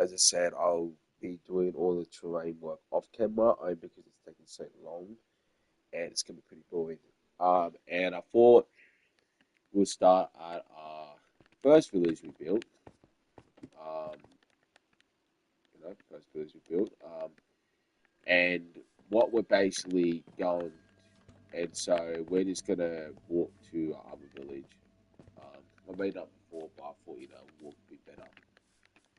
as I said, I'll be doing all the terrain work off camera only because it's taking so long and it's gonna be pretty boring. And I thought we'll start at our first village we built. Um, first village we built. And what we're basically going, and so we're just gonna walk to our other village. I made up before, but I thought walk would be better.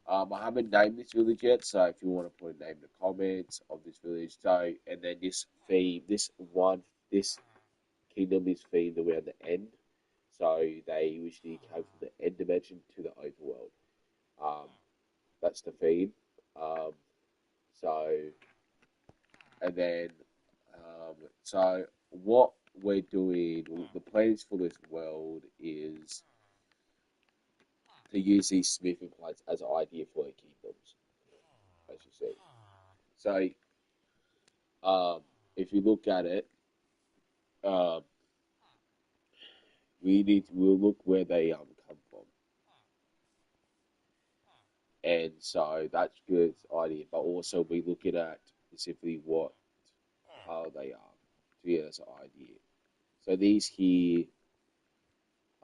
I haven't named this village yet, so if you want to put a name in the comments of this village, so and then this theme, this kingdom is themed around the end, so they usually come from the end dimension to the overworld. Um, that's the theme. Um, so and then so what we're doing, the plans for this world is to use these smithing plates as an idea for our kingdoms, as you see. So um, if you look at it, um, we'll look where they come from, and so that's good idea. But also we looking at specifically how they are to get us an idea. So these here,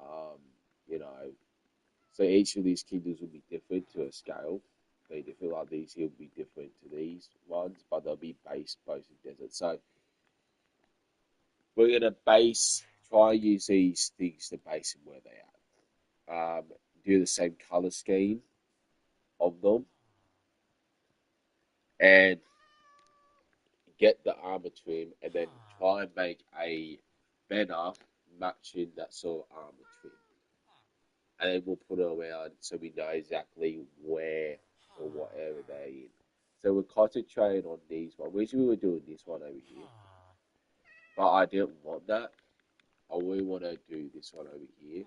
um, you know, so each of these kingdoms will be different to a scale. They different like these here will be different to these ones, but they'll be based both in desert. So we're gonna try and use these things to base them where they are. Do the same color scheme of them and get the armor trim and then try and make a banner matching that sort of armor trim. And then we'll put it around so we know exactly where or what area they're in. So we're concentrating on these one. Originally we were doing this one over here, but I didn't want that. I really want to do this one over here,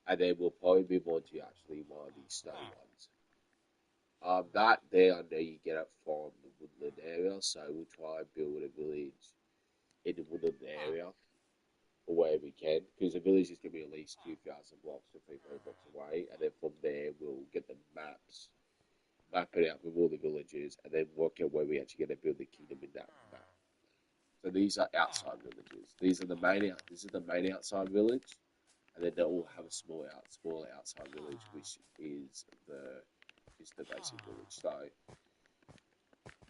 and then we'll probably move on to actually one of these snow ones. That there I know you get it from the woodland area, so we'll try and build a village in the woodland area or wherever we can, because the village is going to be at least 2,000 blocks to 300 blocks away, and then from there we'll get the maps, map it out with all the villages, and then work out where we actually going to build the kingdom in that map. So these are outside villages. These are the main out. This is the main outside village, and then they all have a smaller outside village, which is the basic village. So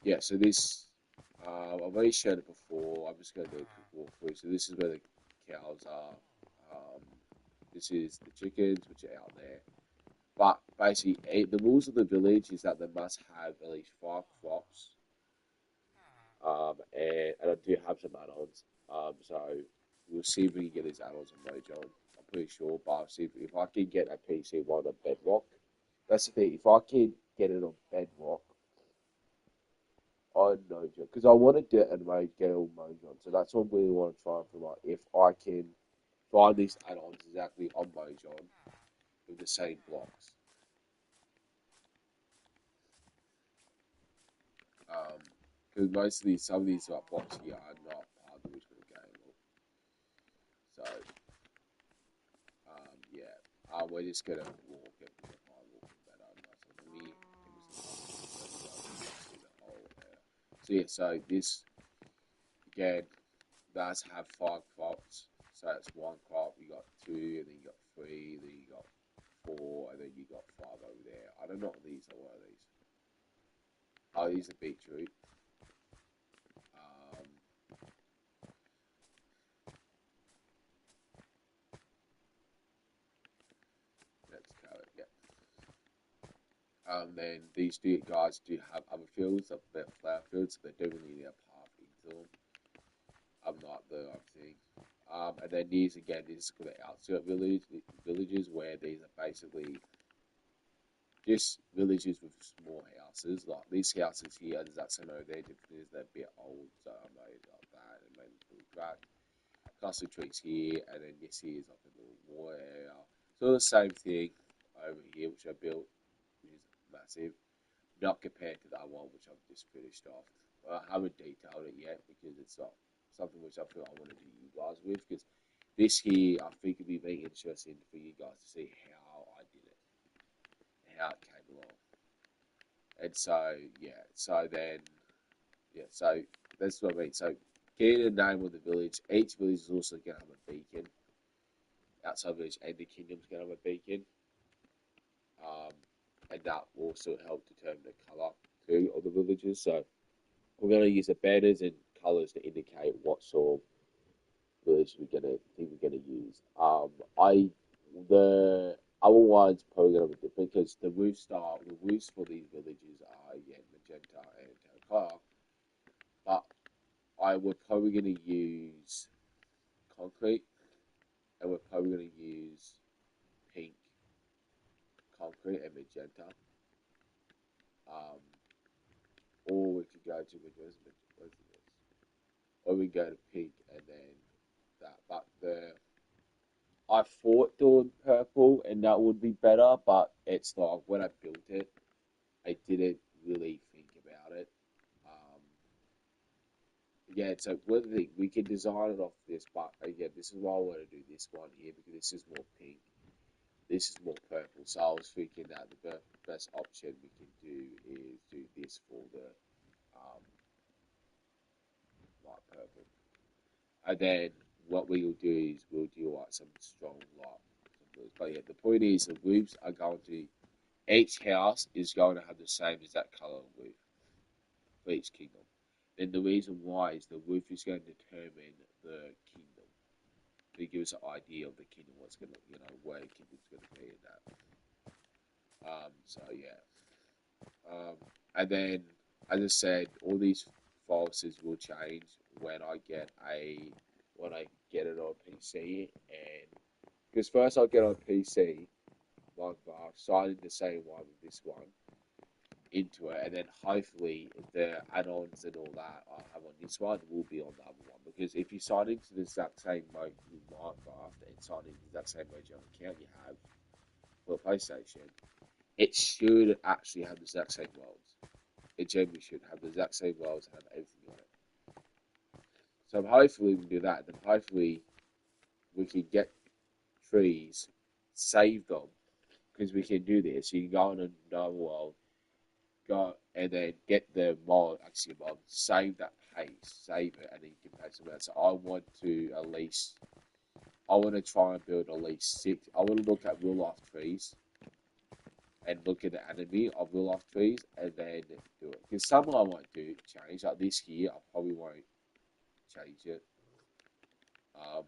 yeah, so this I've already showed it before. I'm just going to do a quick walkthrough. So this is where the cows are. Um, this is the chickens, which are out there. But basically, the rules of the village is that they must have at least 5 crops. And I do have some add-ons. So we'll see if we can get these add-ons on Mojang. I'm pretty sure, but I'll see if I can get a PC one on Bedrock. That's the thing. If I can get it on Bedrock, on Mojang, because I want to get get it on Mojang. So that's what we really want to try for. Like, if I can find these add-ons exactly on Mojang with the same blocks. Because most of some of these blocks here are not part of the original game. So, yeah, we're just gonna walk it. So yeah, so this again does have 5 crops. So it's 1 crop, you got 2, and then you got 3, then you got 4, and then you got 5 over there. I don't know what these are. What are these? Oh, these are beetroot. Um, let's carrot. Yeah. Then these two guys do have other fields, they're flower fields, so they don't really need a path into them. Not the other thing. And then these again, these are the outskirt villages where these are basically just villages with small houses. Like these houses here, that's I know they're different, they're a bit old, so I made like that and made them pretty cracked. Cluster trees here, and then this here is like a little water area. So the same thing over here, which I built, which is massive. Not compared to that one, which I've just finished off. I haven't detailed it yet because it's not something which I feel I want to do you guys with. Because this here, I think it'd be very interesting for you guys to see how I did it, how it came along. And so yeah, so then yeah, so that's what I mean. So getting a name of the village. Each village is also gonna have a beacon outside village, and the kingdom's gonna have a beacon. Um, and that will also help determine the color too of the villages. So we're gonna use the banners and colors to indicate what sort of village we're gonna use. I the other ones probably gonna be different because the roofs for these villages are again magenta and terracotta, but I we're probably gonna use concrete and we're probably gonna use pink concrete and magenta. Um, or we could go to or we go to pink and then that. But the I thought doing purple and that would be better, but it's like when I built it, I didn't really think about it. Um, yeah, so one thing we can design it off this, but again, this is why I want to do this one here because this is more pink, this is more purple. So I was thinking that the best option we can do is do this for the um, light purple, and then what we will do is we'll do like some strong light. But yeah, the point is the roofs are going to each house is going to have the same exact color roof for each kingdom. Then the reason why is the roof is going to determine the kingdom. It gives us an idea of the kingdom, what's going to, where the kingdom's going to be in that. So yeah. And then, as I said, all these forces will change when I get it on PC, and because first I'll get on PC, Minecraft, signing the same one with this one into it, and then hopefully the add-ons and all that I have on this one will be on the other one. Because if you sign into the exact same mode with Minecraft and sign into the exact same mode on account you have for PlayStation, it should actually have the exact same worlds. It generally should have the exact same worlds and have everything on it. So hopefully we can do that. Then hopefully we can get trees, save them, because we can do this. You can go on another world, go and then get the mod, actually mod, save that pace, save it, and then you can paste them out. So I want to try and build at least six. I want to look at real life trees and look at the enemy of real life trees and then do it. Because some I won't do change. Like this year, I probably won't change it. Um,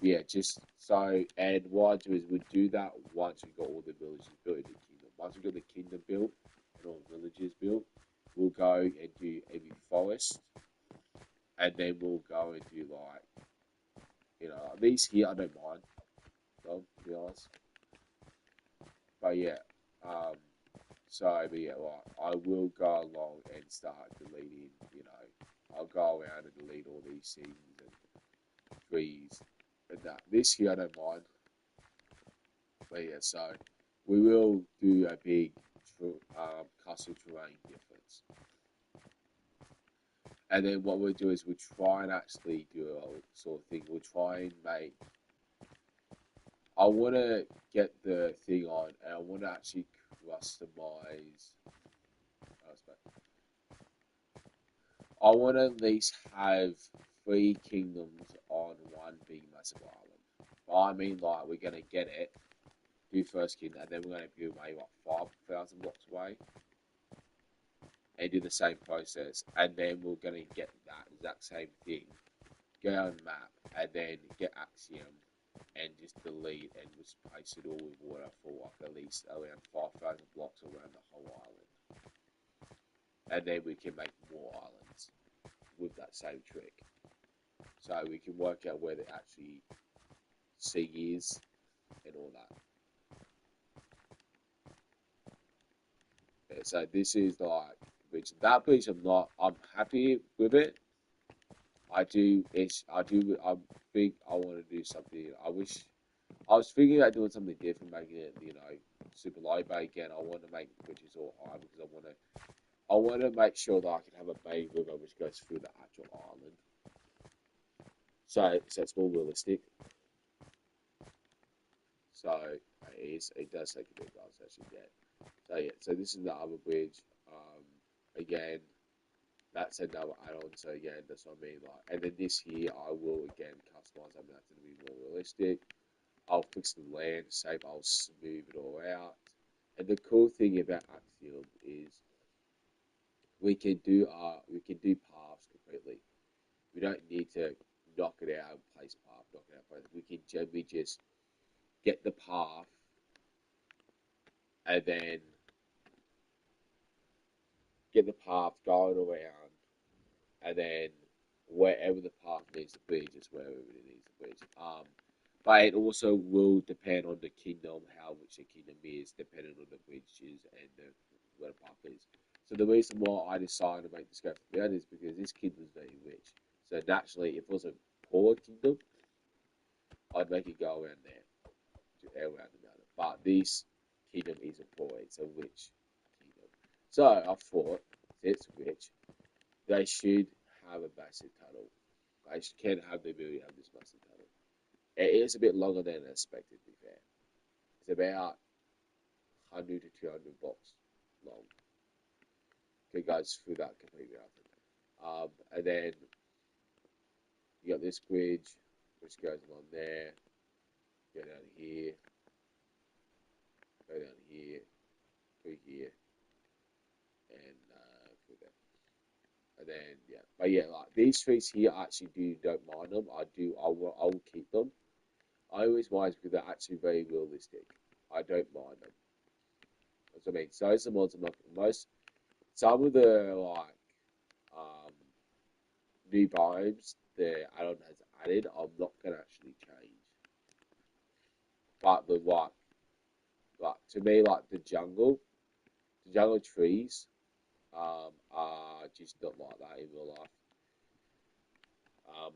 yeah, just so, and what I do is we do that once we got all the villages built in the kingdom. Once we got the kingdom built and all the villages built, we'll go and do every forest, and then we'll go and do like, these here I don't mind, to be honest. But yeah, um, but yeah, like, I will go along and start deleting, I'll go around and delete all these things and trees and that. This here I don't mind. But yeah, so we will do a big castle terrain difference. And then what we'll do is we'll try and actually do a sort of thing. We'll try and make. I want to get the thing on, and I want to actually customize. I want to at least have 3 kingdoms on one big massive island. But I mean, like, we're going to get it, do first kingdom, and then we're going to build maybe, 5,000 blocks away and do the same process. And then we're going to get that exact same thing, go on the map, and then get Axiom and just delete and just place it all with water for like at least around 5,000 blocks around the whole island. And then we can make more islands with that same trick. So we can work out where the actually sea is and all that. Yeah, so this is like beach. That beach I'm happy with it. I do I think I want to do something. I was thinking about doing something different, making it, super low, but again I want to make the bridges all high because I want to make sure that I can have a main river which goes through the actual island. So it's more realistic. So it does take a bit of guys actually get. So yeah, so this is the other bridge. Again, that's another add-on. So again, that's what I mean. Like, and then this here, I will again customize. I mean, that's gonna be more realistic. I'll fix the landscape. I'll smooth it all out. And the cool thing about Axiom is we can do paths completely. We don't need to knock it out and place path, knock it out. Place. We can generally just get the path and then get the path going around, and then wherever the path needs to be, just wherever it needs to be. But it also will depend on the kingdom, how rich the kingdom is, depending on the bridges and where the path is. So the reason why I decided to make this go for the is because this kingdom is very rich. So naturally, if it was a poor kingdom, I'd make it go around there, around the mountain. But this kingdom isn't poor; it's a rich kingdom. So I thought, it's rich, they should have a massive tunnel. They can have the ability to have this massive tunnel. It is a bit longer than expected, to be fair. It's about 100 to 200 blocks long. It goes through that completely after. And then you got this bridge, which goes along there, go down here, go down here, through here, and through there. And then yeah, but yeah, like these trees here, I actually don't mind them. I will keep them. I always mind because they're actually very realistic. I don't mind them. That's what I mean. So those are the mods I'm not most. Some of the like um, new vibes the add-on has added, I'm not gonna actually change. But like to me, like the jungle trees are just not like that in real life. Um,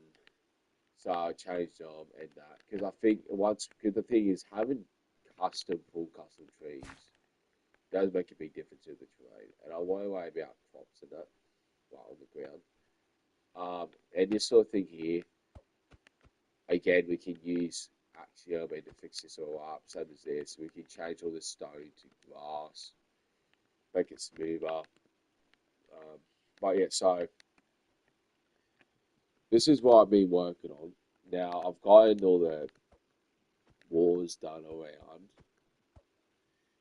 so I changed them and that because I think once because the thing is having full custom trees does make a big difference in the terrain, and I worry about crops and that like on the ground. And this sort of thing here, again, we can use Axiom and to fix this all up. Same as this, we can change all the stone to grass, make it smoother. But yeah, so this is what I've been working on. Now I've gotten all the walls done around.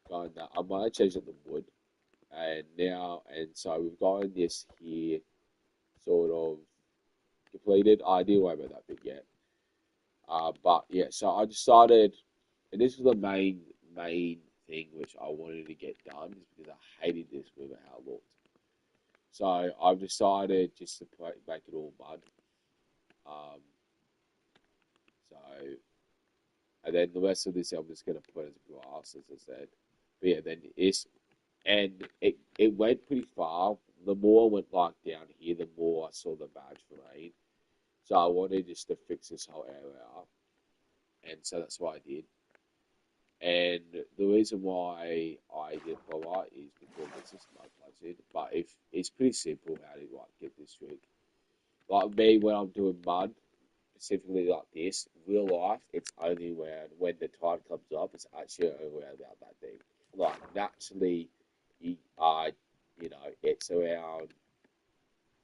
Going that I might change up the wood, and so we've gotten this here sort of completed. I didn't worry about that bit yet. But yeah, so I decided, and this was the main thing which I wanted to get done, is because I hated this with how it looked. So I've decided just to make it all mud. Um, so and then the rest of this I'm just gonna put as grass, as I said. But yeah, then it went pretty far. The more I went like down here, the more I saw the badge remain. So I wanted just to fix this whole area up, and so that's what I did. And the reason why I did bother is because it's just mud budget. But if it's pretty simple how to like get this trick. Like me when I'm doing mud, specifically like this, real life, it's only when the time comes up, it's actually only around about that deep. Like naturally, you are, it's around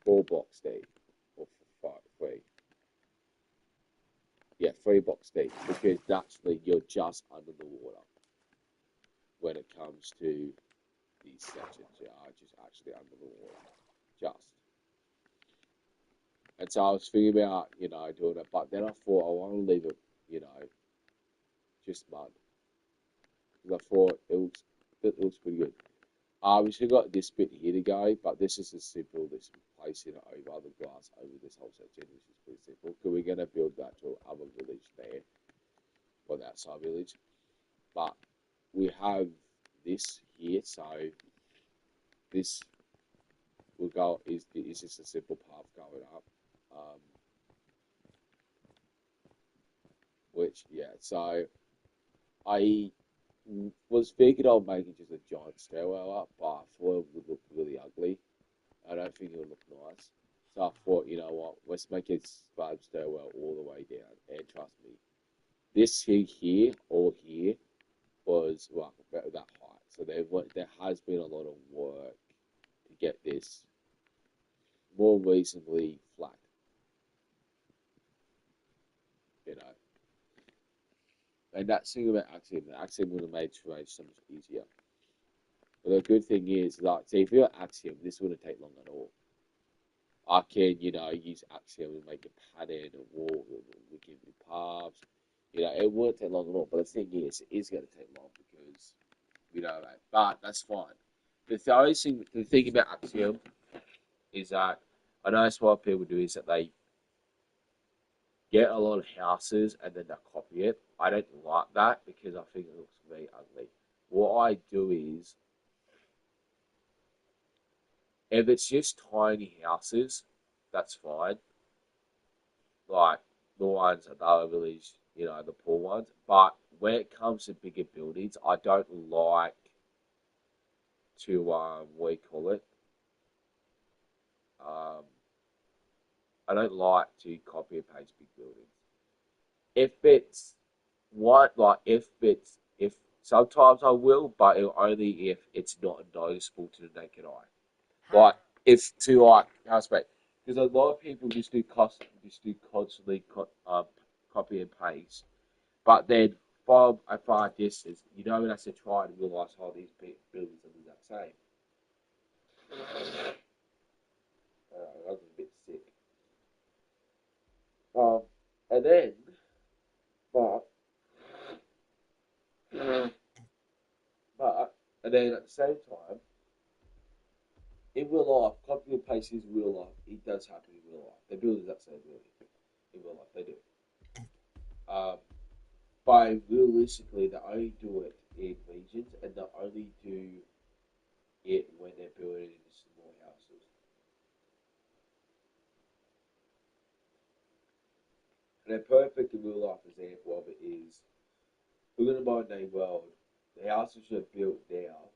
4 blocks deep or five, three. Yeah, 3 blocks deep because naturally you're just under the water when it comes to these sections are just actually under the water. Just. And so I was thinking about, doing it, but then I thought I want to leave it, you know, just mud. Because I thought it looks pretty good. We still got this bit here to go, but this is as simple as placing it over the glass over this whole section, which is pretty simple. Because we're going to build that to other village there, or the outside village. But we have this here, so this will go is just a simple path going up. Um, which yeah, so I was thinking of making just a giant stairwell up, but I thought it would look really ugly. I don't think it would look nice. So I thought, you know what, let's make a slab stairwell all the way down. And trust me, this thing here, all here, was well, about that height. So there has been a lot of work to get this more reasonably flat, you know. And that thing about Axiom, the Axiom would have made terrain so much easier. But the good thing is, like, see, if you're Axiom, this wouldn't take long at all. I can, use Axiom and make a pattern, a wall, we can do paths. It wouldn't take long at all. But the thing is, it is going to take long because we know that. But that's fine. The thing about Axiom is that I notice what people do is that they get a lot of houses and then they copy it. I don't like that because I think it looks very ugly. What I do is, if it's just tiny houses, that's fine. Like the ones that are village, the poor ones. But when it comes to bigger buildings, I don't like to what do you call it? Um, I don't like to copy and paste big buildings. If it's what like if sometimes I will, but only if it's not noticeable to the naked eye. Like if to like housemates, because a lot of people just do constantly copy and paste, but then from a far distance, when I said try and realize how these buildings are the exact same. I was a bit sick. And then, but, and then at the same time, in real life, copy and paste is real life. It does happen in real life. They build the exact same building in real life. They do. Um, but realistically, they only do it in regions, and they only do it when they're building small houses. And a perfect real life example of it is within the modern day world, the houses are built now.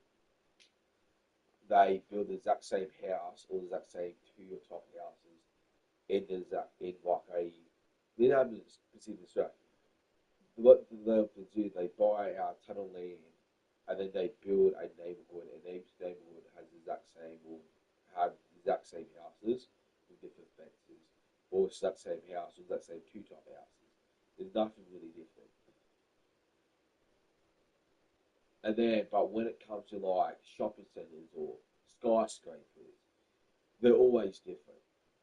They build the exact same house or the exact same two or top houses in like a they have a specific Australia. What they do, they buy a ton of land and then they build a neighborhood, and each neighborhood has the exact same will have the exact same houses with different fences, or exact same house with that same two top houses. There's nothing really different. And then, but when it comes to like shopping centers or skyscrapers, they're always different.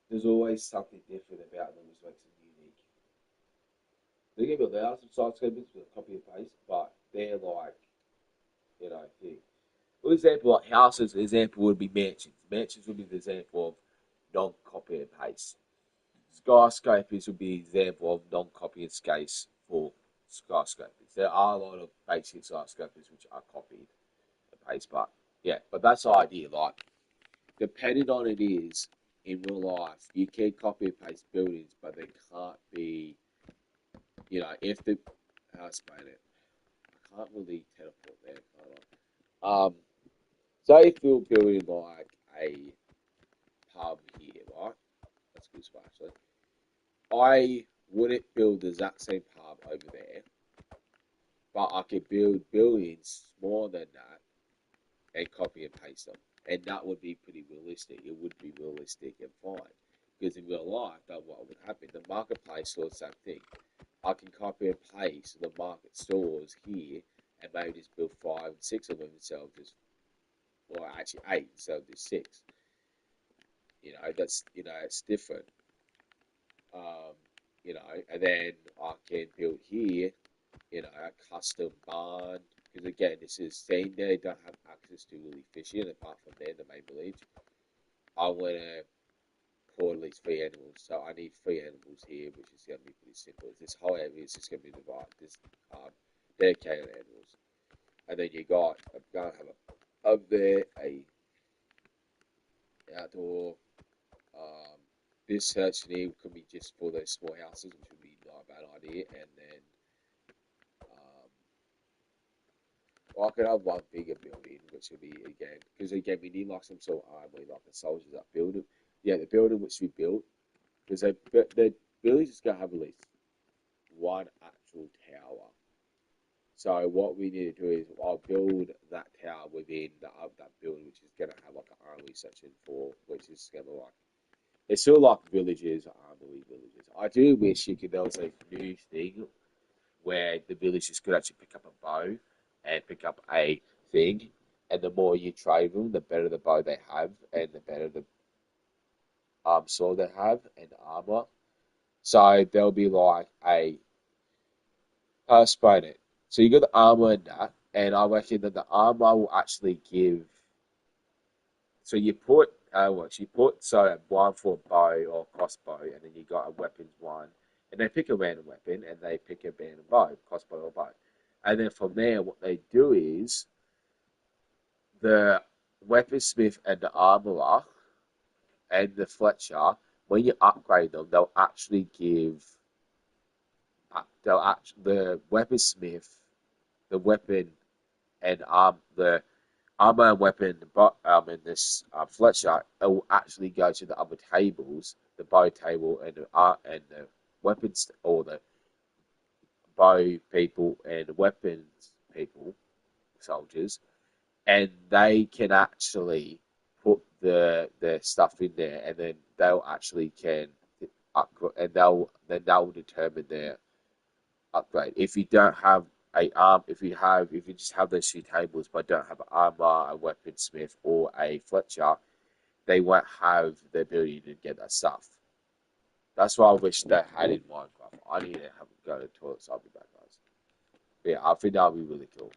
There's always something different about them which makes them unique. They give you there are some skyscrapers with a copy and paste, but they're like, thing. For example, like houses, the example would be mansions. Mansions would be the example of non-copy and paste. Skyscrapers would be the example of non-copy and paste for skyscrapers. There are a lot of basic skyscrapers which are copied and paste, but yeah, but that's the idea. Like, depending on it is in real life, you can copy and paste buildings, but they can't be, if the house made it, I can't really teleport there. Say if you're building like a pub here, right? That's a good spot actually. I wouldn't build the exact same pub over there, but I could build buildings smaller than that and copy and paste them. And that would be pretty realistic. It would be realistic and fine. Because in real life, that what would happen. The marketplace saw the same thing. I can copy and paste the market stores here and maybe just build 5 and 6 of them instead of just, or actually 8 instead of just 6. It's different. Um, and then I can build here, a custom barn. Because again, this is saying they don't have access to really fishing apart from there, the main village. I want to put at least 3 animals, so I need 3 animals here, which is going to be pretty simple. This whole area is just going to be divided, this dedicated animals. And then I'm going to have up there a outdoor. Um, this actually could be just for those small houses, which would be not a bad idea. And then I could have one bigger building, which would be again, because again we need like some sort of armory, like the soldiers that build it. Yeah, the building which we built, because the village is gonna have at least one actual tower So what we need to do is I'll build that tower within that building, which is gonna have like an army section for, which is gonna like it's still like villages, army villages. I do wish you could there was a new thing where the villagers could actually pick up a bow and pick up a thing, and the more you trade them, the better the bow they have, and the better the sword they have and armor. So there'll be like a explain it. So you got the armor and that, and I reckon that the armor will actually give. So you put what you put so one for a bow or crossbow, and then you got a weapons one, and they pick a random weapon and they pick a random bow, crossbow or bow, and then from there what they do is the weaponsmith and the armorer and the Fletcher, when you upgrade them, they'll actually give they'll actually the weaponsmith, the weapon and the armor and weapon, but in this Fletcher, it will actually go to the other tables, the bow table and the weapons or the bow people and weapons people, soldiers, and they can actually put the stuff in there, and then they'll actually can upgrade, and they'll determine their upgrade. If you don't have if you just have those two tables but don't have an armor, a weaponsmith, or a Fletcher, they won't have the ability to get that stuff. That's why I wish they had in Minecraft. I need to have go to the toilet, so I'll be back, guys. But yeah, I think that'll be really cool.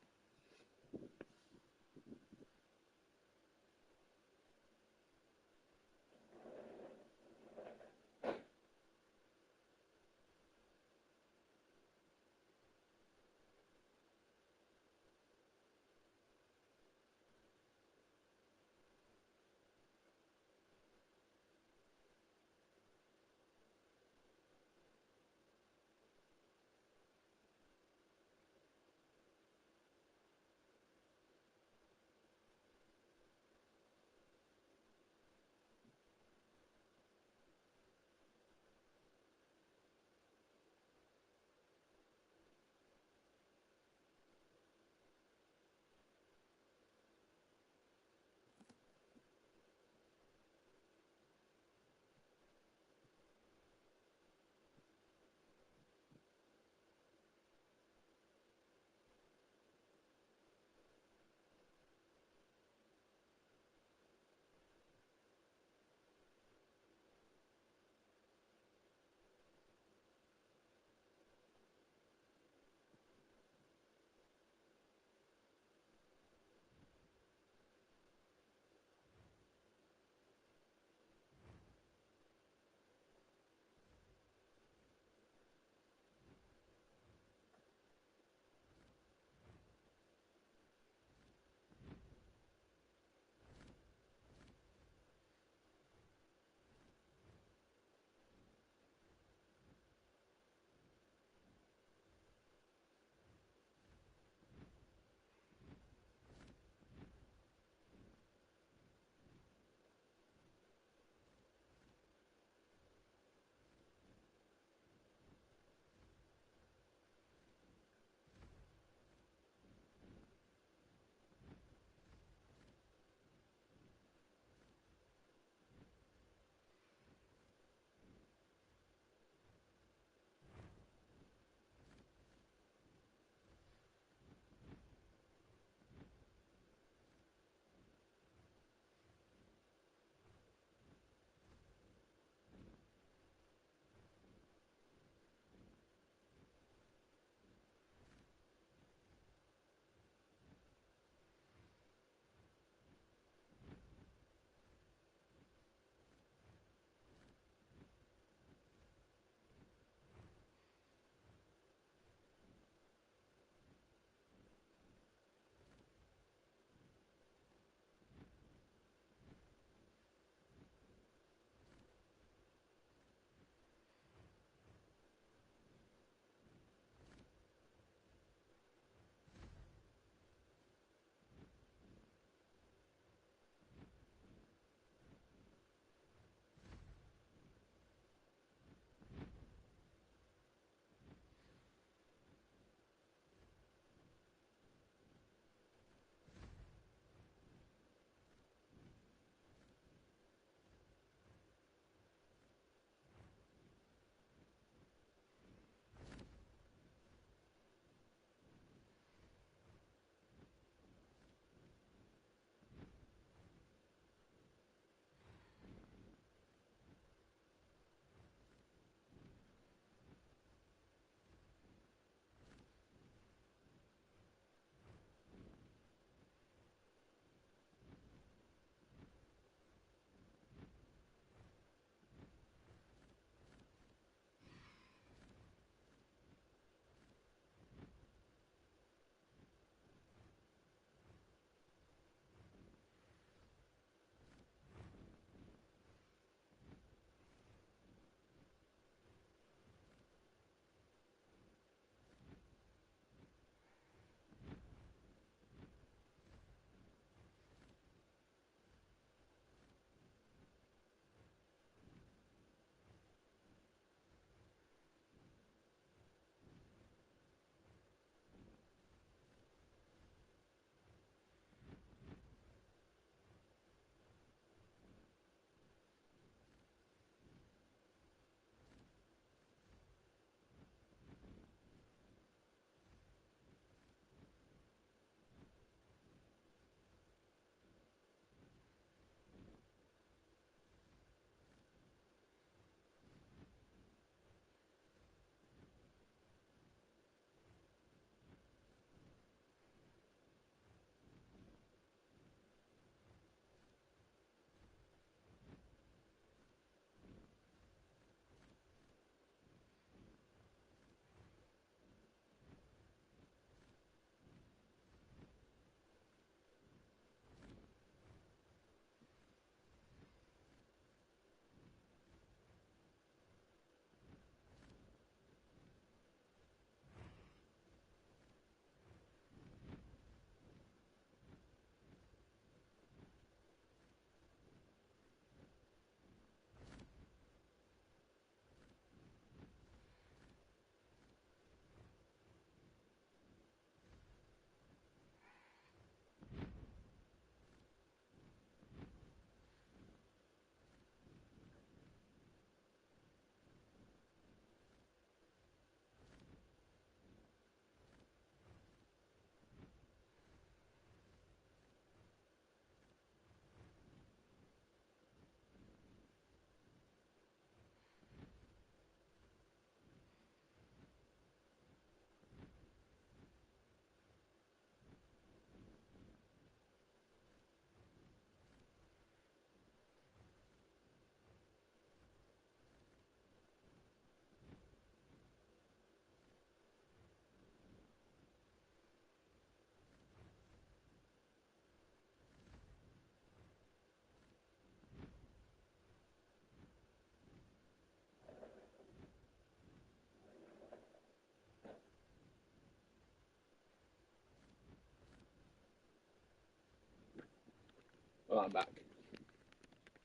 I'm back.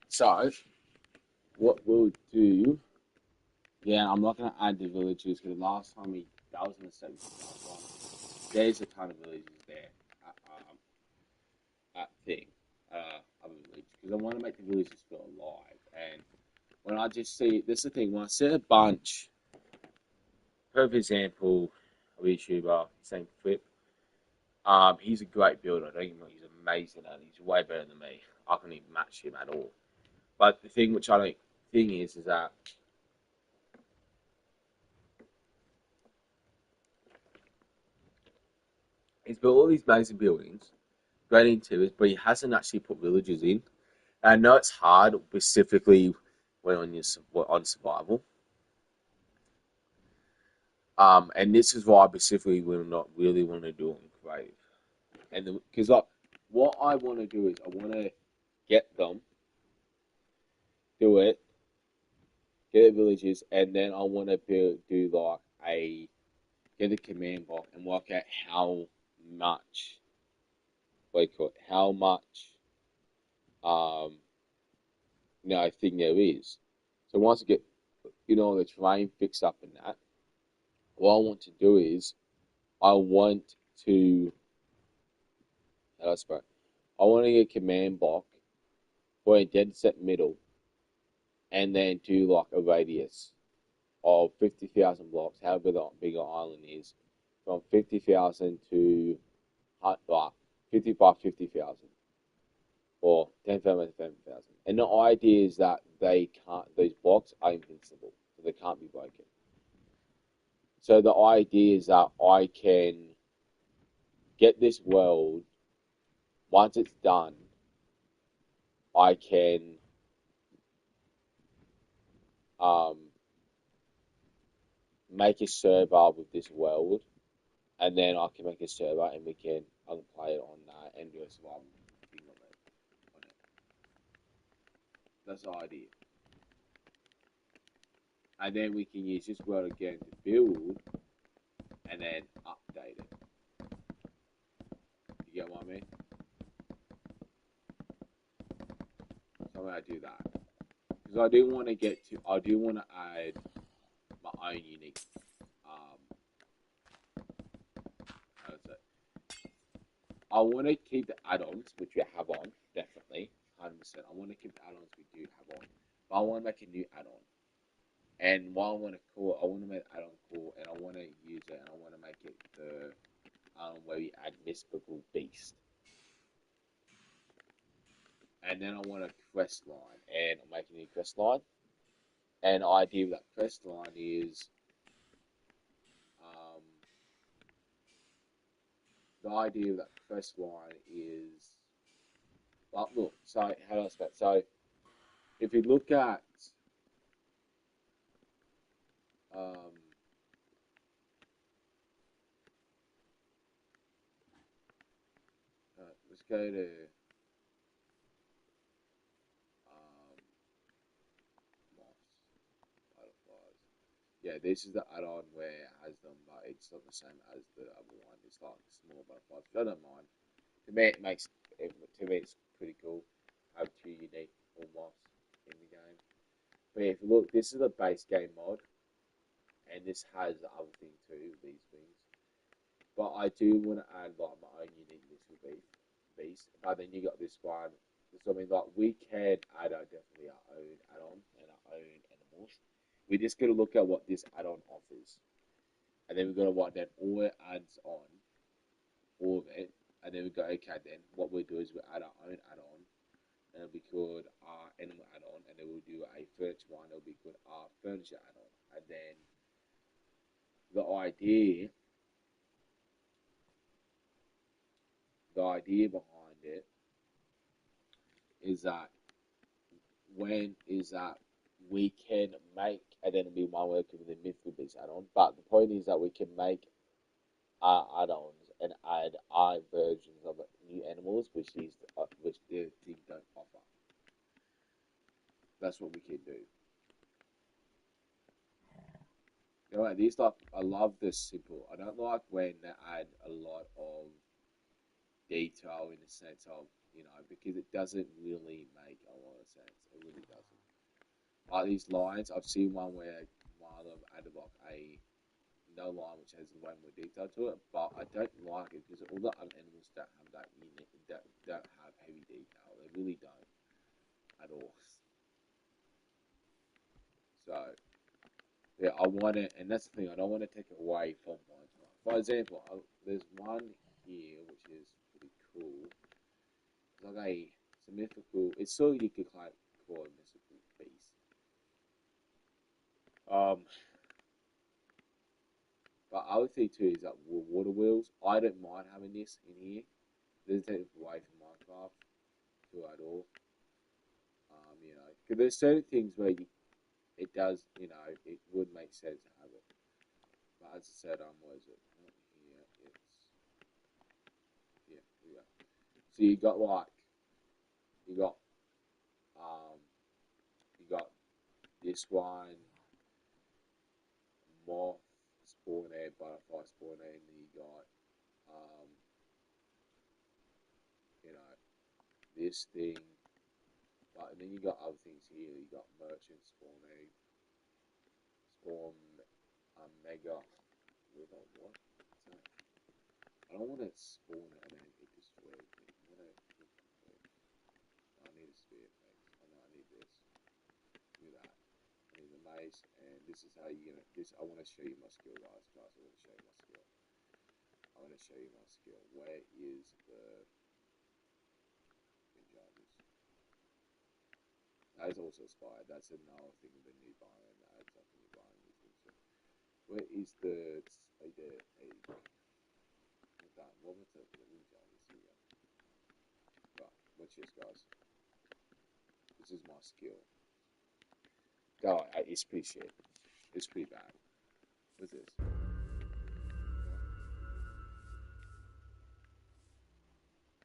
So, what we'll do, yeah, I'm not going to add the villages because last time that was a mistake. There's a ton of villages there at thing, other village, because I want to make the villages feel alive. And when I just see, this is the thing, when I see a bunch, for example, a YouTuber, his name's Flip, he's a great builder, don't get me wrong, he's amazing and he's way better than me. I couldn't even match him at all. But the thing which I don't think is that he's built all these amazing buildings, great interiors, but he hasn't actually put villages in. And I know it's hard, specifically when on survival. And this is why specifically we're not really want to do it in creative. And because like what I want to do is I want to get them, do it, get the villages, and then I want to do like get a command block and work out how much, what do you call it, how much, um, I think there is. So once I get, the terrain fixed up in that, what I want to do is I want to, how do I spell it? I want to get a command block for a dead set middle and then do like a radius of 50,000 blocks, however big an island is, from 50,000 to like 50 by 50,000 or 10,000 to 10,000. And the idea is that those blocks are invincible, so they can't be broken. So the idea is that I can get this world, once it's done, I can um, make a server with this world, and then I can make a server and I can play it on that and do a survival thing on it. That's the idea. And then we can use this world again to build and then update it. You get what I mean? So I'm gonna do that because I do want to add my own unique. How is it? I want to keep the add-ons which we have on, definitely, 100%. I want to keep the add-ons we do have on, but I want to make a new add-on. And what I want to make the add-on cool, and I want to use it, and I want to make it the where we add mystical beast. And then I want a quest line, and I'm making a quest line. And the idea of that quest line is, um, like, look. So how do I spell? So if you look at, um, let's go to um, moths, butterflies. Yeah, this is the add-on where it has them, but it's not the same as the other one. It's like small butterflies. But I don't mind. To me, it's pretty cool. I have two unique moths in the game. But if you look, this is a base game mod, and this has the other thing too, these things. But I do want to add like my own unique little beast. But then you got this one. So I mean, like we can add definitely our own add-on and our own animals. We just got to look at what this add-on offers, and then we've got to write down all it adds on, all of it, and then we go, okay, then what we do is we add our own add-on, and it'll be called our animal add-on, and then we'll do a furniture one, it'll be called our furniture add-on, and then the idea, behind it is that we can make, and then it'll be one working with the mythical beast add-on, but the point is that we can make our add-ons and add our versions of new animals, which the thing don't offer. That's what we can do. These stuff, I love this simple. I don't like when they add a lot of detail in the sense of because it doesn't really make a lot of sense. It really doesn't. Like these lines, I've seen one where one of them added like a no line which has way more detail to it, but I don't like it because all the other animals don't have that unit, don't have heavy detail. They really don't at all. So yeah, I want it, and that's the thing. I don't want to take it away from one. For example, there's one here which is pretty cool. It's like it's a mythical. It's sort of you could like call a mythical beast. Um, but I would say too is that water wheels. I don't mind having this in here. It doesn't take away from Minecraft too at all. Because there's certain things where it does, it would make sense to have it. But as I said, what is it? Not here. Here we go. So you got um you got this one, moth spawn egg, butterfly spawn egg, and then you got um you know this thing, but and then you got other things here. You got merchant spawn egg, spawn mega. What? I don't want to spawn it and then it destroys me. I need a spear, thanks. I know I need this. Do that. I need the mace, and this is how you're gonna. This I want to show you my skill, guys. I want to show you my skill. I want to show you my skill. Where is the pajamas? That is also expired. That's another thing of the new biome that adds up in the biome. Where is the? There you go. What was the pajamas here? But watch this, guys. This is my skill. God, it's pretty shit. It's pretty bad. What's this?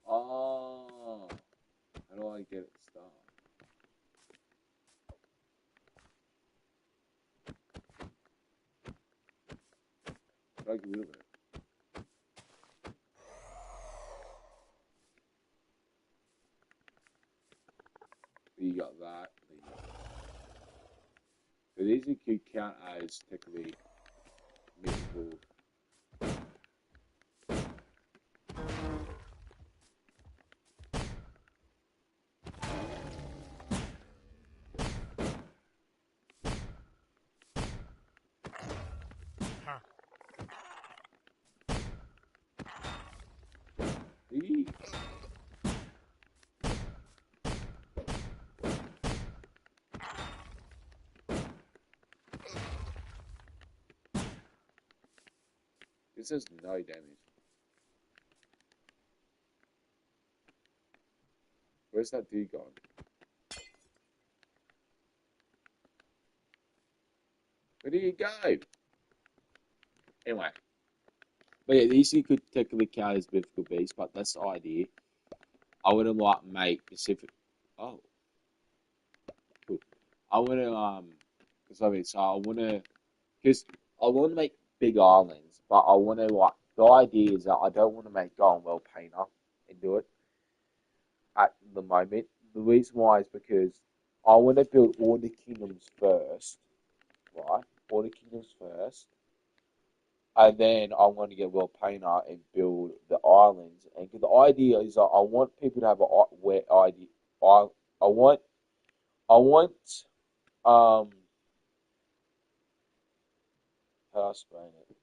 Oh, how do I get it started? How do I get rid of it? You got that. So these could count as technically mythical. This does no damage. Where's that dude gone? Where did he go? Anyway. But yeah, these you could technically count as mythical beasts, but that's the idea. I wouldn't like make specific. Oh, cool. I want to so I want to, because I want to make big islands, but I want to like the idea is that I don't want to make Golden World Painter and do it at the moment. The reason why is because I want to build all the kingdoms first, right? All the kingdoms first, and then I want to get World Painter and build the islands. And the idea is that I want people to have a where idea. I want um how do I explain it?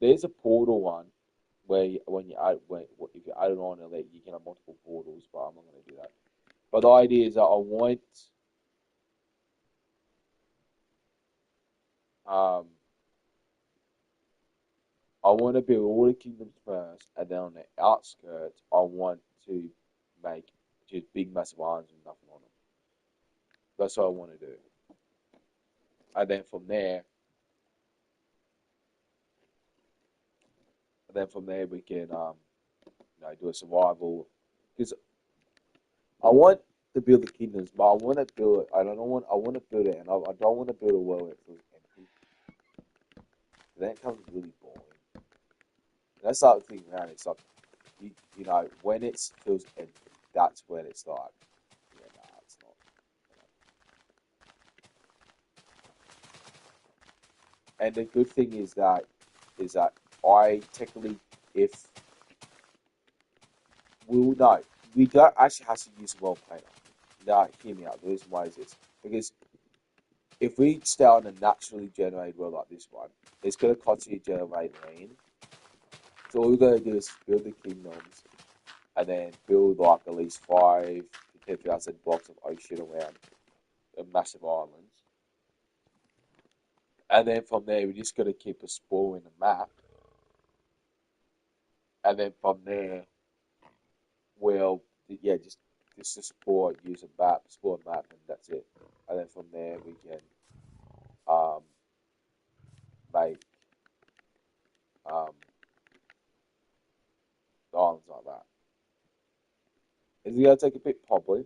There's a portal one where when you add when if you add it on, you can have multiple portals, but I'm not going to do that. But the idea is that um I want to build all the kingdoms first, and then on the outskirts I want to make just big massive islands with nothing on them. That's what I want to do. And then from there, we can do a survival because I want to build the kingdoms, but I want to build it. I want to build it, and I don't want to build a world where it feels empty. Then it becomes really boring. And that's the thing around it. It's like you know, when it feels empty, that's when it's like, yeah, nah, it's not. And the good thing is that I technically, if we'll know, we don't actually have to use a well planer. Now, hear me out. The reason why is this because if we start on a naturally generated well like this one, it's going to constantly generate land. So all we're going to do is build the kingdoms and then build like at least 5 to 10,000 blocks of ocean around a massive islands. And then from there, we're just going to keep exploring the map. And then from there, we'll, yeah, just explore, use a map, explore a map, and that's it. And then from there, we can um, make um, islands like that. Is it going to take a bit? Probably.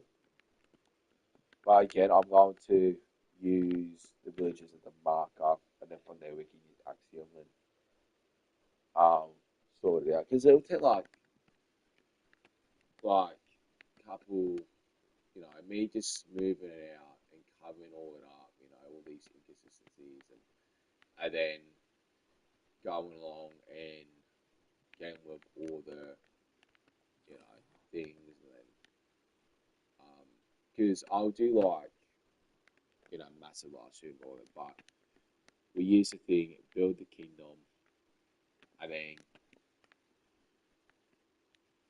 But again, I'm going to use the villages as the marker, and then from there we can use Axiom and um, sort it out. Because it'll take like a couple, you know, me just moving it out and covering all it up, you know, all these inconsistencies, and then going along and getting with all the, you know, things, and then because I'll do like, you know, massive last shoot all it, but we use the thing, build the kingdom, and then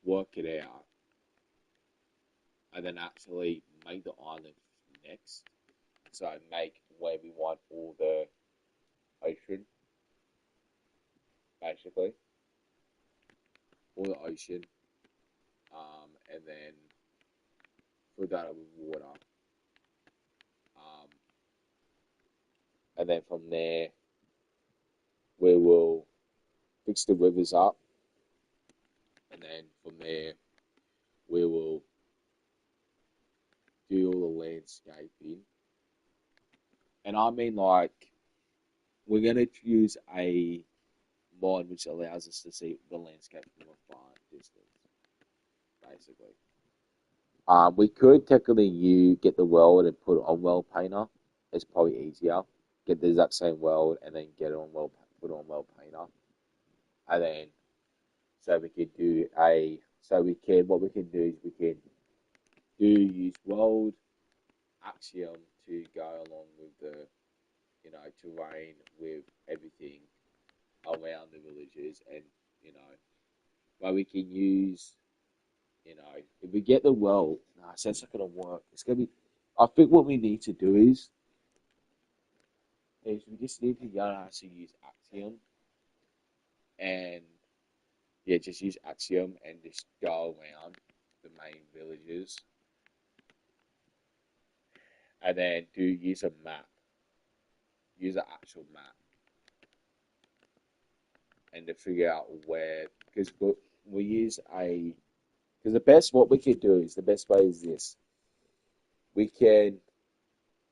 work it out, and then actually make the island next. So make where we want all the ocean, basically, all the ocean, and then fill that up with water, um, and then from there we will fix the rivers up, and then from there we will do all the landscaping, and I mean like we're gonna use a mod which allows us to see the landscape from a far distance, basically. We could technically you get the world and put it on World Painter. It's probably easier. Get the exact same world and then get it on World, put it on World Painter, and then so we can do a so we can what we can do is we can do use World Axiom to go along with the, you know, terrain with everything around the villages, and you know, but we can use, you know, if we get the world, nah, so it's not gonna work. It's gonna be. I think what we need to do is we just need to learn how to use Axiom, and yeah, just use Axiom and just go around the main villages, and then do use a map, use an actual map, and to figure out where, because we use a, because the best, what we can do is, the best way is this, we can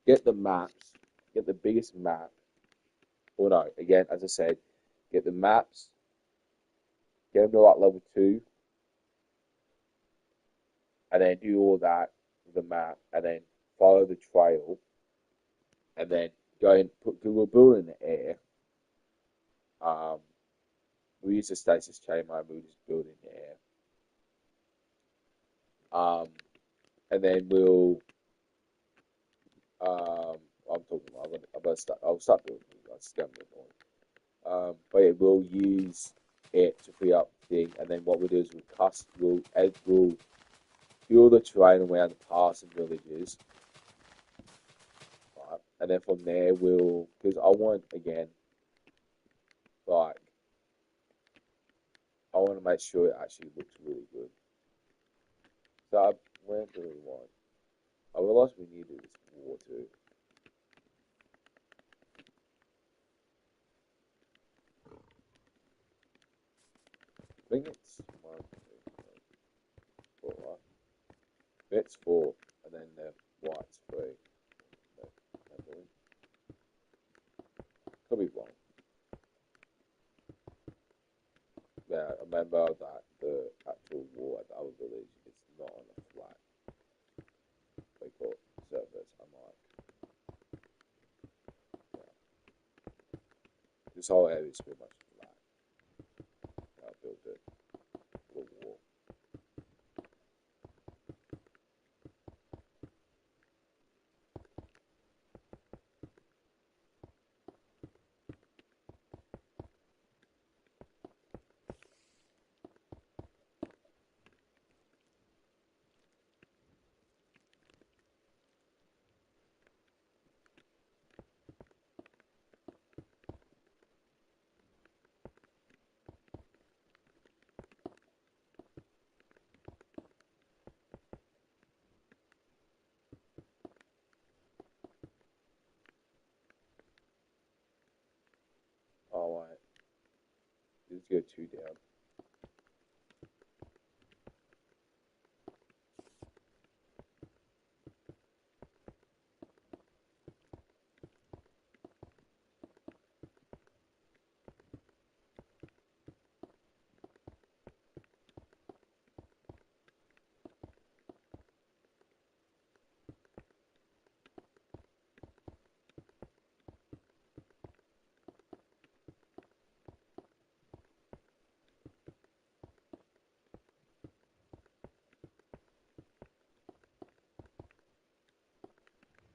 get the maps, get the biggest map, or no, again, as I said, get the maps, get them to like level 2, and then do all that with the map, and then follow the trail, and then go and put Google Build in the air. Um, we use the stasis chamber, we just build in the air. And then we'll, I'm talking about, I'll start building, I'll start building. But yeah, we'll use it to free up thing, and then what we'll do is we'll do all the terrain around the pass and villages, right? And then from there because I want, again, like, I want to make sure it actually looks really good. So I went really wide. I realized we need to do this war too. I think it's 1, 2, 3, 4, right? It's 4, and then the white's 3. Could be wrong. Yeah, I remember that the actual wall at our village is not on a flat. They call it surface. I'm like, yeah, this whole area is pretty much flat. I built it for a wall. Oh, right. Let's go two down.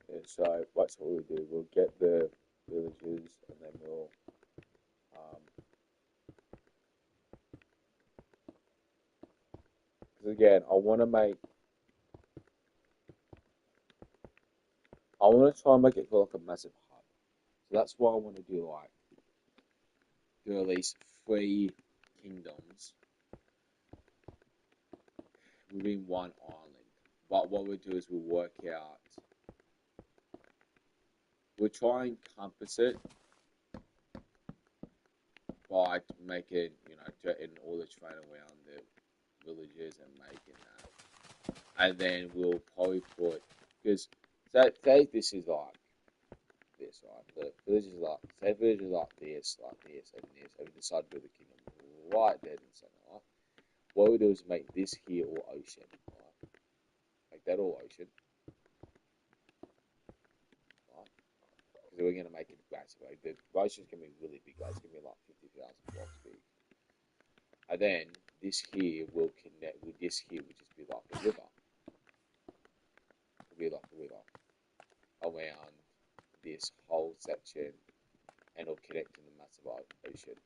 Yeah, so that's what we'll do. We'll get the villagers, and then we'll because again, I want to try and make it feel like a massive hub. So that's why I want to do at least 3 kingdoms within one island. But what we'll do is we'll try and compass it by making, getting all the terrain around the villages and making that. And then we'll probably put, because say this is like this, right? The villages like, say villages like this, and this, and we decide to build a kingdom right dead in the center, right? What we do is make this here all ocean, right? Make that all ocean, right? Because we're going to make it massive. Like, the ocean's going to be really big, guys. It's going to be like 50,000 blocks big. And then this here will connect with this here, which is be like a river. It'll be like a river around this whole section, and it'll connect to the massive ocean,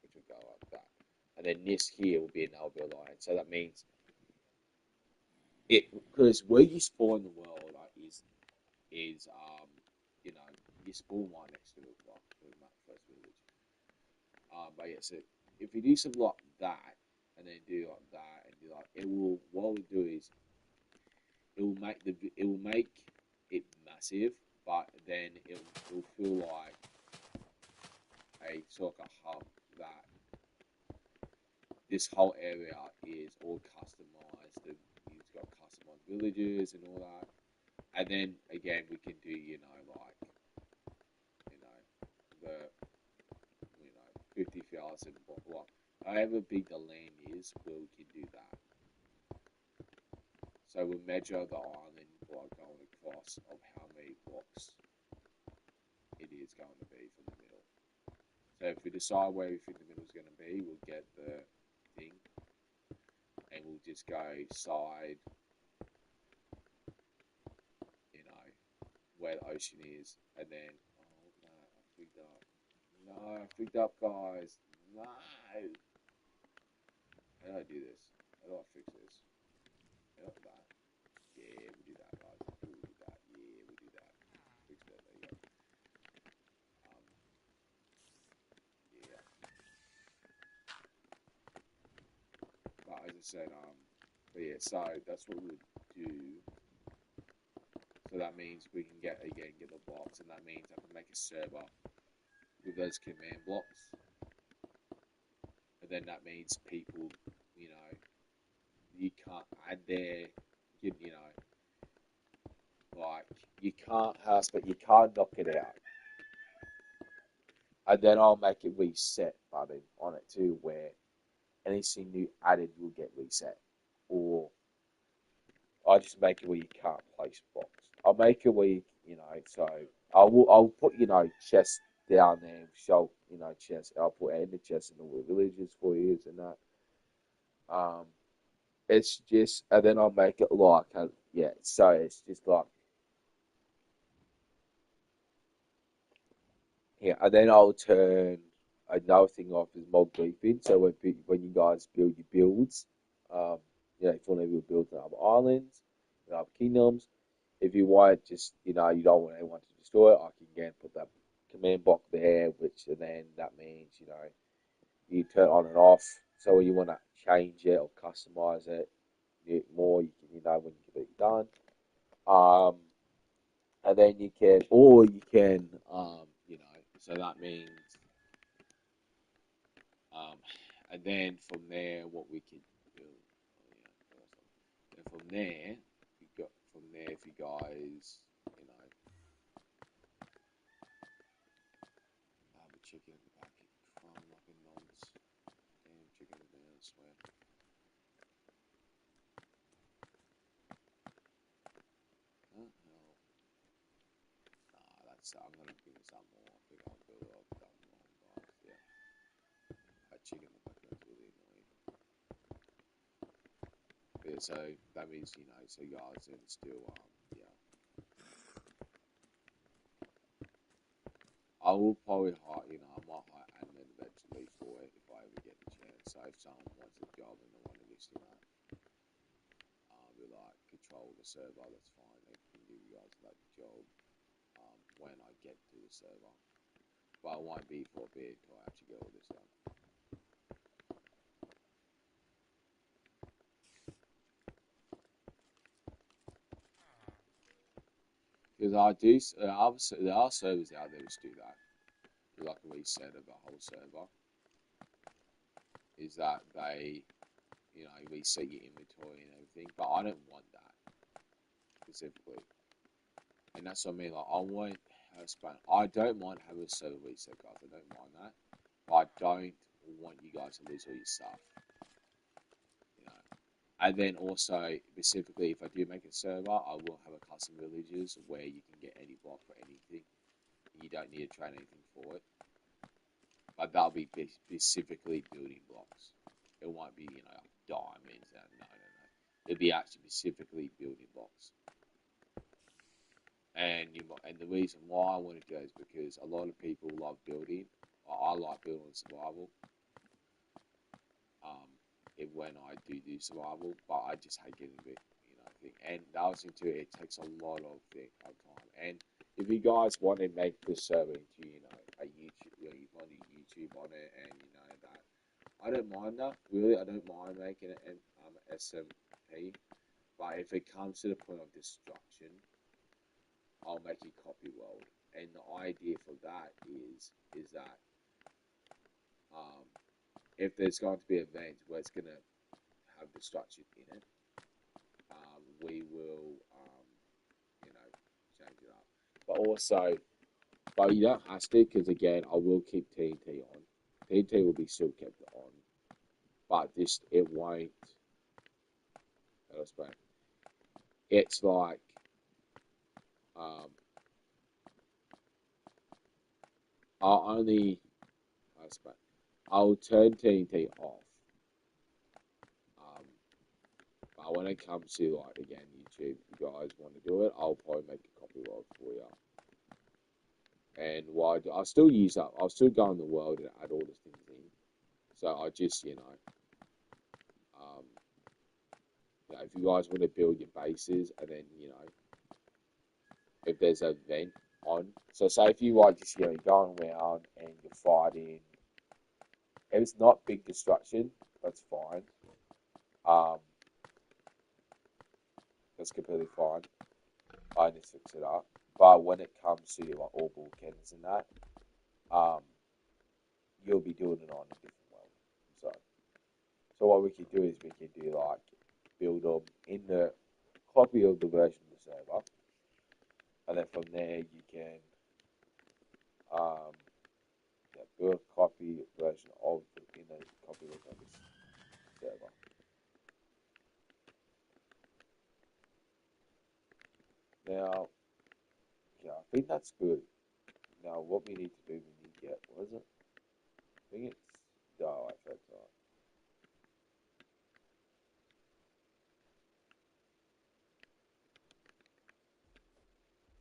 which will go like that. And then this here will be an alveolar line. So that means it, because where you spawn the world is you spawn right next to it, like the first village. But yeah, so if you do something like that, and then do like that, and do like, it will, what it will do is it will make it massive, but then it will feel like a sort of a hub that this whole area is all customized, and you've got customized villages and all that. And then again, we can do, like, the 50,000 block. However big the land is, we can do that. So we measure the island by going across of how many blocks it is going to be from the middle. So if we decide where we think the middle is going to be, we'll get the thing, and we'll just go side, where the ocean is, and then, oh no, I freaked up. No, I freaked up, guys. No. How do I do this? How do I fix this? Not that. Yeah, we do that, guys. We do that. Yeah, we do that. Fix that. There you go. Yeah. But as I said, but yeah, so that's what we would do. So that means we can get the blocks, and that means I can make a server with those command blocks, and then that means people, you can't add their, like, you can't house, but you can't knock it out. And then I'll make it reset button on it too, where anything new added will get reset. Or I just make it where you can't place blocks. I'll make it where so I'll put chest down there, show chest. I'll put end chest in all the villages for you and that. Um, it's just, and then I'll make it like yeah. So it's just like yeah, and then I'll turn another thing off is mob briefing. So when you guys build your builds, um, if you want to build other islands, other kingdoms, if you want, just you don't want anyone to destroy it, I can again put that command block there, which and then that means you turn on and off. So when you want to change it or customize it more, you can when you get it done. And then you can, or you can, so that means, um, and then from there, what we can do, and from there, if you guys, have a chicken in the back, crying like a nonce, damn chicken in there, I swear. Huh? No. Nah, I'm gonna give it some more. I think I'll build up that more, guys. Yeah, that chicken in the back is really annoying. Yeah, so that means so you guys can still yeah. I will probably hire I might hire admin eventually for it if I ever get the chance. So if someone wants a job and they want to list that, we like control the server. That's fine. They can give you guys that job when I get to the server, but it won't be for a bit until I actually get all this done. Because there are servers out there which do that. Like a reset of the whole server. Is that they, reset your inventory and everything, but I don't want that specifically. And that's what I mean. Like, I don't mind having a server reset, guys. I don't mind that. But I don't want you guys to lose all your stuff. And then also, specifically, if I do make a server, I will have a custom villages where you can get any block for anything. You don't need to train anything for it. But that'll be specifically building blocks. It won't be, diamonds. No. It'll be actually specifically building blocks. And the reason why I want to go is because a lot of people love building. I like building survival. When I do survival, but I just hate getting a bit, thing. And the other thing too, it takes a lot of time. And if you guys want to make this server into, a YouTube, you want a YouTube on it, and that, I don't mind that. Really, I don't mind making it an SMP. But if it comes to the point of destruction, I'll make it copy world. And the idea for that is that if there's going to be events where it's going to have destruction in it, we will, change it up. But you don't have to, because again, I will keep TNT on. TNT will be still kept on, but it won't. How do I It's like, um, I'll only, I'll turn TNT off. But when it comes to again YouTube, if you guys want to do it, I'll probably make a copy world for you. And why I'll still use that. I'll still go in the world and add all the things in. So I just if you guys want to build your bases, and then if there's an event on, so say if you just going around and you're fighting, if it's not big destruction, that's fine. That's completely fine. I need to fix it up. But when it comes to all volcanoes and that, you'll be doing it on a different world. So what we can do is we can do build them in the copy of the version of the server, and then from there you can build a copy version of in the copy of the service. server. Now, yeah, I think that's good. Now, what we need to do, we need to get, what is it? I think it's, no, I think it's right.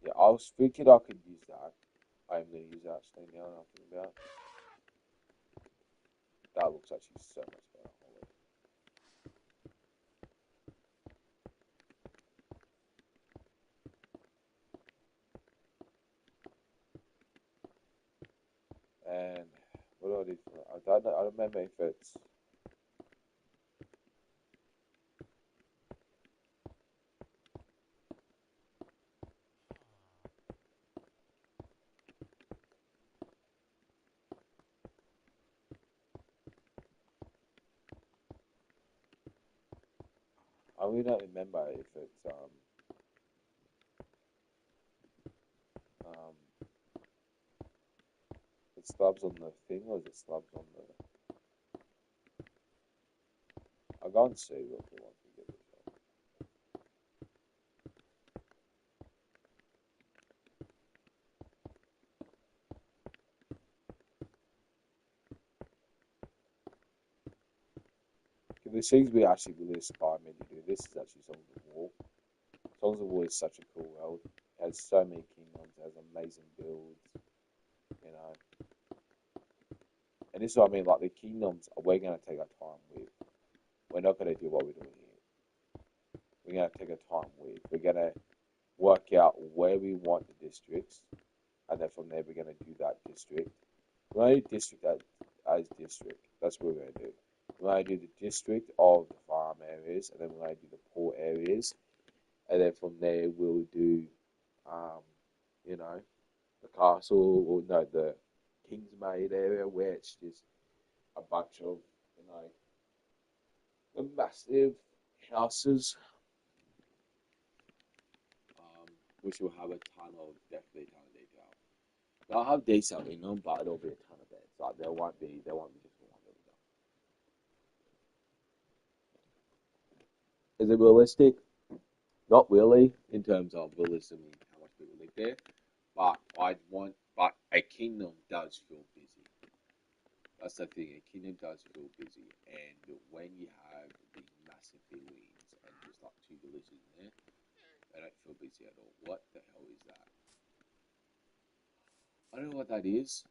Yeah, I was thinking I could use that. I'm going to use that thing now, I'm thinking about. That looks actually so much better. And what do I do for that? I don't know, I don't remember if it's, I really don't remember if it's, um, it slabs on the thing or is it slabs on the, I'll go and see what the ones we get this on. The things we actually really inspire me to do this is actually Songs of War. Songs of War is such a cool world. It has so many kingdoms, it has amazing builds, you know. And this is what I mean, like the kingdoms, we're going to take our time with. We're not going to do what we're doing here. We're going to take our time with. We're going to work out where we want the districts, and then from there we're going to do that district. We're going to do district as district. That's what we're going to do. We're going to do the district of the farm areas, and then we're going to do the poor areas, and then from there we'll do, you know, the castle or no, the Kingsmaid area where it's just a bunch of, you know, the massive houses, which will have a ton of definitely a ton of detail. They'll have detail in them, but it'll be a ton of beds. Like there won't be just one builder. Is it realistic? Not really, in terms of realism and how much people live there. But a kingdom does feel busy. That's the thing. A kingdom does feel busy, and when you have these massive buildings and just like two villages in there, they don't feel busy at all. What the hell is that? I don't know what that is.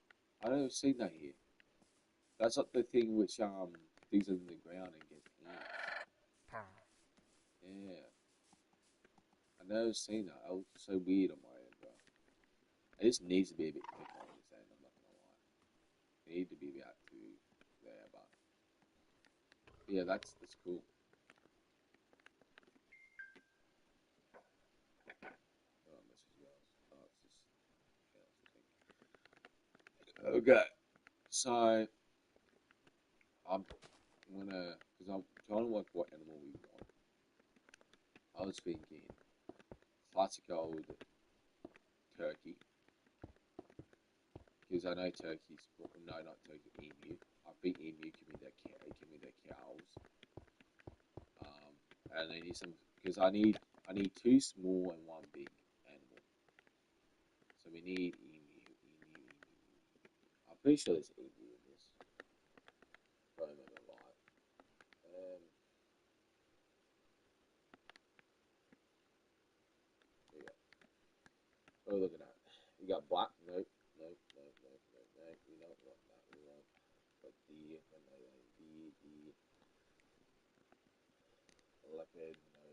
I don't see that here. That's not the thing which digs in the ground and gets in. Yeah, I never seen that. That was so weird on my end, bro. It just needs to be a bit quicker on this end. I'm not gonna lie. It need to be about to there, but yeah, that's cool. Oh, message yours. Oh, it's just yeah, okay. So I'm gonna because I'm trying to work what animal we want. I was thinking classic old turkey because I know turkeys. No, not turkey. Emu. I think emu give me the give me the cows. And I need some because I need two small and one big animal. So we need emu. I'm pretty sure there's emu in this. If I remember right. Um, there you go. Oh, look at that. You got black? Nope. Nope. Nope. Nope. Nope. Nope. We don't want that. We want the deer. No, the leopard. No.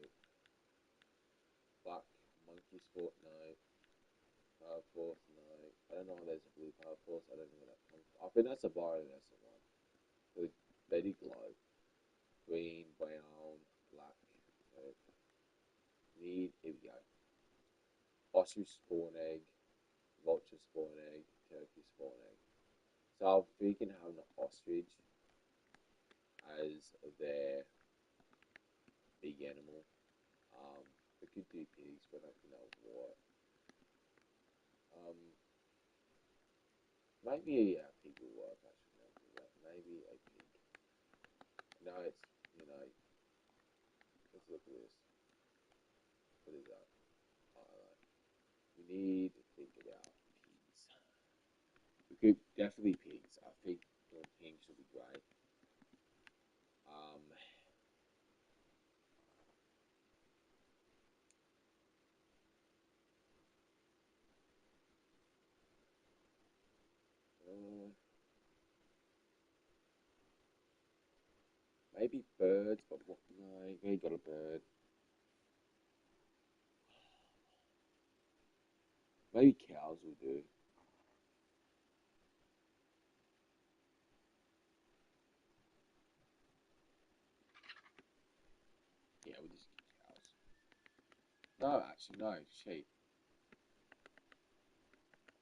Black monkey sport. No. Power force. No. I don't know if there's a blue power force. I don't know where that comes from. I think that's a biomass one. They did glow. Green, brown, black. So here we go. Ostrich spawn egg, vulture spawn egg, turkey spawn egg. So I'm thinking having an ostrich as their big animal. We could do pigs, but I don't know what. Um, maybe a pig will work actually. Maybe a pig. No, it's You know, let's look at this. What is that? Alright. We need to think about pigs. We could definitely pigs. I think pigs would be great. Um, uh, maybe birds, but what? No, we got a bird. Maybe cows will do. Yeah, we'll just get cows. No, actually, no, sheep.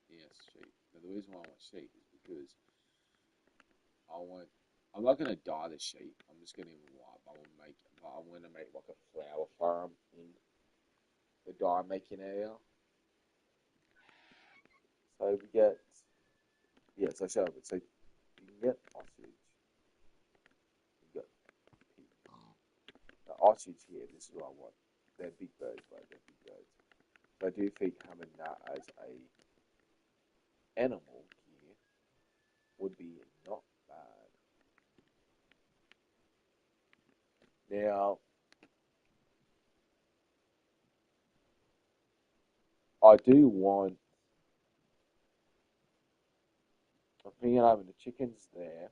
Yes, sheep. Now, the reason why I want sheep is because I want. I'm not gonna dye the sheep. I'm just gonna wipe. I want to make. I'm gonna make like a flower farm in the dye making area. So we get. Yeah, so show it. So you can get ostrich. You get pig. The ostrich here. This is what I want. They're big birds, right? They're big birds. So I do think having that as a animal here would be not bad. Now, I do want. I'm thinking having the chickens there.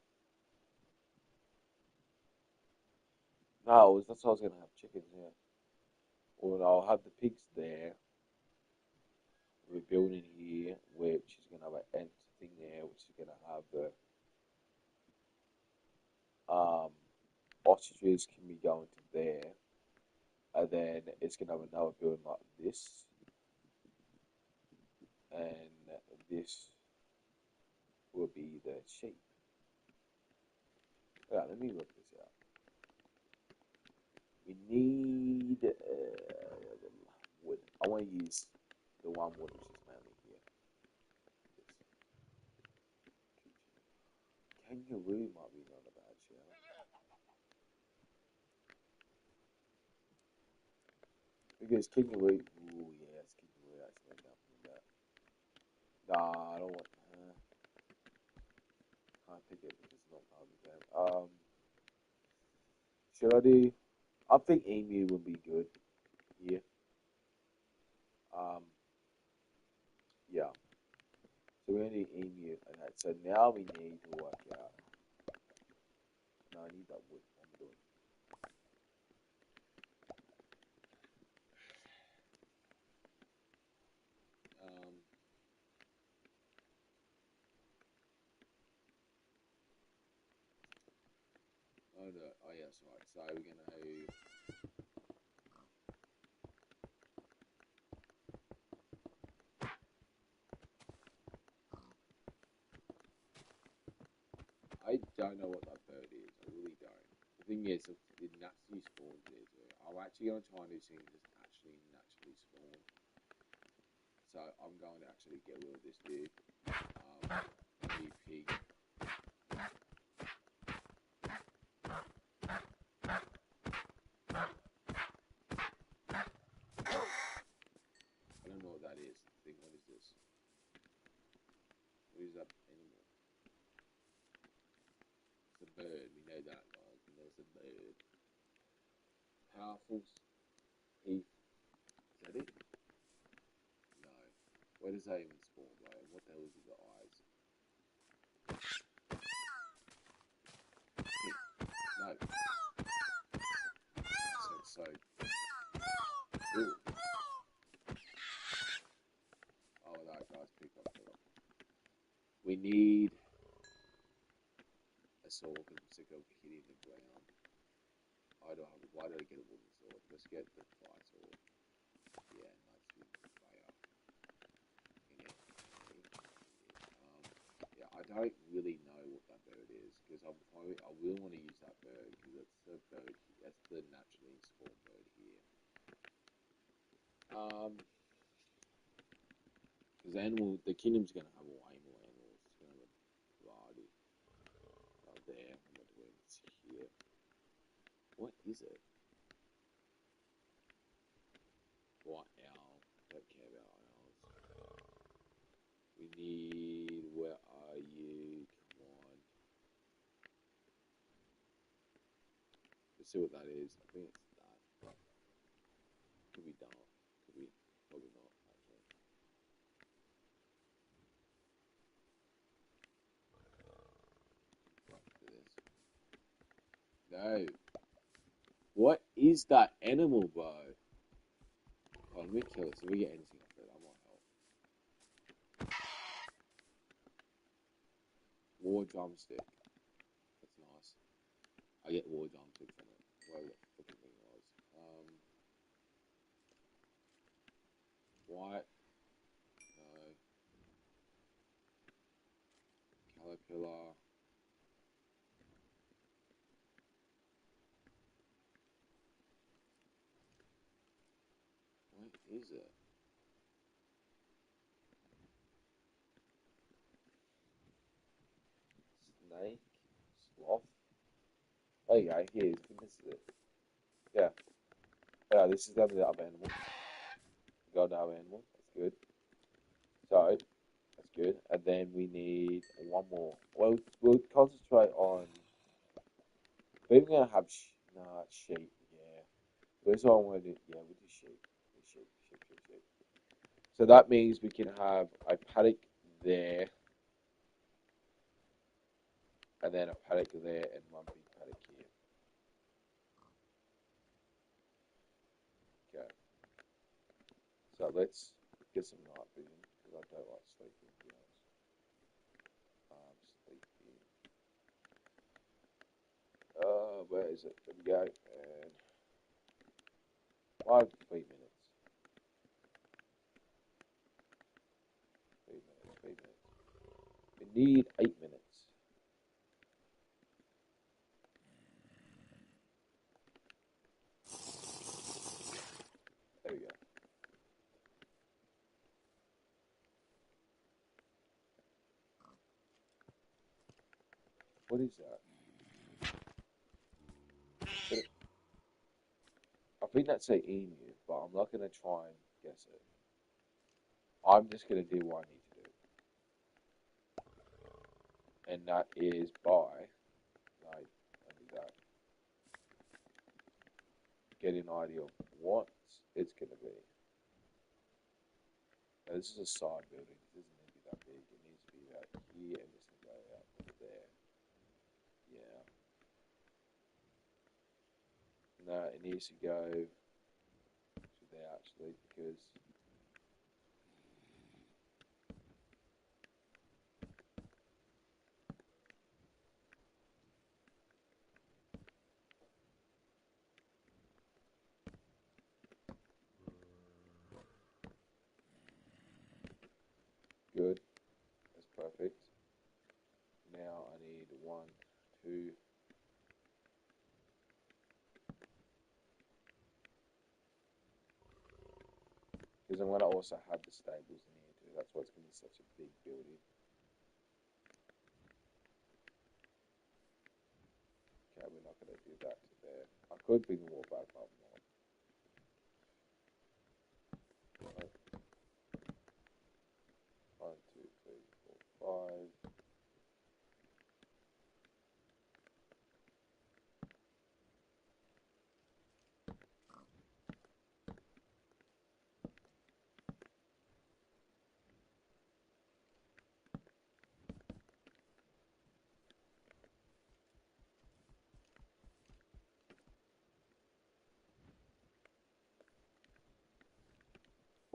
No, that's what I was gonna have chickens here. Or I'll have the pigs there. We're building here, which is gonna have an ant thing there, which is gonna have the um ostriches can be going to there, and then it's gonna have another building like this, and this will be the sheep. Yeah, let me look this out. We need wood. I want to use the one wood which is mainly here. Kangaroo might be not a bad shout. Because kangaroo, ooh yes, kangaroo actually enough for that. Nah, I don't want. Can't pick it because it's not part of the game. Should I do? I think emu would be good here. Um, yeah. So we're gonna do emu. Okay. So now we need to work out. No, I need that wood. What am I doing? Um, oh no. Oh yes, right. So we're gonna. I don't know what that bird is. I really don't. The thing is, it naturally spawns there too. I'm actually gonna try and do something that's actually naturally spawn. So I'm going to actually get rid of this dude. New pig. I don't know what that is. I think what is this? What is that animal? It's a bird. We know that, guys. We know it's a bird. Powerful heath. Is that it? No. Where does that even spawn, bro? What the hell is the eyes? No. So. Ooh. Oh, that guy's pick up. We need a sword because I'm sick of hitting the ground. I don't have. Why did I get a wooden sword? Let's get the fire sword. Yeah, nice fire. In it. Yeah, I don't really know what that bird is because I will want to use that bird because that's the bird. That's the naturally spawned bird here. Because the kingdom's gonna have way more animals. It's gonna have a variety. There, I'm gonna do it here. What is it? White owl. Don't care about owls. We need. Where are you? Come on. Let's see what that is. I think it's that. Could be dark. Could be. Probably not. Actually. Look at this. No. What is that animal, bro? Oh, let me kill it. So if we get anything off it, that might help. War drumstick. That's nice. I get war drumstick from it. Whatever the fucking thing was. White. No. Caterpillar. What is it? Snake? Sloth? There you go. Here's. I think this is it. Yeah. Yeah, this is going to be the other animal. Got another animal. That's good. So, that's good. And then we need one more. Well, we'll concentrate on. We're going to have. Nah, sheep. Yeah. This one we're going to do. Yeah, we'll do sheep. Sheep. So that means we can have a paddock there, and then a paddock there, and one big paddock here. Okay. So let's get some night vision because I don't like sleeping. To be honest. Sleeping. Where is it? There we go. And 3 minutes. 3 minutes. We need 8 minutes. There we go. What is that? I think that's an emu, but I'm not going to try and guess it. I'm just going to do what I need to do. And that is by, get an idea of what it's going to be. Now, this is a side building. It doesn't need to be that big. It needs to be about here and just go out there. Yeah. No, it needs to go to there actually because good. That's perfect. Now I need 1, 2. Because I'm going to also have the stables in here too. That's why it's going to be such a big building. Okay, we're not going to do that to there. I could bring the wall back up more. One, two, three, four, 5.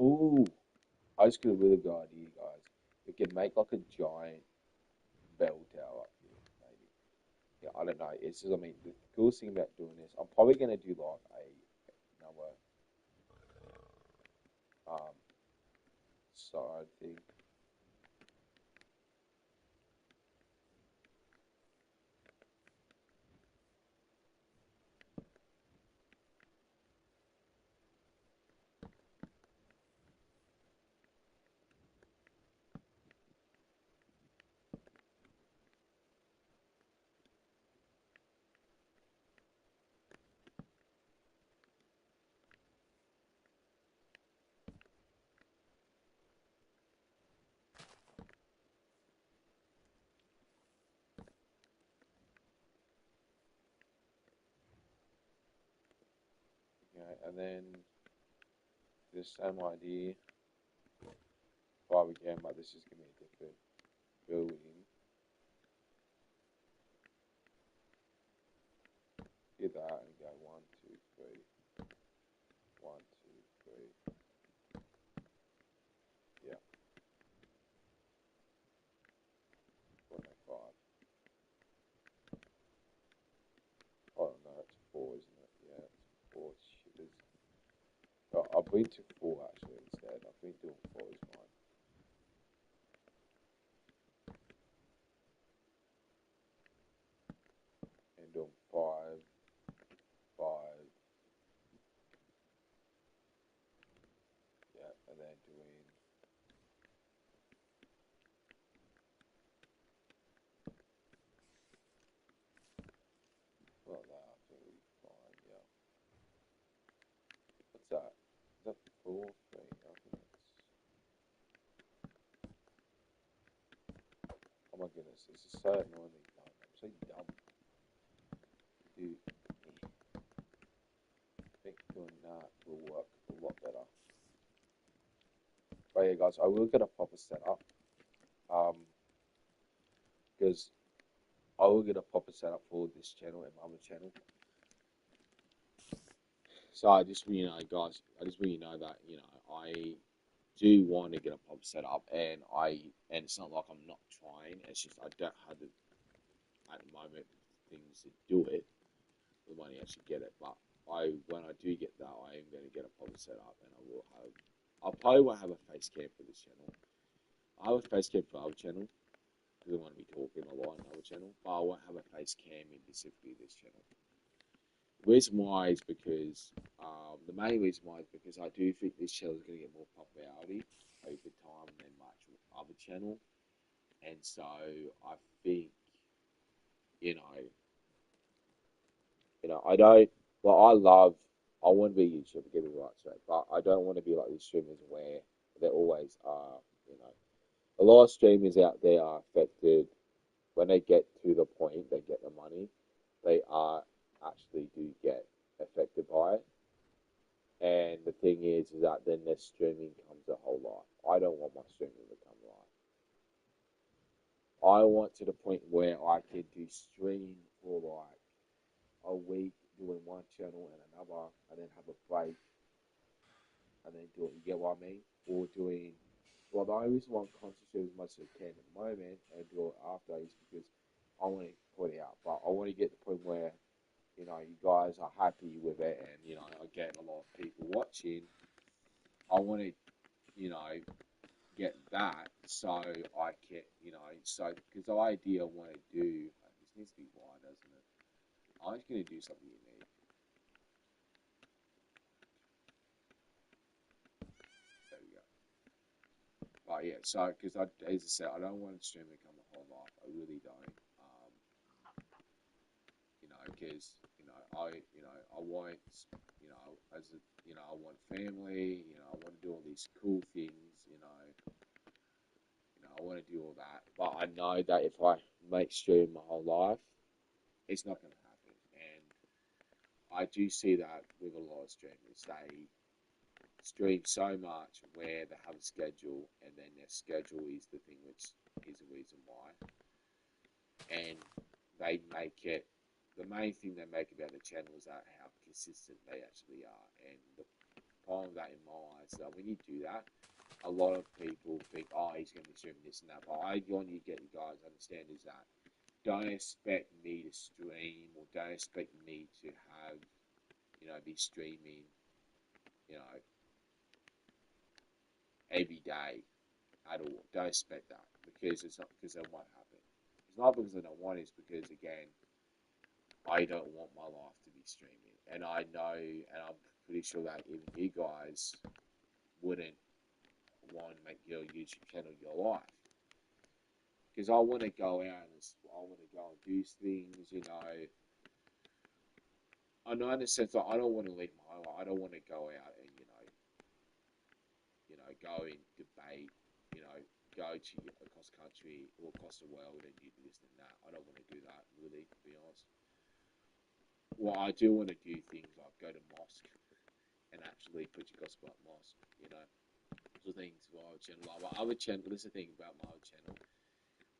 Ooh, I just got a really good idea, guys. We can make like a giant bell tower up here, maybe. Yeah, I don't know. It's just, I mean, the coolest thing about doing this, I'm probably gonna do like another side thing. and then the same idea, 5 again, but this is going to be a different building. Do that and go 1, 2, 3, 1, 2, 3. Yeah. 4, no, 5. Oh no, it's 4, isn't it? Yeah, it's 4 shitters. Oh, I've been to 4 actually instead. I've been doing 4 is mine. And doing 5, 5. Yeah, and then doing like that. I think we'll be fine. Yeah. What's that? Is that 4, 3? I think it's. Oh my goodness, this is so annoyingly dumb. I'm so dumb. Dude, I think doing that will work a lot better. But yeah, guys, I will get a proper setup. Because I will get a proper setup for this channel and my other channel. So I just, guys, I just want you to know that, I do want to get a proper setup, and it's not like I'm not trying. It's just I don't have the at the moment things to do it. The money actually get it, but when I do get that, I am going to get a proper setup, and I probably won't have a face cam for this channel. I have a face cam for our channel because I want to be talking a lot on our channel, but I won't have a face cam in specifically this channel. The reason why is because the main reason why is because I do think this channel is going to get more popularity over time than much other channel, and so I think you know I don't. Well, I want to be a YouTuber, get me right straight, but I don't want to be like these streamers where they always are. A lot of streamers out there are affected when they get to the point they get the money. They are actually do get affected by it. And the thing is that then their streaming comes a whole lot. I don't want my streaming to become live. I want to the point where I can do stream for like a week doing one channel and another, and then have a break, and then do it. You get what I mean? Or doing. Well, the only reason why I'm concentrating as much as I can at the moment and do it after is because I want to put it out. But I want to get to the point where you guys are happy with it, and I get a lot of people watching. I want to you know get that so I can because the idea I want to do this needs to be wide, doesn't it? I'm just going to do something unique. There we go. But yeah, so because as I said, I don't want to stream become a whole life. I really don't. Because I want as a I want family. I want to do all these cool things. I want to do all that. But I know that if I make stream my whole life, it's not going to happen. And I do see that with a lot of streamers. They stream so much where they have a schedule, and then their schedule is the thing which is the reason why. And they make it, the main thing they make about the channel is that how consistent they actually are. And the problem with that in my eyes is that when you do that, a lot of people think, oh, he's going to be streaming this and that. But I want you to get you guys to understand is that don't expect me to stream, or don't expect me to have, be streaming, you know, every day at all. Don't expect that because it's not because that won't happen. It's not because I don't want it, it's because again, I don't want my life to be streaming. And I know, and I'm pretty sure that even you guys wouldn't want to make your YouTube channel your life. Because I want to go out and I want to go and do things. I know in a sense that I don't want to leave my home. I don't want to go out and go and debate. Go to across country or across the world and do this and that. I don't want to do that really, to be honest. Well, I do want to do things like go to mosque. and actually preach the gospel at mosque. You know, the things for our channel. Like my other channel. This is the thing about my other channel.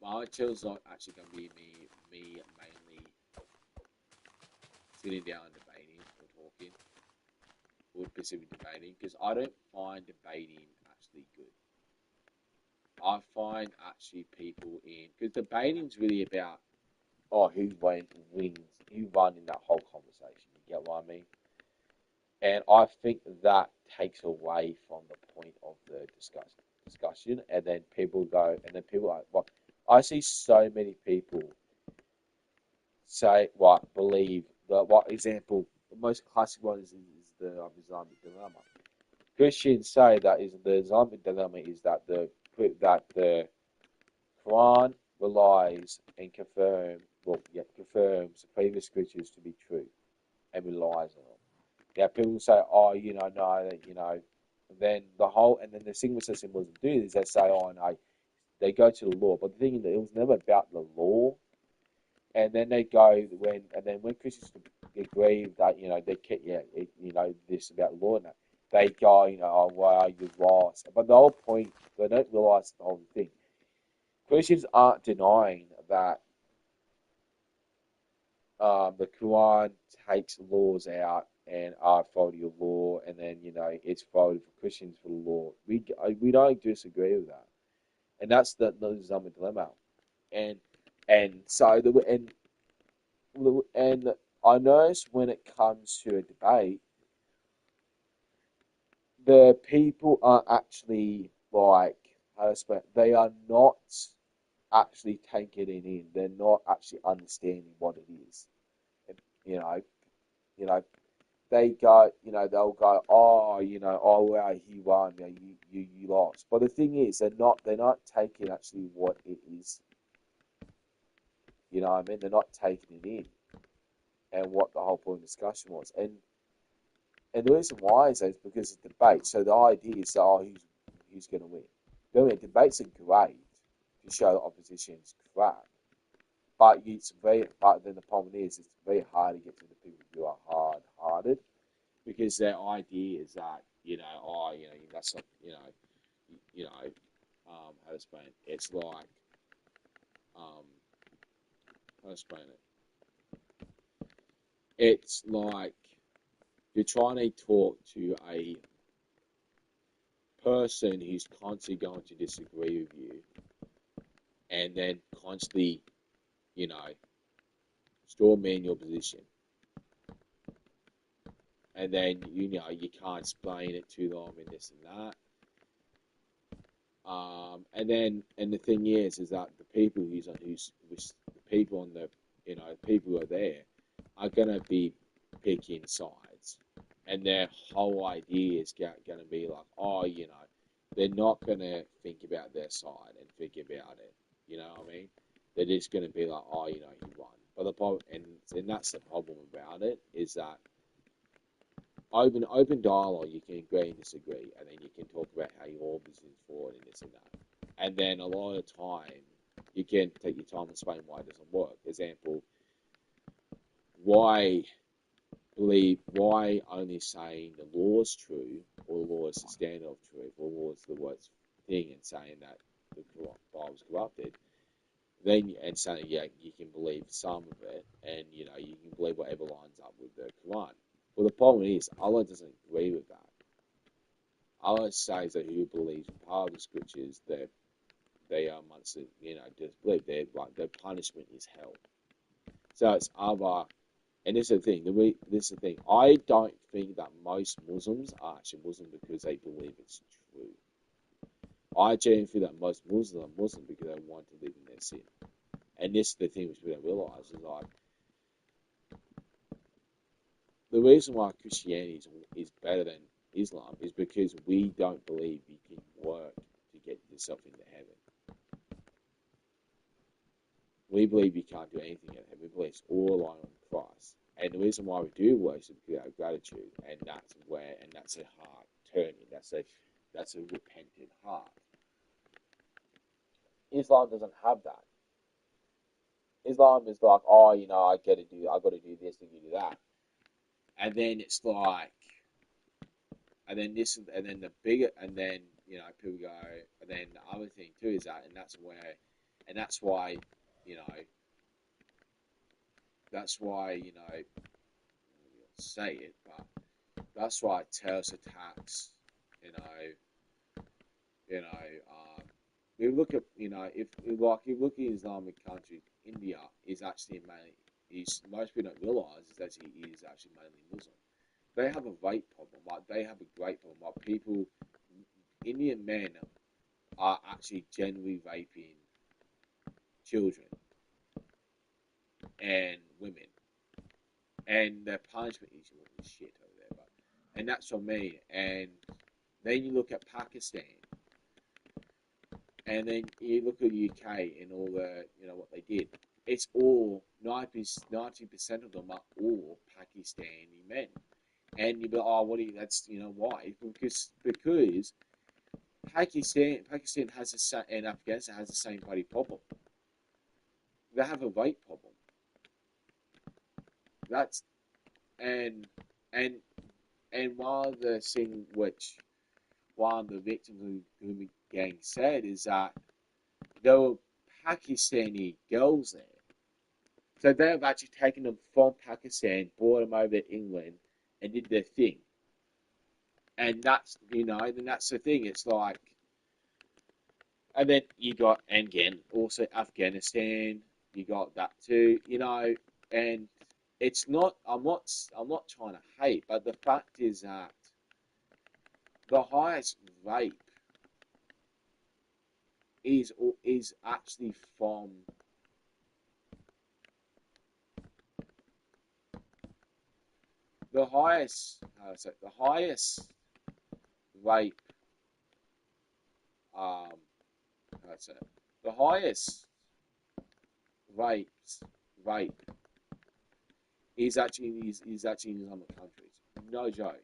My other channel's not actually gonna be me mainly sitting down and debating or talking or specifically debating because I don't find debating actually good. I find actually people in because debating's really about who wins, who won in that whole conversation. You get what I mean? And I think that takes away from the point of the discussion, and then people go, and then people are like, well, I see so many people say what believe the what example the most classic one is the Islamic dilemma. Christians say that is the Islamic dilemma is that the Quran relies and confirms the previous scriptures to be true and relies on them. Now people say, oh, no, then the thing with Muslims do is they say, oh no, they go to the law. But the thing is that it was never about the law. And then they go when Christians agree that they can't, this about the law and that they go, oh wow, you're lost. But the whole point they don't realize the whole thing. Christians aren't denying that the Quran takes laws out and are faulty of law, and then it's faulty for Christians for the law. We don't disagree with that, and that's the Islamic dilemma. And so and I notice when it comes to a debate, the people are actually like how to explain. They are not actually taking it in. They're not actually understanding what it is. And, you know, they go, they'll go, oh wow, he won, you lost. But the thing is, they're not taking actually what it is. You know what I mean? They're not taking it in, and what the whole point of discussion was. And the reason why is because it's debate. So the idea is, who's going to win? Debates are great to show the opposition's crap, but then the problem is it's very hard to get to the people who are hard-hearted because their idea is that that's not how to explain it. It's like how to explain it. It's like you're trying to talk to a person who's constantly going to disagree with you, and then constantly, straw man your position, and then you can't explain it to them and this and that. And the thing is that the people people who are there are gonna be picking sides, and their whole idea is going to be like, they're not gonna think about their side and think about it. You know what I mean? They're just gonna be like, he won. But the problem, and that's the problem about it, is that open dialogue, you can agree and disagree, and then you can talk about how your business is forward and this and that. And then a lot of the time, you can take your time and explain why it doesn't work. Example, why only saying the law is true, or the law is the standard of truth, or the law is the worst thing, and saying that the Bible was corrupted, and saying, you can believe some of it, and you can believe whatever lines up with the Quran. Well, the problem is, Allah doesn't agree with that. Allah says that who believes in part of the scriptures that they are amongst disbelief. Their punishment is hell. So it's other, and this is the thing. This is the thing. I don't think that most Muslims are actually Muslim because they believe it's true. I genuinely think that most Muslims are Muslim because they want to live in their sin. And this is the thing which we don't realize is the reason why Christianity is better than Islam is because we don't believe you can work to get yourself into heaven. We believe you can't do anything in heaven. We believe it's all relying on Christ. And the reason why we do work is because of gratitude, and that's a heart turning. That's a repentant heart. Islam doesn't have that. Islam is like, I got to do this and you do that. And then it's like, and then this, and then the bigger, and then people go, and then the other thing too is that, and that's why, you know, say it, but that's why terrorist attacks, you know, we look at, if you look at Islamic countries, India is actually mainly, most people don't realize is actually mainly Muslim. They have a rape problem, like they have a great problem, like Indian men are actually generally raping children and women, and their punishment is shit over there. And that's what I mean. And then you look at Pakistan, and then you look at the UK and all the, what they did. It's all 90% of them are all Pakistani men, and you be like, oh, that's why? Because Pakistan has the same, and Afghanistan has the same bloody problem. They have a rape problem. That's and and one of the things which one of the victims who the gang said is that there were Pakistani girls there. So they have actually taken them from Pakistan, brought them over to England, and did their thing. And that's, then that's the thing. It's like, and then you got, and again, also Afghanistan, you got that too, and it's not, I'm not trying to hate, but the fact is that the highest rape is actually from the highest rape um the highest rape rape is actually in Islamic countries. No joke.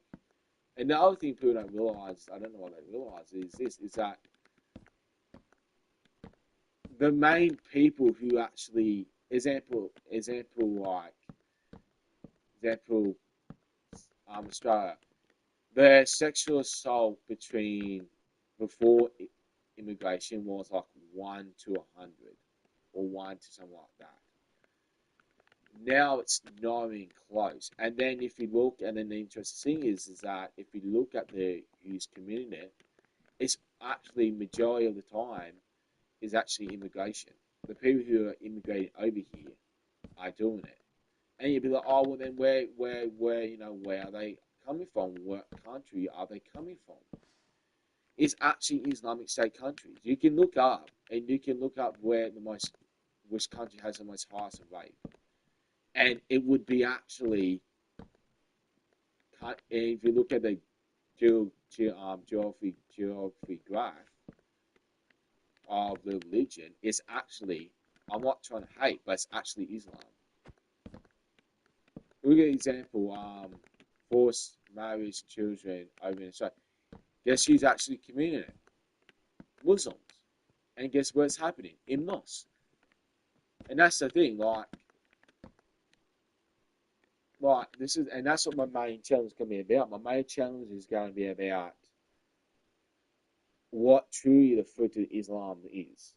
And the other thing people don't realize, I don't know what they realize, is that the main people who actually, Australia, the sexual assault before immigration was like 1 to 100, or 1 to something like that. Now it's not even close. And then if you look, and then the interesting thing is that if you look at the youth community, it's actually majority of the time is actually immigration. The people who are immigrating over here are doing it. And you'd be like, oh, well then where are they coming from? What country are they coming from? It's actually Islamic State countries. You can look up, and you can look up which country has the most highest rape. And it would be actually, if you look at the geography graph of the religion, it's actually, I'm not trying to hate, but it's actually Islam. Look at example, forced marriage children over in Australia. Guess who's actually committing it? Muslims. And guess what's happening? In mosques. And that's the thing, like this is, and that's what my main challenge is going to be about. My main challenge is going to be about what truly the fruit of Islam is,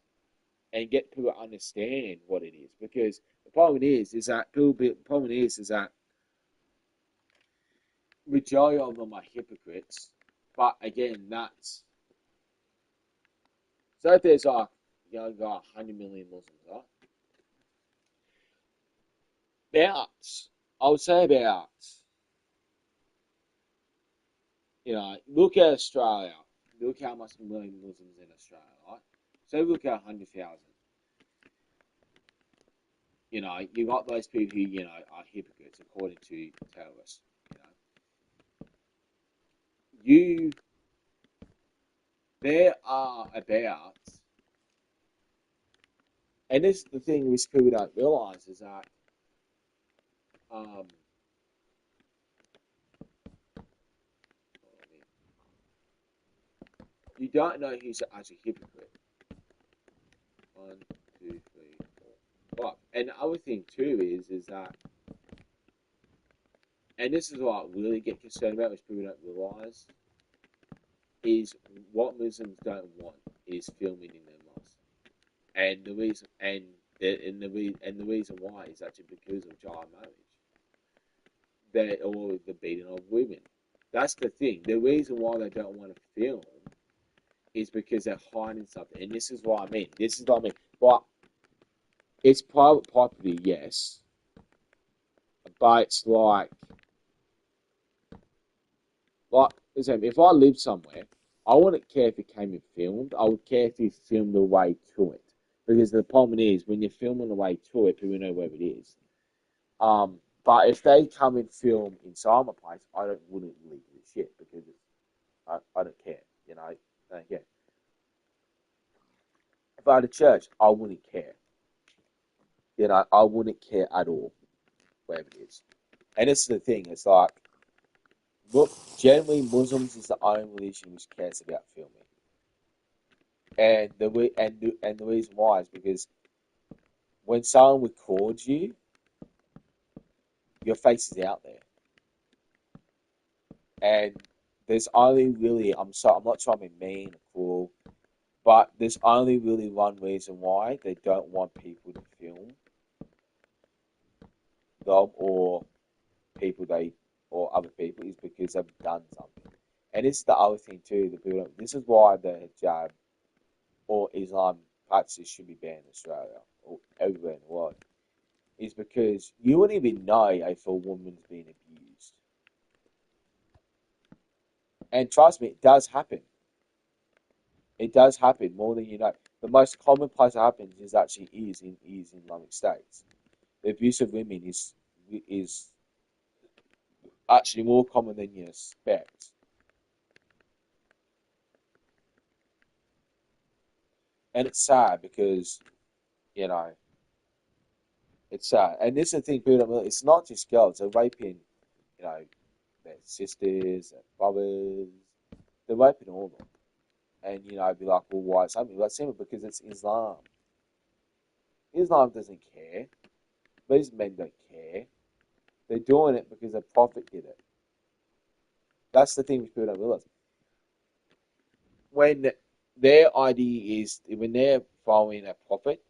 and get people to understand what it is. Because the problem is that majority of them are hypocrites. But again, that's so if there's got 100 million Muslims, right? I would say about, look at Australia. Look how much million Muslims in Australia, right? So look at 100,000. You got those people who, are hypocrites according to terrorists. There are about, and this is the thing which people don't realise is that, you don't know who's actually hypocrite. 1, 2, 3, 4, 5. And the other thing too is that, and this is what I really get concerned about, which people don't realise, is what Muslims don't want is filming in their mosque, and the reason why is actually because of child marriage, or the beating of women. That's the thing. The reason why they don't want to film is because they're hiding something, and this is what I mean. This is what I mean. But it's private property, yes, but it's listen, if I lived somewhere, I wouldn't care if it came and filmed. I would care if you filmed the way to it, because the problem is when you're filming the way to it, people know where it is. But if they come and film inside my place, wouldn't leave the shit because I don't care. I don't care. If I had a church, I wouldn't care. I wouldn't care at all, wherever it is. And this is the thing. It's like, look, generally Muslims is the only religion which cares about filming. And the reason why is because when someone records you, your face is out there. And there's only really, I'm sorry, I'm not trying to be mean or cruel, but there's only really one reason why they don't want people to film them or other people is because they've done something. And this is the other thing too. This is why the hijab or Islam practices should be banned in Australia or everywhere in the world. Is because you wouldn't even know if a woman's being abused. And trust me, it does happen. It does happen more than you know. The most common place it happens is in Islamic states. The abuse of women is actually more common than you expect. And it's sad because, you know, it's sad. And this is the thing, people don't realize. It's not just girls. They're raping, their sisters, their brothers. They're raping all of them. And, I'd be like, well, why is that? That's simple because it's Islam. Islam doesn't care. These men don't care. They're doing it because the Prophet did it. That's the thing which people don't realize. When their idea is, when they're following a Prophet,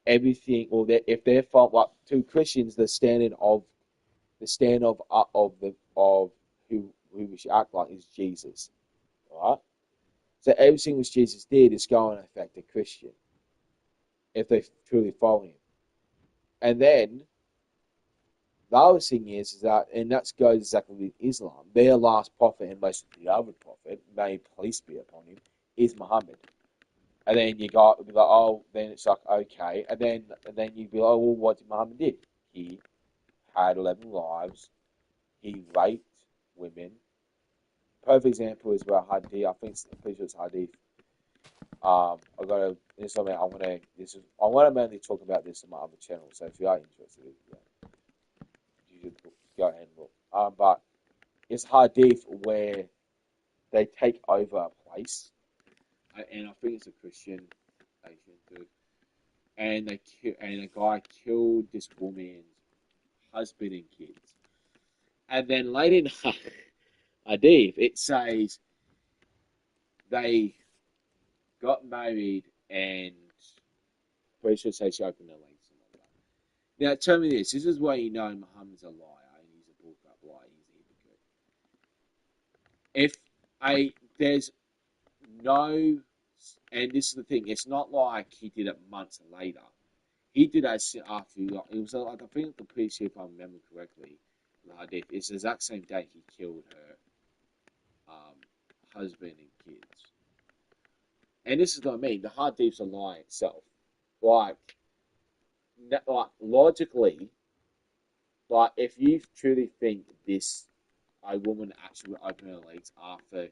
everything, or if they're following, like, to Christians, the standard of who we should act like is Jesus, right? So everything which Jesus did is going to affect a Christian if they truly follow him. And then the other thing is that, and that goes exactly with Islam. Their last prophet and most of the other prophet, may peace be upon him, is Muhammad. And then you got be like, oh, then it's like okay, and then you'd be like, well, what did Muhammad did? He had 11 wives. He raped women. Perfect example is where Hadith. I think I'm pretty sure it's Hadith. I got to. This is something I'm gonna mainly talk about this on my other channel. So if you are interested, you should go ahead and look. But it's Hadith where they take over a place, and I think it's a Christian nation too. And a guy killed this woman's husband and kids. And then later in Hadith, it says they got married and pretty sure say she opened her legs and all that. Now tell me this is why you know Muhammad's a liar and he's a bullcrap liar, he's a hypocrite. If there's no, and this is the thing, it's not like he did it months later. He did that shit after it was like, I think the PC, if I remember correctly, it's the exact same day he killed her husband and kids. And this is what I mean. The Hadith's a lie itself. Like logically, like if you truly think a woman actually opened her legs after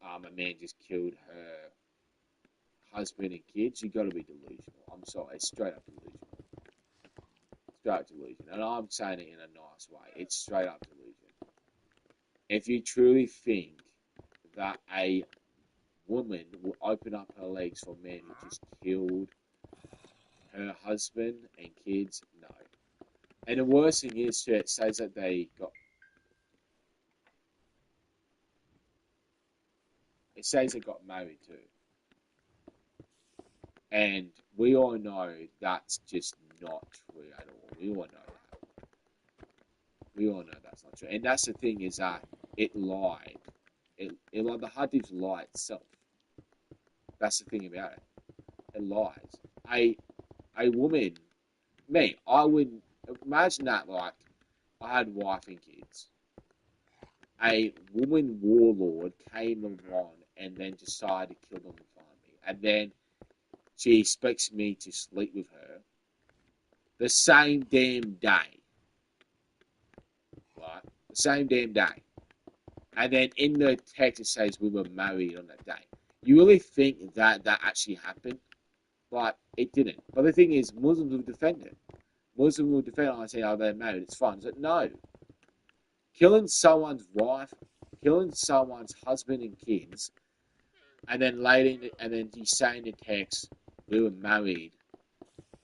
a man just killed her husband and kids, you got to be delusional. I'm sorry, it's straight up delusional. Straight up delusion. And I'm saying it in a nice way. It's straight up delusion. If you truly think that a woman will open up her legs for a man who just killed her husband and kids, no. And the worst thing is, it says that they got. it says they got married too. And we all know that's just not true at all. We all know that. We all know that's not true. And that's the thing is that it lied. It like the hard disk lie itself. That's the thing about it. It lies. A woman, me, I would imagine that like I had wife and kids. A woman warlord came along and then decided to kill them in front of me. And then she expects me to sleep with her the same damn day. Right? The same damn day. And then in the text it says we were married on that day. You really think that actually happened? Like, it didn't. But the thing is, Muslims will defend it. Muslims will defend it and say, oh, they're married, it's fine. But no. Killing someone's wife, killing someone's husband and kids, and then later, and then he's saying in the text, we were married,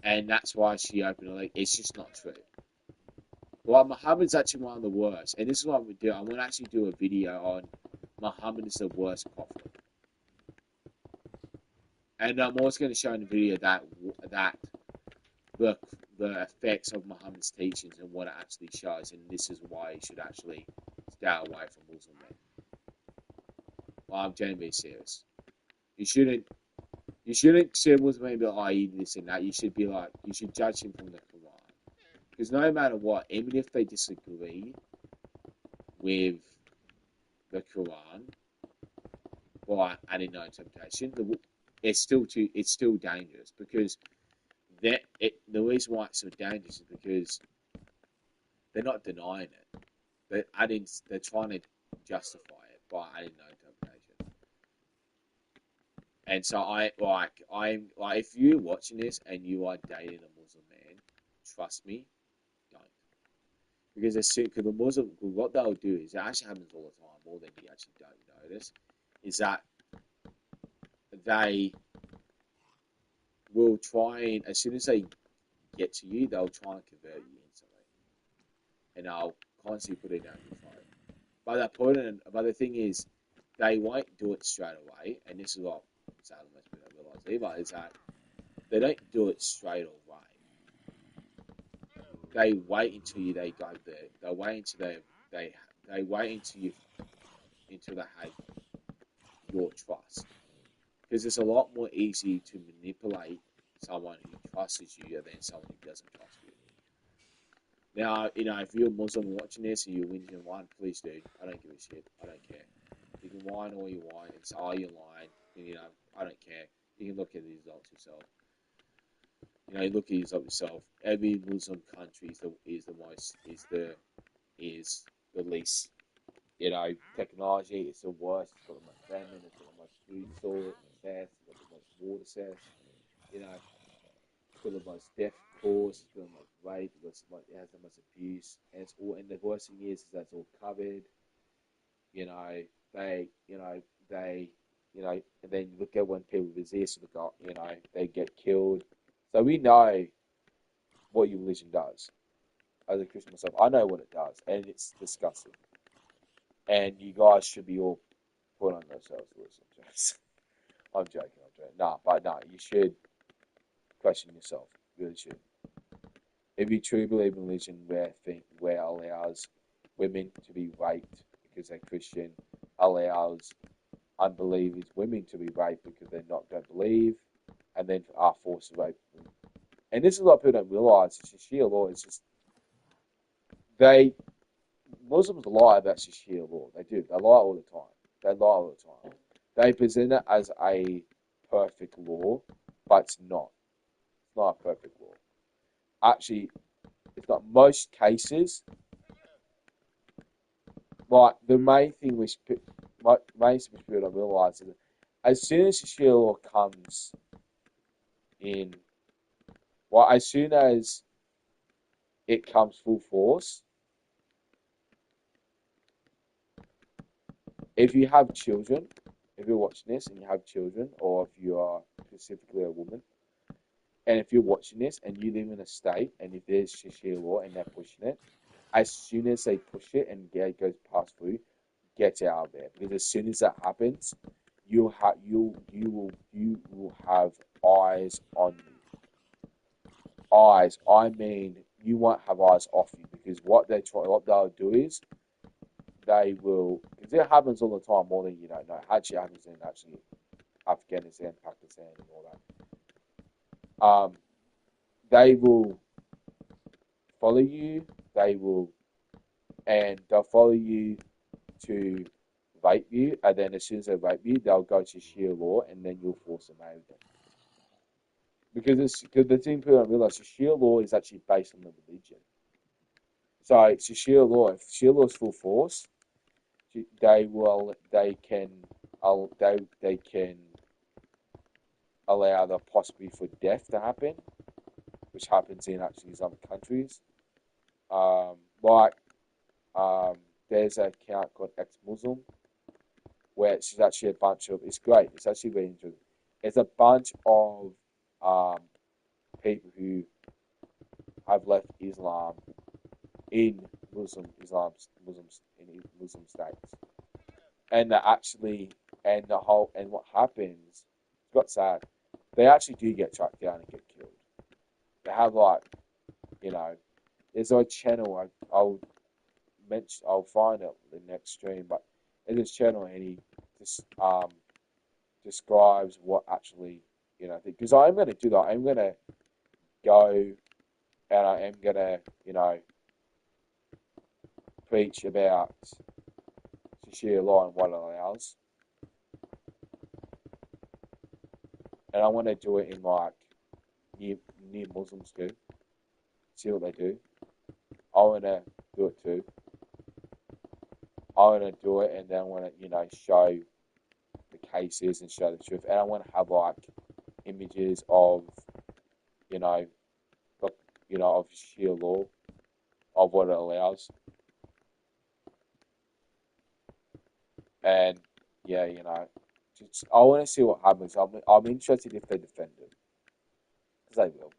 and that's why she opened her leg. It's just not true. Well, Muhammad's actually one of the worst, and this is what we do. I'm going to actually do a video on Muhammad is the worst prophet. And I'm also going to show in the video that the effects of Muhammad's teachings and what it actually shows, and this is why you should actually stay away from Muslim men. Well, I'm genuinely serious. You shouldn't say Muslim men be like, oh, you this and that. You should be like, you should judge him from the Quran. Because no matter what, even if they disagree with the Quran by adding no interpretation, it's still dangerous because the reason why it's so dangerous is because they're not denying it. They're trying to justify it by adding no interpretation. And so I'm like, if you're watching this and you are dating a Muslim man, trust me, don't. Because the Muslim, what they'll do is, it actually happens all the time, more than you actually don't notice, is that they will try and, as soon as they get to you, they'll try and convert you instantly. And they'll constantly put it down your throat. But the thing is, they won't do it straight away, and this is what sadly most people don't realise either, is that they don't do it straight away. They wait until they go there. They wait until they wait until they have your trust. Because it's a lot more easy to manipulate someone who trusts you than someone who doesn't trust you. Now, if you're a Muslim watching this and you're whinging and whine, please do. I don't give a shit. I don't care. You can whine all you want and say, oh, you're lying. I don't care. You can look at the results yourself. You look at the results yourself. Every Muslim country is the least. Technology. It's the worst. It's got the most famine. It's got the most food source, access. It's got the most water access. It's got the most death cause. It's got the most rape. It has the most abuse, and it's all. And the worst thing is that it's all covered. And then look at when people resist, they get killed. So we know what your religion does. As a Christian myself, I know what it does, and it's disgusting. And you guys should be all put on yourselves. I'm joking. You should question yourself. You really should. If you truly believe in religion where allows women to be raped because they're Christian, allows unbelievers women to be raped because don't believe, and then are forced to rape them. And this is what people don't realize. It's Sharia law. It's just Muslims lie about Sharia law. They do. They lie all the time. They present it as a perfect law, but it's not. It's not a perfect law. Actually, it's not. Most cases, like the main thing which people don't realize is that as soon as Sharia law comes in, as soon as it comes full force, if you have children, if you're watching this and you have children, or if you are specifically a woman, and if you're watching this and you live in a state and if there's Sharia law and they're pushing it, as soon as they push it and it goes past through, get out of there. Because as soon as that happens, you will have eyes on you. Eyes. I mean, you won't have eyes off you because what they'll do is they will. Because it happens all the time, more than you don't know. Actually, it happens in Afghanistan, Pakistan, and all that. They will follow you. They'll follow you to rape you, and then as soon as they rape you, they'll go to Sharia law, and then you'll force them marry them. Because the thing people don't realize, the Sharia law is actually based on the religion. So it's Sharia law. If Sharia law is full force, they can allow the possibility for death to happen, which happens in actually some countries. Um, like there's an account called Ex-Muslim where it's actually a bunch of. It's great. It's actually really interesting. It's a bunch of people who have left Islam in Muslim states, and that actually and what happens, it's got sad. They actually do get tracked down and get killed. They have you know, there's a channel I'll find it the next stream, but in this channel and he just describes what actually because I'm going to do that. I'm going to go and I am going to preach about Sharia law and what it allows, and I want to do it in near Muslims too. See what they do. I want to do it too. I want to do it, and then I want to show the cases and show the truth, and I want to have images of of Sharia law, of what it allows, and yeah, I want to see what happens. I'm interested if they defend it, because they will,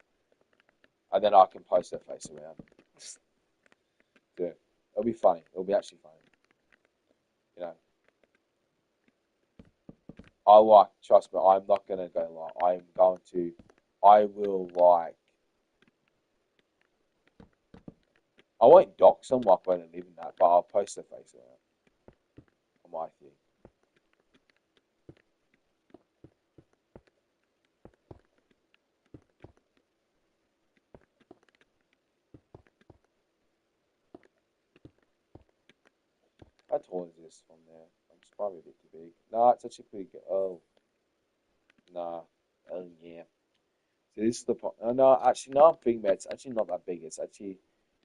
and then I can post their face around. Yeah, it'll be funny. It'll be actually funny. You know, trust me, I'm not gonna go I will I won't dox them when I live in that, but I'll post their face around on my thing. How tall is this from there? It's probably a bit too big. No, it's actually pretty good. Oh, nah. Oh, yeah. So this is the point. Oh, no, actually, no, I'm thinking about it. It's actually not that big.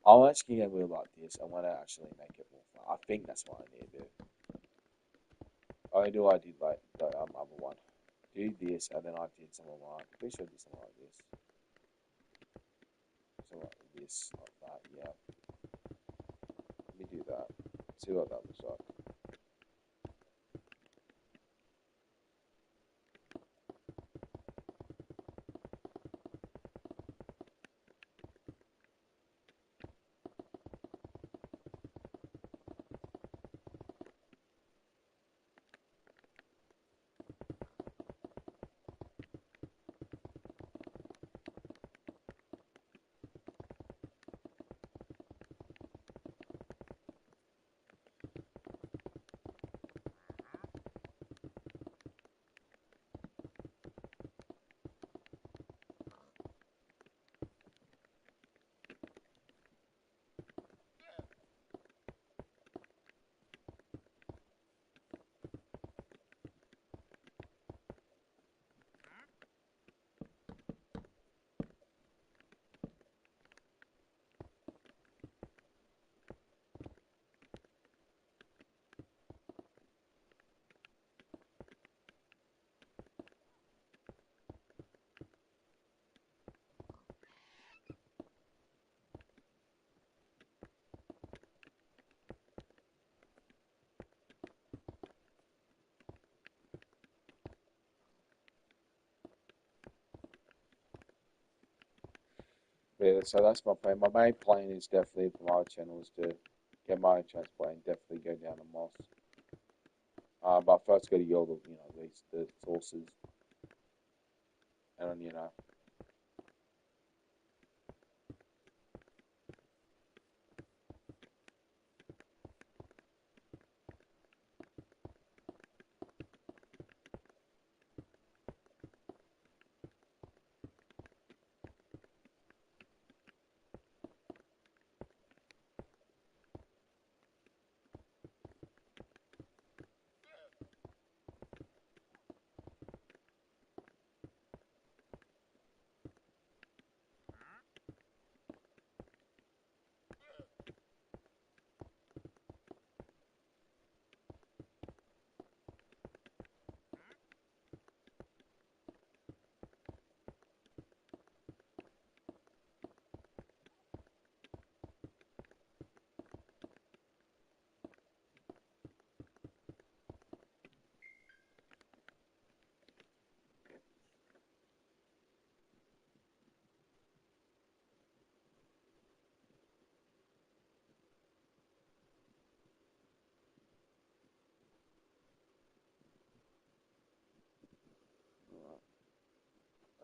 I'm actually going to really like this. I want to actually make it more fun. I think that's what I need to do. I did the other one. Do this, and then I did something pretty sure I did something like this. Something like this, like that, yeah. Let me do that. See what that looks like. Yeah, so that's my plan. My main plan is definitely for my channel is to get my own channel play and definitely go down to Moss. But first, got to get all the sources, and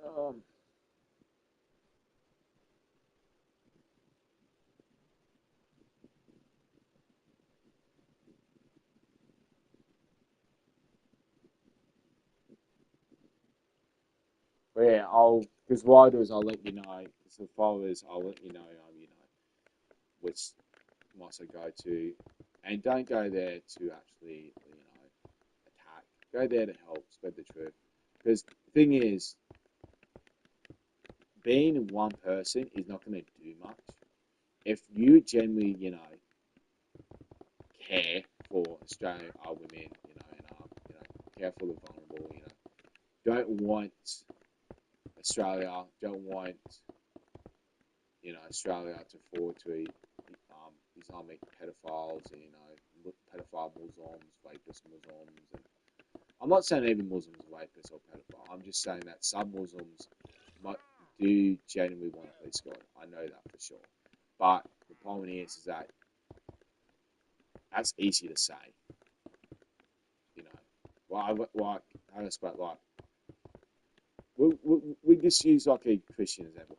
um, but yeah, because what I do is I'll let you know. So followers, I'll let you know. Which might I go to, and don't go there to actually attack. Go there to help spread the truth. Because the thing is, being one person is not going to do much. If you genuinely, care for Australian women, and care for the vulnerable, don't want don't want, Australia to fall to Islamic pedophiles and, pedophile Muslims, rapist Muslims. And I'm not saying even Muslims are rapists or pedophile. I'm just saying that some Muslims might do genuinely want to please God. I know that for sure. But the problem is that that's easy to say, how to explain, we just use like a Christian example.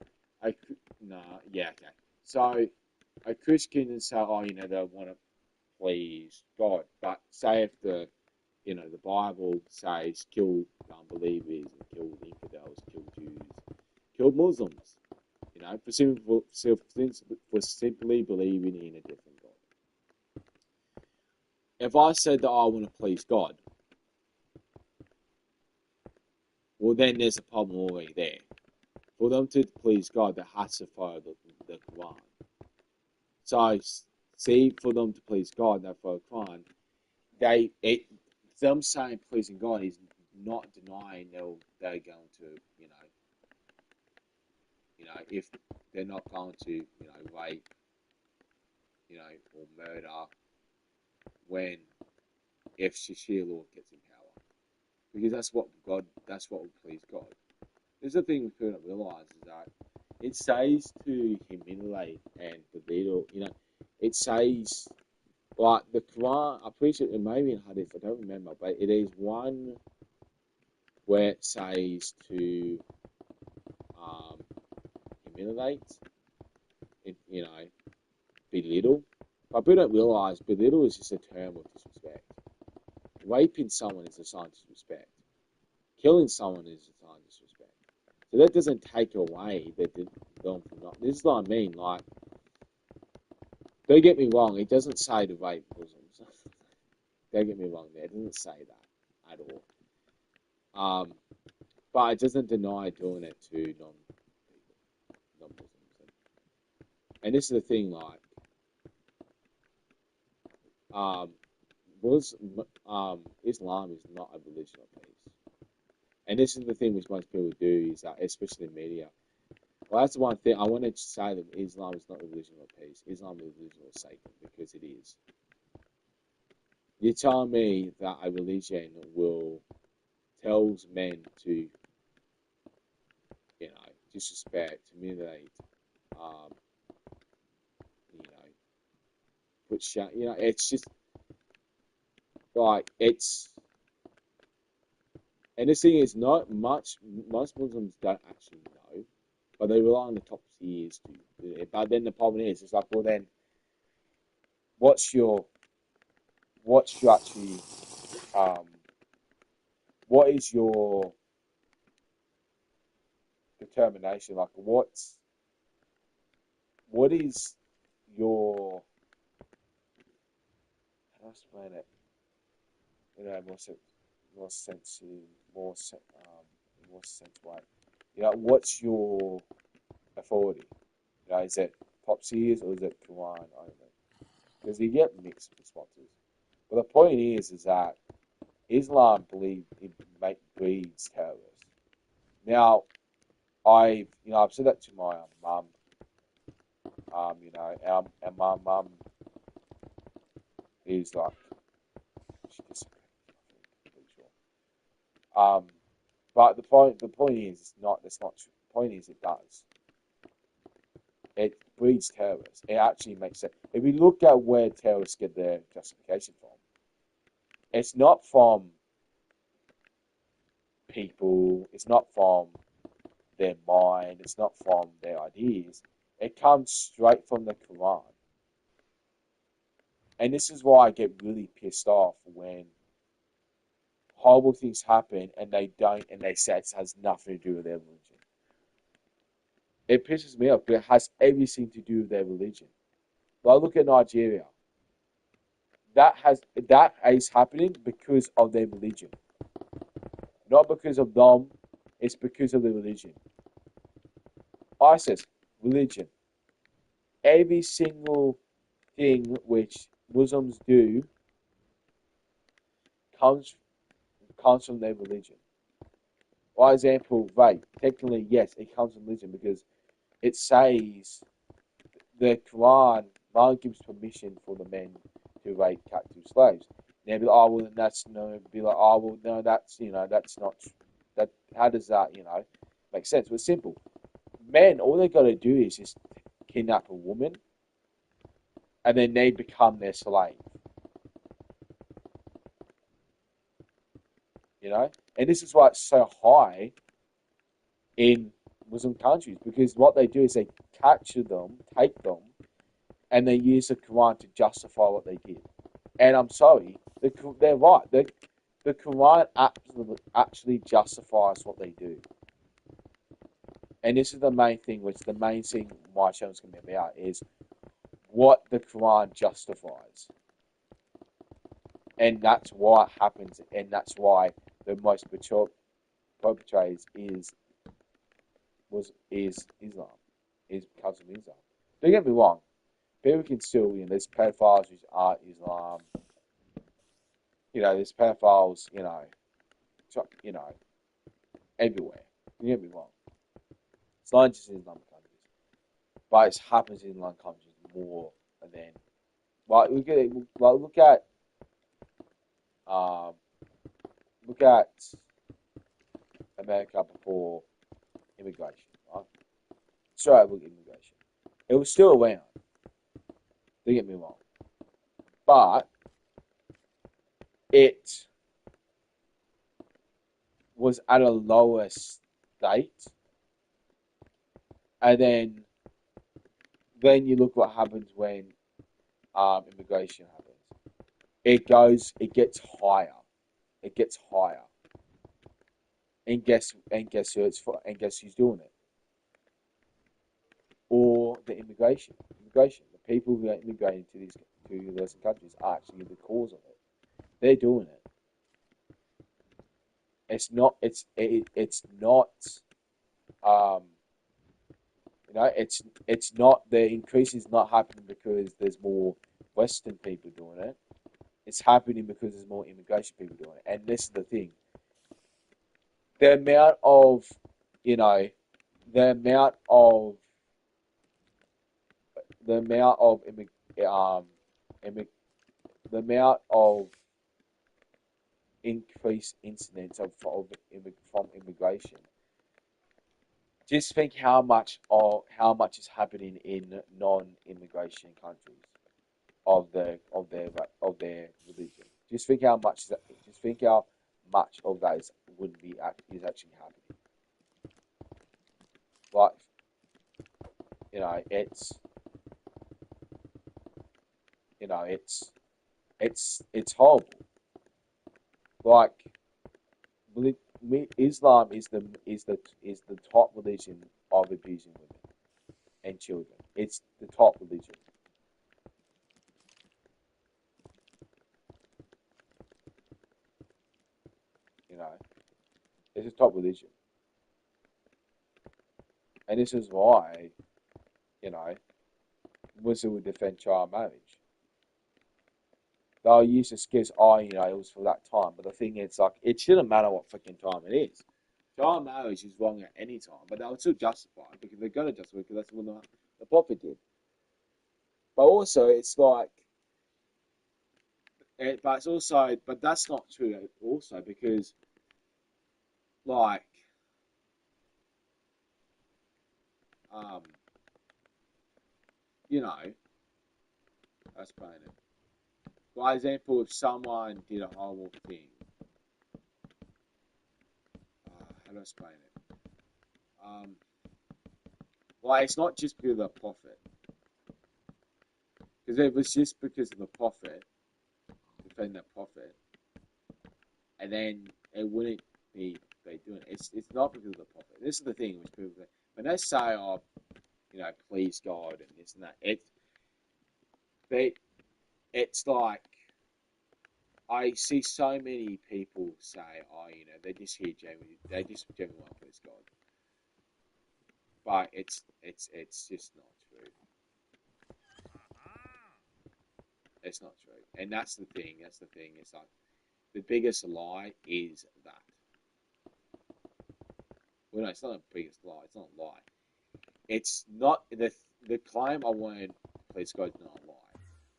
Yeah, okay. So a Christian can say, they want to please God, but say if the Bible says kill unbelievers, and kill infidels, kill Jews, kill Muslims, for simply believing in a different God. If I said that I want to please God, well, then there's a problem already there. For them to please God, they have to follow the Quran. So, see, for them to please God, they follow the Quran. Them saying pleasing God is not denying they're going to, if they're not going to, rape, or murder if Shashir Lord gets in power. Because that's what will please God. There's the thing we don't realize is that it says to humiliate and belittle, it says, like the Quran, I'm pretty sure it may be in Hadith, I don't remember, but it is one where it says to humiliate, belittle. But we don't realize belittle is just a term of disrespect. Raping someone is a sign of disrespect. Killing someone is a sign of disrespect. So that doesn't take away them from not. This is what I mean. Like, don't get me wrong. It doesn't say to rape Muslims. Don't get me wrong. There, it doesn't say that at all. But it doesn't deny doing it to non-Muslims. And this is the thing. Like, Islam is not a religion of peace. And this is the thing which most people do, is that, especially in media. Well, that's the one thing I wanted to say, that Islam is not a religion of peace. Islam is a religion of Satan, because it is. You're telling me that a religion tells men to, disrespect, humiliate, put shame. It's just like, it's And this thing is not much. Most Muslims don't actually know, but they rely on the top tiers to do it. But then the problem is, it's like, well, then what's your actually um what is your determination? Like, what is your, how do I explain it? You know, more sensitive, more sense way. You know, what's your authority? You know, is it top tiers or is it Quran only? Because you get mixed responses. But the point is that Islam believe it breeds terrorists. Now, I've said that to my mum. And my mum is like, she disagrees, I think, pretty sure. But the point is, it's not. That's not true. The point is, it does. It breeds terrorists. It actually makes sense. If you look at where terrorists get their justification from, it's not from people. It's not from their mind. It's not from their ideas. It comes straight from the Quran. And this is why I get really pissed off when horrible things happen and they say it has nothing to do with their religion. It pisses me off, but it has everything to do with their religion. But look at Nigeria. That is happening because of their religion. Not because of them, it's because of their religion. ISIS, religion. Every single thing which Muslims do comes from their religion. For example, rape. Technically, yes, it comes from religion because it says the Quran gives permission for the men to rape captive slaves. And they'd be like, oh well, that's no. Be like, oh well, no, that's that's not. That how does that make sense? Well, it's simple. Men, all they got to do is just kidnap a woman, and then they become their slave. And this is why it's so high in Muslim countries because what they do is they capture them, take them, and they use the Quran to justify what they did. And I'm sorry, they're right. The Quran actually justifies what they do. And this is the main thing, my channel is going to be about, is what the Quran justifies. And that's why it happens, and that's why the most perpetrators is Islam, comes from Islam. Don't get me wrong, people can still, there's pedophiles who are Islam. There's pedophiles, everywhere. Don't get me wrong. It's not just in Islamic countries, but it happens in Islamic countries more than. Well, um, look at America before immigration, right? Sorry, look at immigration. It was still around. Don't get me wrong, but it was at a lower state, and then you look what happens when immigration happens. It gets higher. It gets higher. And guess who it's for? And guess who's doing it? Or the immigration. The people who are immigrating to these countries are actually the cause of it. They're doing it. It's not. It's not. Um, it's not. The increase is not happening because there's more Western people doing it. It's happening because there's more immigration people doing it. And this is the thing. The amount of, the amount of the amount of the amount of increased incidents from immigration. Just think how much is happening in non-immigration countries of their religion. Just think how much of that is wouldn't be is actually happening. Like, you know, it's horrible. Like, Islam is the top religion of abusing women and children. It's the top religion. You know, it's a top religion, and this is why, you know, Muslim would defend child marriage. They'll use this excuse, oh, you know, it was for that time. But the thing is, like, it shouldn't matter what freaking time it is. Child marriage is wrong at any time, but they'll still justify it because they're going to justify it because that's what the Prophet did. But also, it's like, but it's also, but that's not true also because, like, um, you know, let's explain it. For example, if someone did a horrible thing, how do I explain it? Like, it's not just because of the Prophet. Because if it was just because of the Prophet, defend that Prophet, and then it wouldn't be they doing it. It's not because of the Prophet. This is the thing which people when they say, oh, you know, please God and this and that, it's like I see so many people say, oh, you know, they just genuinely want to please God. But it's just not true. It's not true. And that's the thing. It's like the biggest lie is that. Well, no, it's not the biggest lie. It's not a lie. It's not the claim I want to please God is not a lie.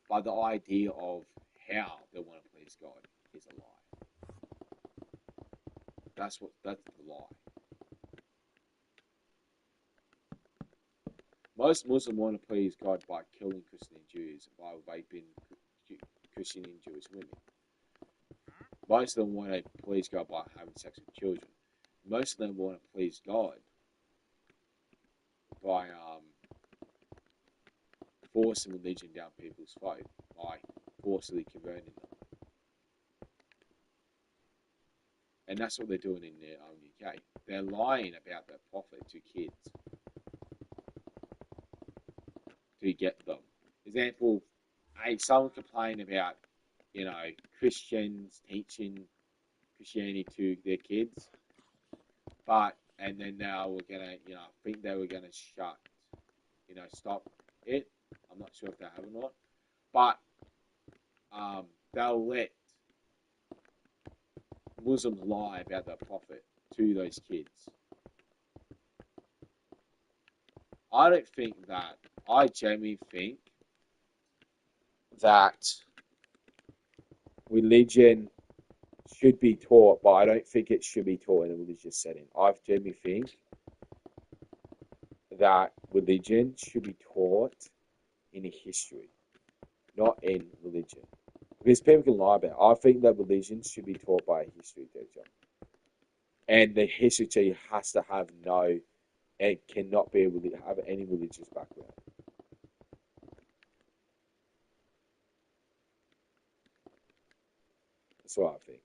But the idea of how they want to please God is a lie. That's the lie. Most Muslims want to please God by killing Christian and Jews, by raping Christian and Jewish women. Most of them want to please God by having sex with children. Most of them want to please God by forcing religion down people's throat, by forcibly converting them. And that's what they're doing in the UK. They're lying about their prophet to kids to get them. Example, someone complained about, you know, Christians teaching Christianity to their kids, and then now we're gonna, you know, I think they were gonna stop it. I'm not sure if they have or not, but they'll let Muslims lie about their prophet to those kids. I genuinely think that religion should be taught, but I don't think it should be taught in a religious setting. I genuinely think that religion should be taught in a history, not in religion. Because people can lie about it. I think that religion should be taught by a history teacher. And the history teacher has to have and cannot have any religious background. That's what I think.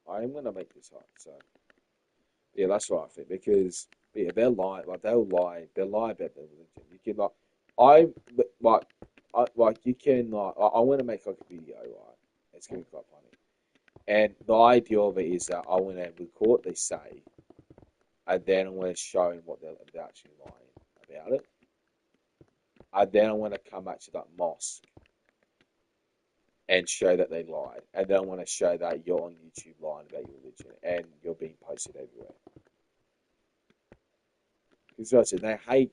I am gonna make this up. So yeah, that's what I think. Because yeah, they'll lie. Like they'll lie about their religion. You can I like you can I want to make like a video, right? It's gonna be quite funny. And the idea of it is that I want to record what they say, and then I want to show them what they're actually lying about it. And then I want to come back to that mosque and show that they lied. And then I want to show that you're on YouTube lying about your religion and you're being posted everywhere. Because I said they hate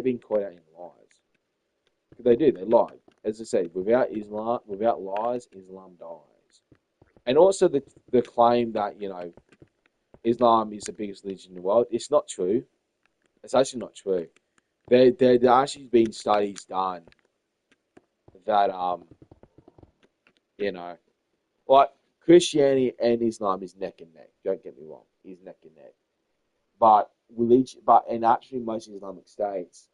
being caught out in lies. They do, they lie. As I said, without lies, Islam dies. And also the claim that, you know, Islam is the biggest religion in the world. It's not true. It's actually not true. there actually been studies done that you know, like Christianity and Islam is neck and neck. Don't get me wrong, is neck and neck. But but in actually most Islamic states,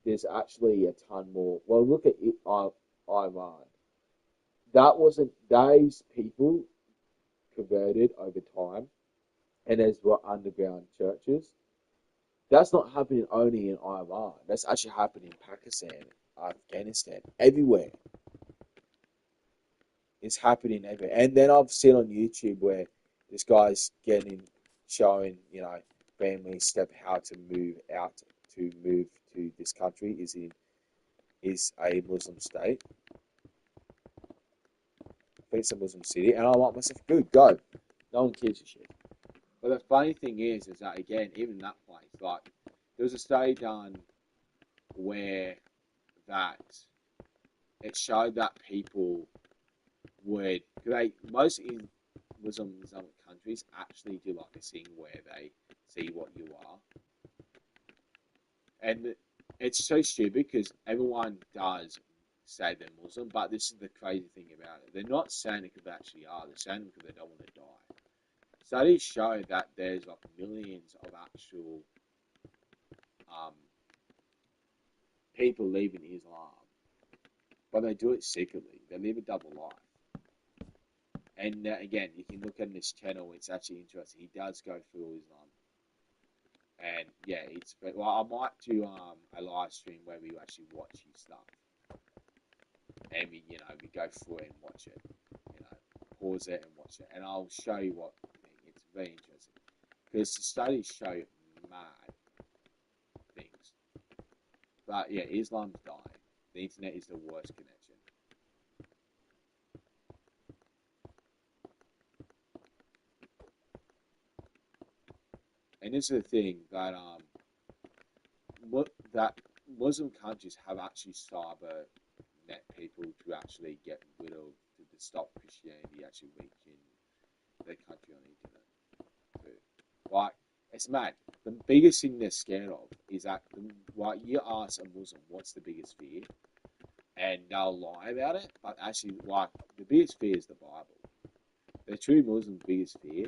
there's actually a ton more. Well, look at it, Iran. That wasn't those people converted over time, and there's what underground churches. That's not happening only in Iran. That's actually happening in Pakistan, Afghanistan, everywhere. It's happening everywhere. And then I've seen on YouTube where this guy's showing, families step how to move out to move to this country is a Muslim state. It's a Muslim city, and I want myself good, go. No one gives a shit. But the funny thing is that again, even that place, like there was a study done where that it showed that people most in Muslim Islamic countries actually do like a thing where they see what you are, and it's so stupid because everyone does say they're Muslim, but this is the crazy thing about it. They're not saying it because they actually are. They're saying it because they don't want to die. Studies show that there's like millions of actual um, people leaving Islam, but they do it secretly. They live a double life. And again, you can look at this channel. It's actually interesting. He does go through Islam, and yeah, it's. Well, I might do a live stream where we actually watch his stuff, and we go through it and watch it. Pause it and watch it, and I'll show you what thing. It's very interesting because the studies show mad things. But yeah, Islam's dying. The internet is the worst connection. And this is the thing that that Muslim countries have actually cyber net people to actually get rid of to stop Christianity actually reaching their country on the internet. Too. Like it's mad. The biggest thing they're scared of is that you ask a Muslim what's the biggest fear, and they'll lie about it, but actually the biggest fear is the Bible. The true Muslim's biggest fear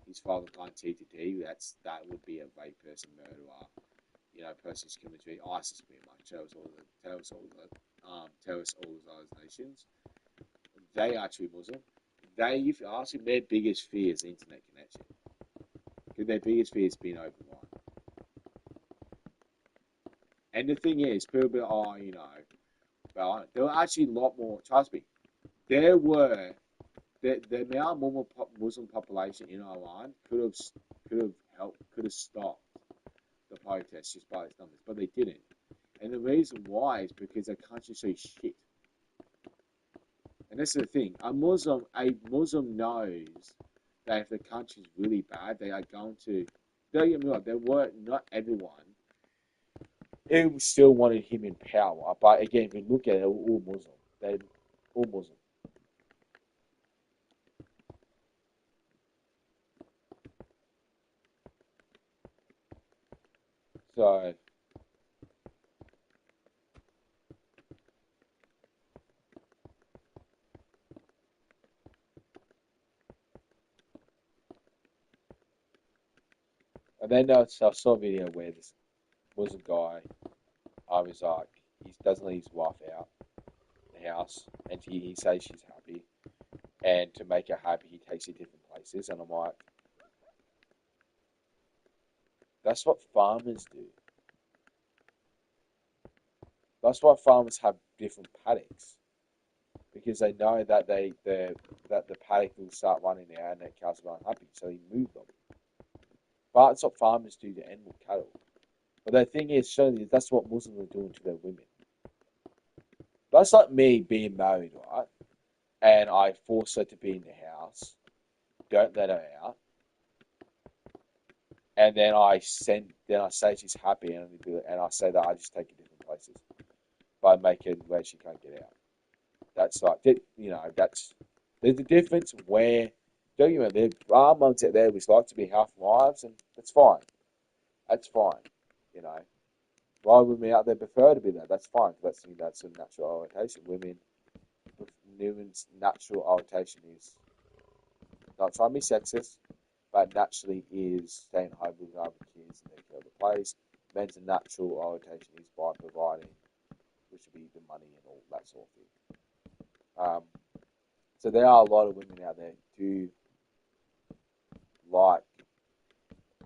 is Father Khan TTT. That would be a rape person, murderer, persons committing ISIS pretty much. Terrorist organizations. They are true Muslim. If you ask them, their biggest fear is internet connection. Because their biggest fear is being overrun. And the thing is, people be, well, there were actually a lot more. Trust me, there were the amount of Muslim population in Iran could have stopped the protests just by its numbers, but they didn't. And the reason why is because their country's so shit. And that's the thing. A Muslim knows that if the country's really bad, they are going to. Don't get me wrong, not everyone. It still wanted him in power, but again, if you look at it, they're all Muslim. They're all Muslim. So, and then I saw a video where this was a guy. I was like, he doesn't let his wife out the house, and he says she's happy, and to make her happy, he takes her different places, and I'm like, that's what farmers do. That's why farmers have different paddocks because they know that that the paddock will start running out and the cows are unhappy, so they move them. But it's what farmers do to animal cattle. But the thing is, that's what Muslims are doing to their women. That's like me being married, right? And I force her to be in the house, don't let her out, and then I say she's happy, and I say that I just take her different places by making where she can't get out. That's like there's a difference where. Don't you know there are monks out there which like to be housewives, and that's fine. That's fine, you know. Why women out there prefer to be that? That's fine. That's a natural orientation. Women's natural orientation is not trying to be sexist, but naturally is staying home with other kids and taking other place. Men's natural orientation is by providing, which would be the money and all that sort of thing. So there are a lot of women out there who like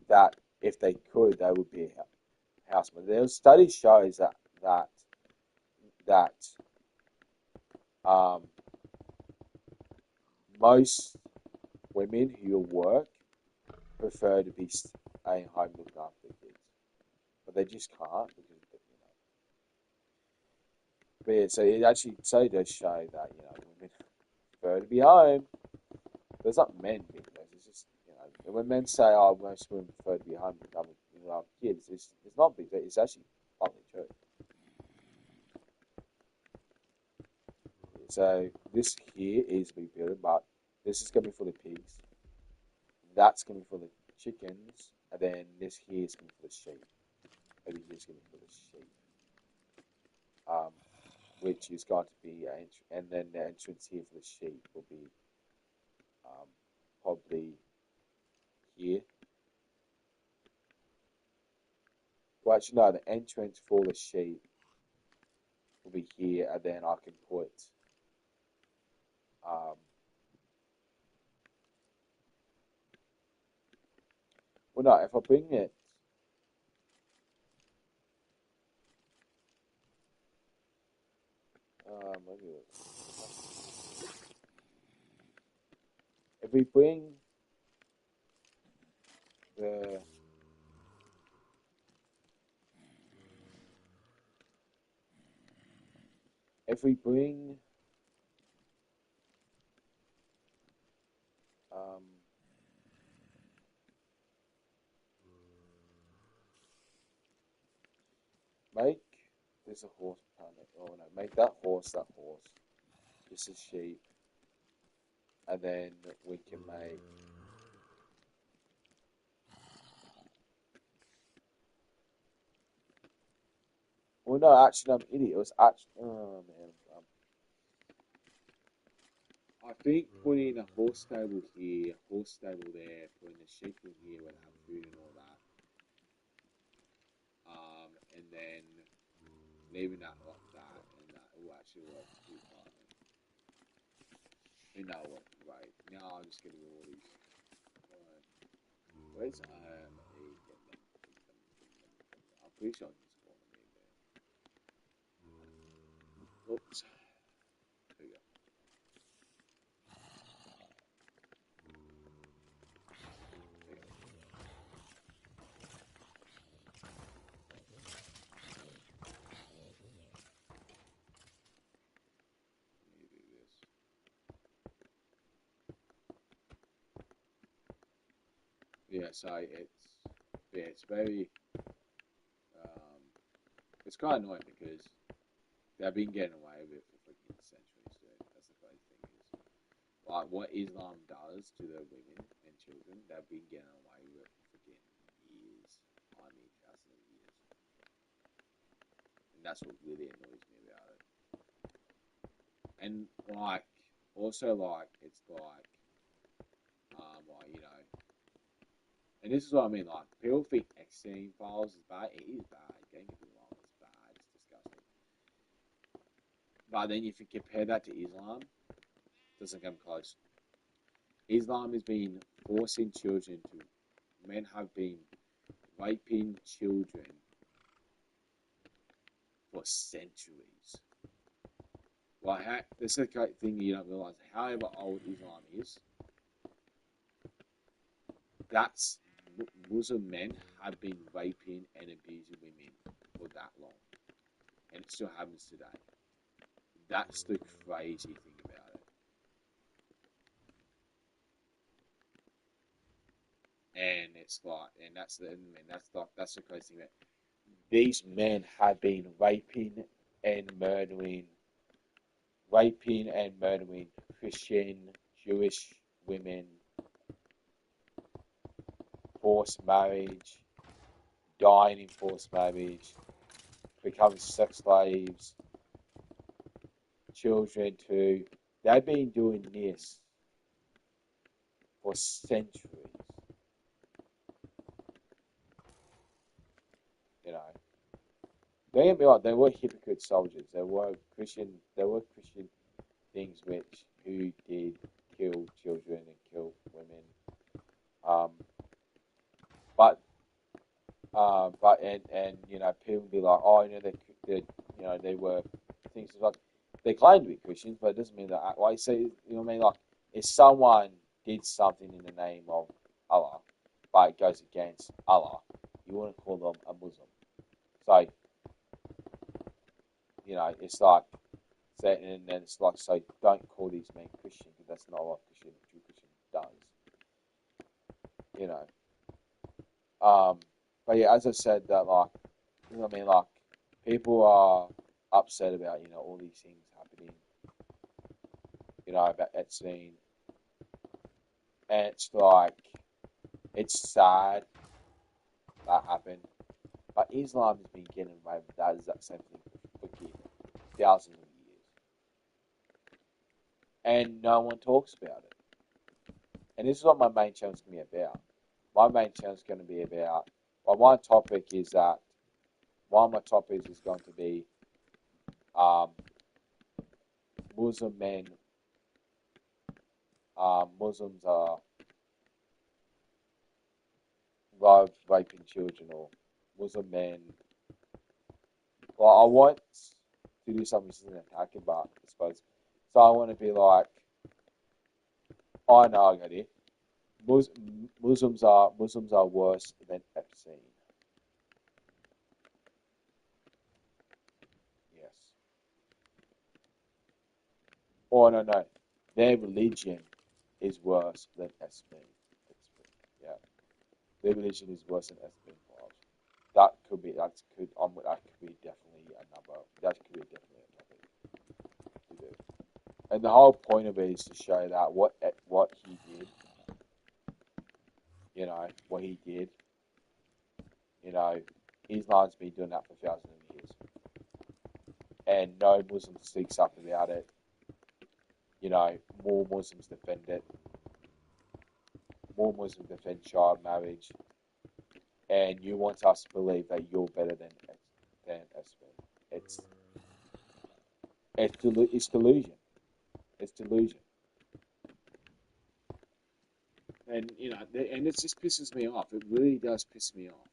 that. If they could, they would be a houseman. There study shows that um, most women who work prefer to be staying home looking after their kids, but they just can't because But yeah, so it actually does show that women prefer to be home. But it's not men being those. It's just when men say, "Oh, most women prefer to be home with other kids," it's not big. It's actually partly true. So this here is rebuilding, but this is going to be for the pigs. That's going to be for the chickens, and then this here is going to be for the sheep. Maybe here's going to be for the sheep. Which is going to be and then the entrance here for the sheep will be probably here. Well, actually, no, the entrance for the sheep will be here, and then I can put um, well, no, if I bring it, maybe if we bring the if we bring um, make this a horse planet, oh no, make that horse, this is sheep, and then we can make. Well, no, actually, I'm an idiot. It was actually, oh man, I think putting a horse stable here, horse stable there, putting a sheep in here would have food and all that. And then leaving that like that, and that will actually work too fine. You know what? Right now, I'm just getting all these. Where's I'm pretty sure I can spawn them in there. Oops. There we go. There we go. Let me do this. Yeah, so it's very um, it's quite annoying because they've been getting away with it for freaking centuries, dude. That's the crazy thing is, like, what Islam does to the women and children, they've been getting away with it for freaking years. I mean, thousands of years. And that's what really annoys me about it. And, like, also, like, it's like, and this is what I mean, like, people think Epstein files is bad. It is bad. Don't get me wrong, it's bad. It's disgusting. But then if you compare that to Islam, it doesn't come close. Islam has been forcing children to, men have been raping children for centuries. Like, this is a great thing you don't realize. However old Islam is, that's Muslim men have been raping and abusing women for that long, and it still happens today. That's the crazy thing about it. And it's like, and that's the crazy thing about it. These men have been and murdering, Christian, Jewish women, forced marriage, dying in forced marriage, becoming sex slaves, children too. They've been doing this for centuries. You know, don't get me wrong. They were hypocrite soldiers. They were Christian. They were Christian things which who did kill children and kill women. Um, but and you know people be like, oh, you know they you know they were things like they claim to be Christians, but it doesn't mean that. Like, so you know what I mean? Like, if someone did something in the name of Allah, but it goes against Allah, you wouldn't call them a Muslim. So you know, it's like, so, and then it's like, so don't call these men Christian because that's not what True Christian does. You know. But yeah, as I said, that like, you know what I mean? Like, people are upset about all these things happening. About Epstein, and it's like, it's sad that happened. But Islam has been getting away with that exact same thing for thousands of years, and no one talks about it. And this is what my main channel is going to be about. My main channel is going to be about. Well, my topic is that. One of my topics is going to be Muslim men. Muslims are love raping children, or Muslim men. Well, I want to do something that's an attacking, but I suppose. So I want to be like, I know I got it. Muslims are worse than Epstein. Yes. Oh no, their religion is worse than Epstein. Yeah, their religion is worse than Epstein files. That could be that could be definitely another. That could be definitely a topic to do. And the whole point of it is to show that what he did, what he did, Islam's been doing that for thousands of years, and no Muslim speaks up about it. More Muslims defend it. More Muslims defend child marriage, and you want us to believe that you're better than us. It's it's delusion. It's delusion. And and it just pisses me off. It really does piss me off.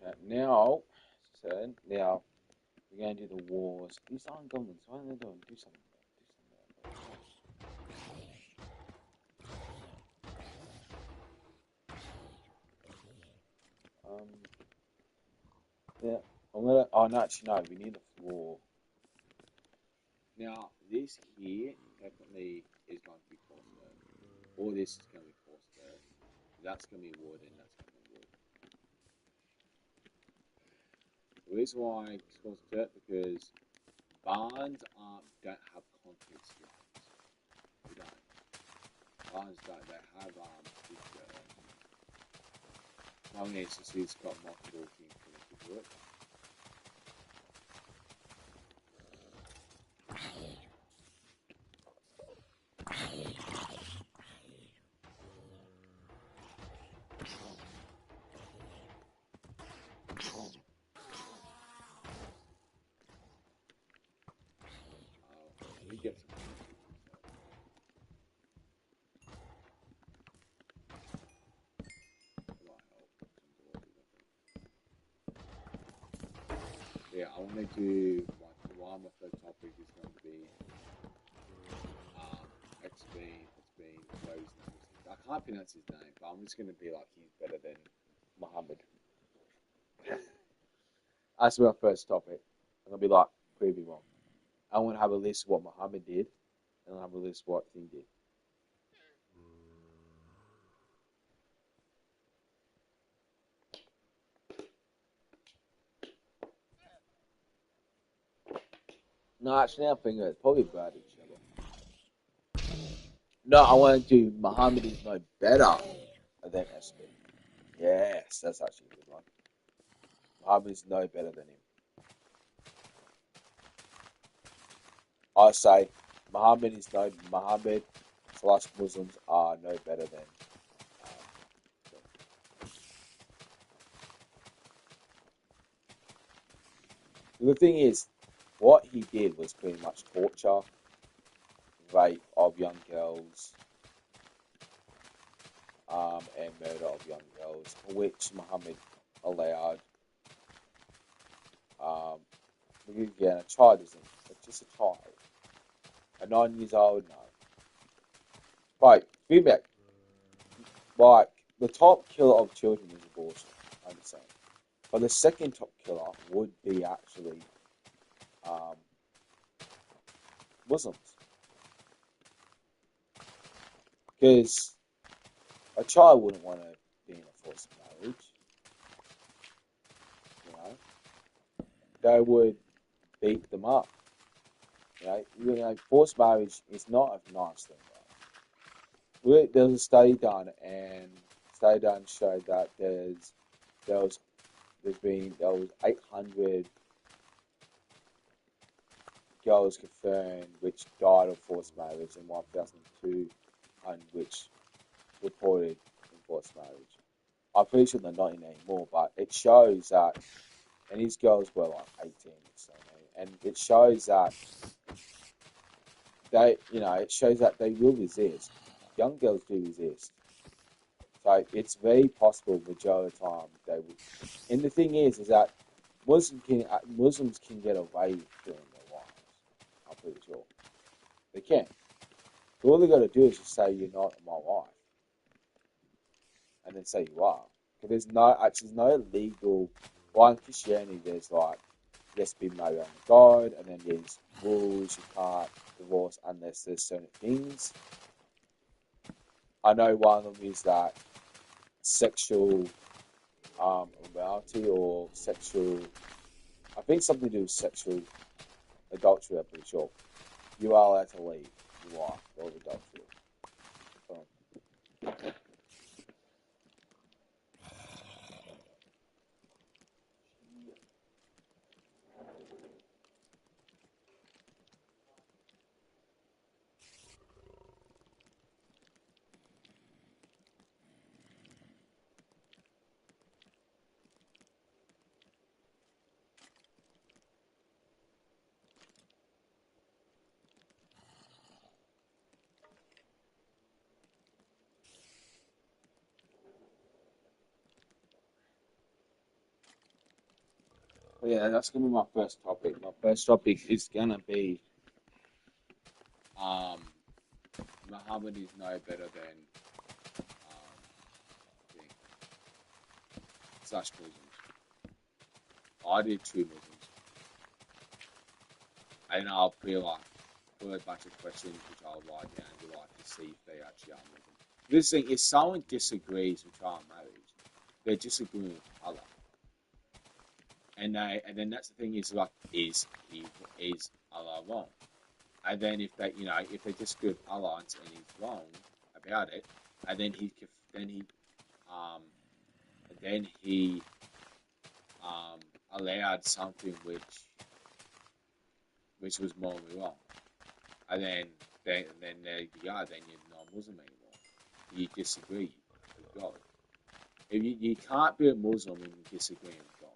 Okay, now, now we're going to do the wars. These aren't goblins. What are they doing? Do something. Do something. Yeah. I'm gonna. Oh no, actually no. We need the floor. Now this here definitely is going to be forced earth. All this is going to be forced earth. That's going to be wood, and that's going to be wood. The reason why it's forced dirt because barns don't have concrete slabs. They don't. Barns don't. They have big dirt. One instance, it's got multiple things connected to it. Let me get some. Yeah, I want to do one. My first topic is going to be X-Bean, whatever his name is. I can't pronounce his name, but I'm just going to be like he's better than Muhammad. That's my first topic. I'm going to be like, prove me wrong. I want to have a list of what Muhammad did, and I'll have a list of what Thing did. No, actually, I'm thinking it's probably about each other. No, I want to do Muhammad is no better than SB. Yes, that's actually a good one. Muhammad is no better than him. I say Muhammad slash Muslims are no better than. The thing is, what he did was pretty much torture, rape of young girls, and murder of young girls, which Muhammad allowed. Because again, a child isn't, it's just a child. A 9 years old, no. Like, feedback. Like, the top killer of children is abortion, I understand. But the second top killer would be actually Muslims. Because a child wouldn't want to be in a forced marriage. You know? They would beat them up. Forced marriage is not a nice thing. Right? There was a study done, and study done showed that there was 800 girls confirmed which died of forced marriage, and 1,200 which reported in forced marriage. I'm pretty sure they're not in anymore, but it shows that, and these girls were like 18 or something, and it shows that they will resist. Young girls do resist. So it's very possible majority of the time they would. And the thing is that Muslims can get away with killing their wives. I'm pretty sure they can. So all they got to do is just say you're not my wife, and then say you are. Because there's no legal. Well, in Christianity, there's like you have to be married under God, and then there's rules you can't divorce unless there's certain things. I know one of them is that sexual immorality or sexual. I think something to do with sexual adultery. I'm pretty sure you are allowed to leave your wife for adultery. But yeah, that's gonna be my first topic. My first topic is gonna be um, Muhammad is no better than thing, slash Muslims. I did two Muslims, and I'll put a bunch of questions which I'll write down to like to see if they actually are Muslim. This thing, if someone disagrees with child marriage, they're disagreeing with Allah. And then that's the thing is like is Allah wrong? And then if they disagree with Allah and he's wrong about it, and um then he allowed something which was morally wrong, and then there you go, then you're not Muslim anymore. You disagree with God. If you can't be a Muslim and you disagree with God.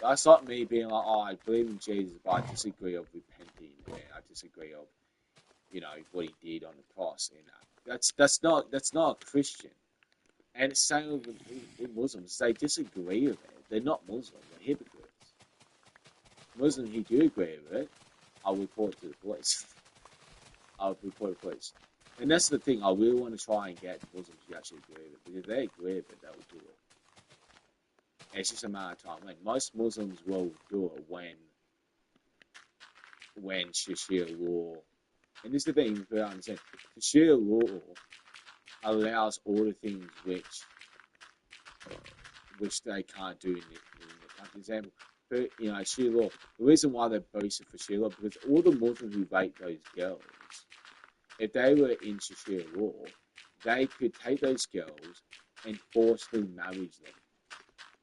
That's not me being like, oh, I believe in Jesus, but I disagree of repenting, and I disagree of, what he did on the cross. And that's not a Christian. And it's same with Muslims. They disagree with it. They're not Muslim. They're hypocrites. Muslims who do agree with it, I'll report to the police. I'll report to the police. And that's the thing. I really want to try and get Muslims to actually agree with it. Because if they agree with it, they will do it. And it's just a matter of time. When most Muslims will do it when Sharia law, and this is the thing you have to understand, Sharia law allows all the things which they can't do in the country. Example, Sharia law. The reason why they're boasted for Sharia law because all the Muslims who rape those girls, if they were in Sharia law, they could take those girls and forcibly marry them,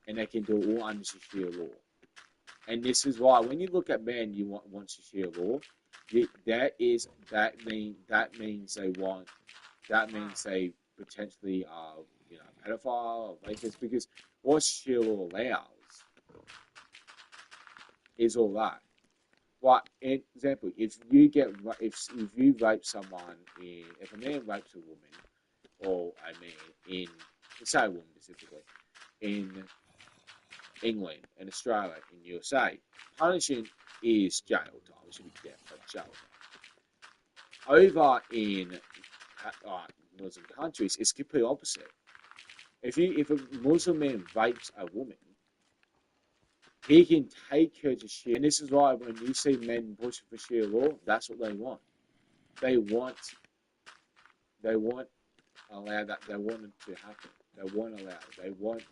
and they can do it all under Sharia law. And this is why when you look at men, you want Sharia law. That means they potentially are pedophile or rapists, because what Sharia law allows is all that. But in example, if you rape someone if a man rapes a woman or a man in, let's say a woman specifically, in England and Australia and USA, punishment is jail time. It should be death, but jail time. Over in Muslim countries, it's completely opposite. If a Muslim man rapes a woman, he can take her to Sharia. And this is why when you see men pushing for Sharia law, that's what they want. They want allow that. They want it to happen. They want allow it. They want.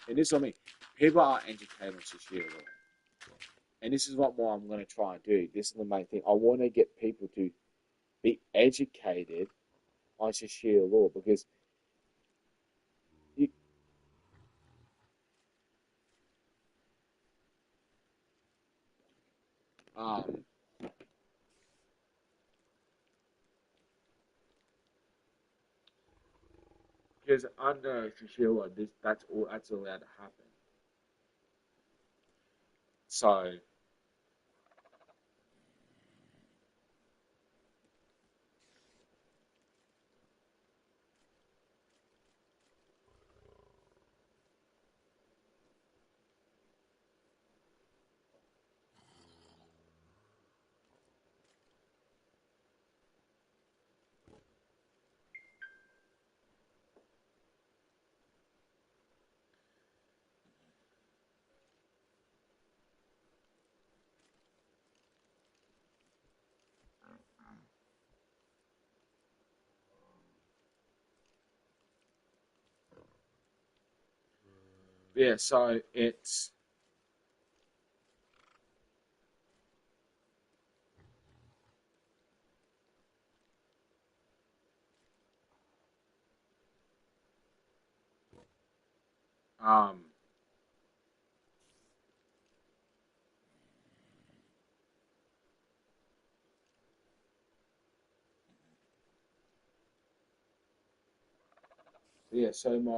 And this is what I mean. People are educated on Sharia law. And this is what more I'm going to try and do. This is the main thing. I want to get people to be educated on Sharia law because um, because under Sharia law, that's allowed to happen. So yeah, so it's um yeah, so my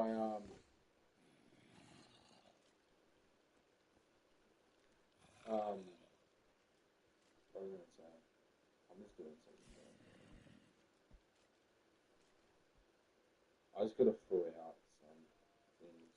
what was I gonna say? I'm just doing something. I just gotta throw out some things.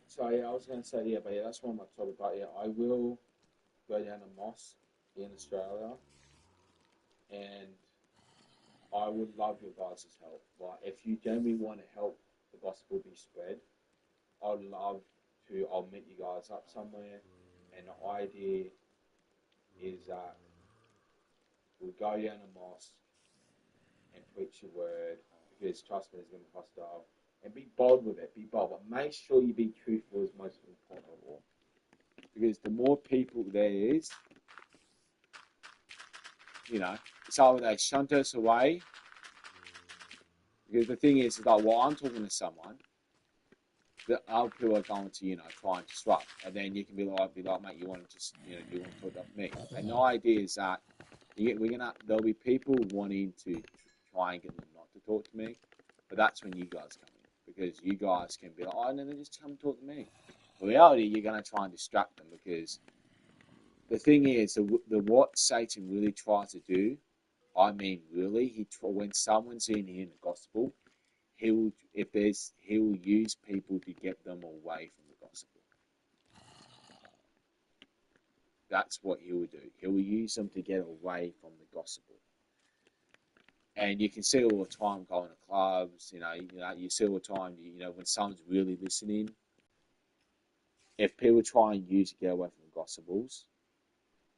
So yeah, I was going to say yeah, but yeah, that's one of my topic. But yeah, I will go down to mosque in Australia, and I would love your guys' help. Like, if you genuinely want to help the gospel be spread, I'd love to. I'll meet you guys up somewhere, and the idea is that we'll go down to mosque and preach the word, because trust me, it's going to be hostile. And be bold with it. Be bold, but make sure you be truthful is most important of all. Because the more people there is, it's either they shunt us away. Because the thing is like, well, I'm talking to someone that other people are going to, try and disrupt, and then you can be like, mate, you want to just, you want to talk about me. And the idea is that there'll be people wanting to try and get them not to talk to me, but that's when you guys come in, because you guys can be like, oh, no, just come and talk to me. In reality, you're going to try and distract them, because the thing is, what Satan really tries to do, I mean, really, when someone's in the gospel, he will use people to get them away from the gospel. That's what he will do. He will use them to get away from the gospel. And you can see all the time going to clubs, you see all the time, when someone's really listening. If people try and use to get away from the gospels,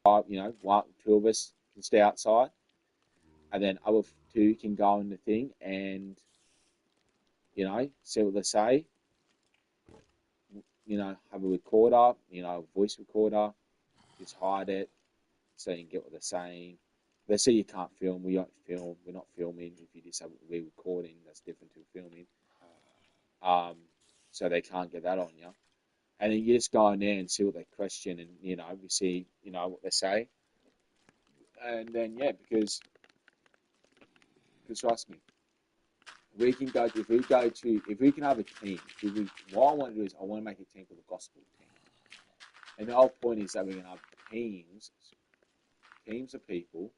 two of us can stay outside, and then other two can go in the thing and, see what they say. Have a recorder, a voice recorder, just hide it so you can get what they're saying. They say you can't film, we don't film, we're not filming. If you just have we're recording, that's different to filming. So they can't get that on you. And then you just go in there and see what they question, and we see, what they say. And then because trust me, if we can have a team. What I want to do is I want to make a team called the gospel team. And the whole point is that we're going to have teams of people.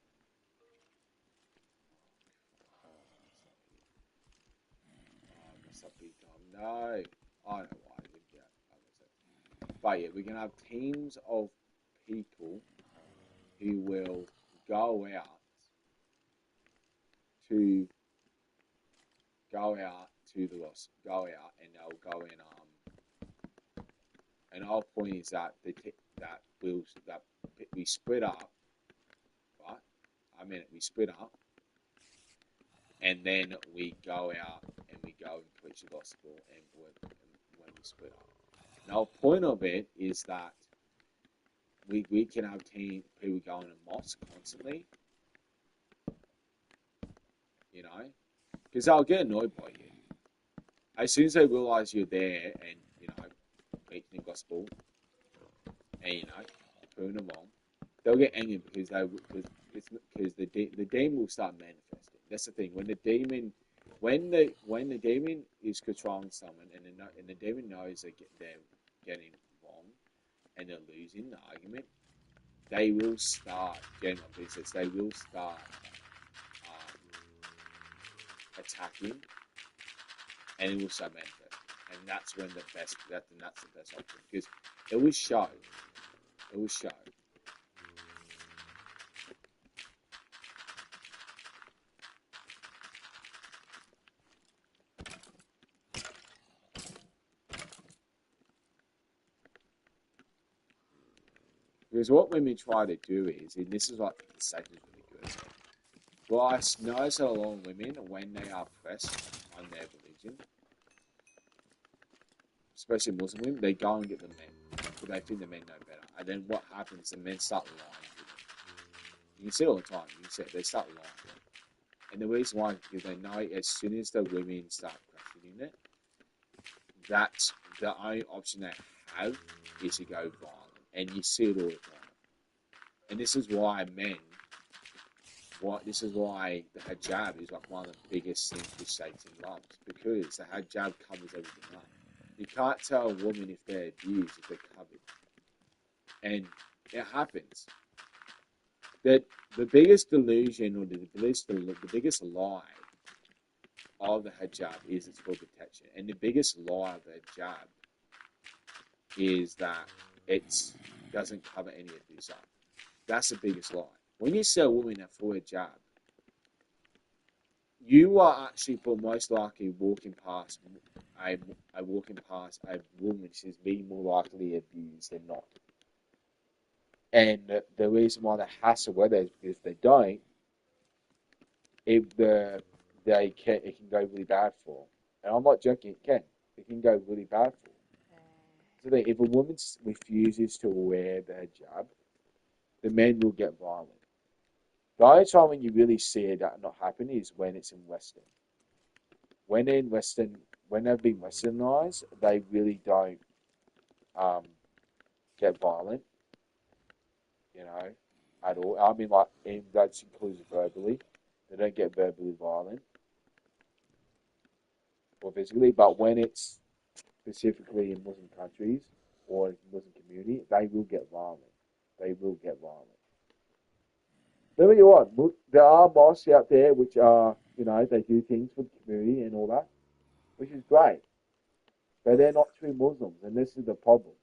No, I don't know why I did that. But yeah, we're going to have teams of people who will go out to the lost, go out, and they'll go in. And the whole point is that we split up, right? We split up, and then we go out and we go and preach the gospel, and when we split up. The whole point of it is that we can have people going to mosque constantly, because they'll get annoyed by you. As soon as they realise you're there and, preaching the gospel and, putting them on, they'll get angry because the demon will start manifesting. That's the thing. When the demon is controlling someone, and the demon knows they're getting wrong and they're losing the argument, they will start getting on business. They will start attacking, and it will start manifesting. And that's when that's the best option, because it will show. It will show. Because what women try to do is, and this is what Satan is really good at. Well, I notice that a lot of women, when they are pressed on their religion, especially Muslim women, they go and get the men, because they think the men know better. And then what happens? The men start lying to them. You can see it all the time. They start lying to them. And the reason why is because they know as soon as the women start questioning it, that's the only option they have is to go violent. And you see it all the time. And this is why this is why the hijab is like one of the biggest things which Satan loves, because the hijab covers everything up. You can't tell a woman if they're abused if they're covered. And it happens. That the biggest delusion, or the biggest lie of the hijab is it's for protection. And the biggest lie of the hijab is that it doesn't cover any of this up. That's the biggest lie. When you see a woman a full jab, you are actually for most likely walking past a walking past a woman who's being more likely abused than not. And the reason why they hassle with it is because if they don't, if it can go really bad for them. And I'm not joking, it can go really bad for them. So that if a woman refuses to wear the hijab, the men will get violent. The only time when you really see that not happen is when it's in Western. When they've been Westernized, they really don't um, get violent, you know, at all. I mean, like, and that includes verbally. They don't get verbally violent or physically, but when it's specifically in Muslim countries or Muslim community, they will get violent. They will get violent. Let me tell you what, there are mosques out there which are, they do things for the community and all that, which is great. But they're not true Muslims, and this is the problem.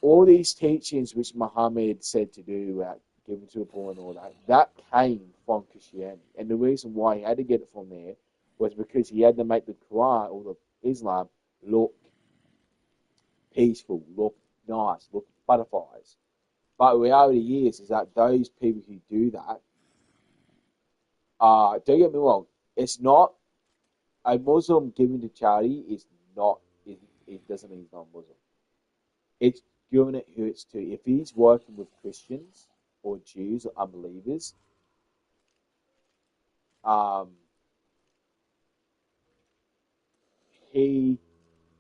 All these teachings which Muhammad said to do, given to the poor and all that, that came from Christianity. And the reason why he had to get it from there was because he had to make the Quran or the Islam look peaceful, look nice, look butterflies. But the reality is that those people who do that, don't get me wrong, it's not a Muslim giving to charity is not, it doesn't mean he's not Muslim. It's giving it who it's to. If he's working with Christians or Jews or unbelievers, um,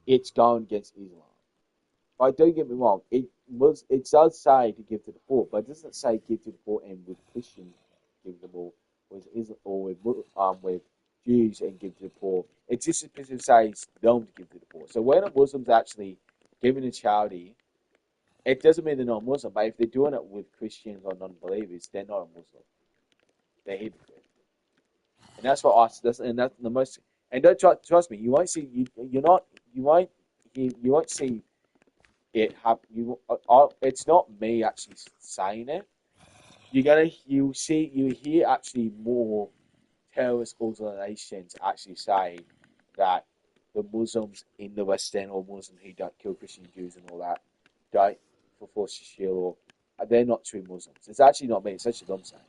it's going against Islam. But don't get me wrong, it does say to give to the poor, but it doesn't say give to the poor and with Christians give to the poor, with Jews and give to the poor. It just specifically says them to give to the poor. So when a Muslim's actually giving a charity, it doesn't mean they're not Muslim, but if they're doing it with Christians or non-believers, they're not a Muslim. They're hypocrites. And that's what and that's the most. And don't trust me, you won't see you won't see it happen. It's not me actually saying it. You hear actually more terrorist organizations actually say that the Muslims in the West End or Muslims who don't kill Christian Jews and all that don't for force to shield or they're not true Muslims. It's actually not me. It's actually them saying.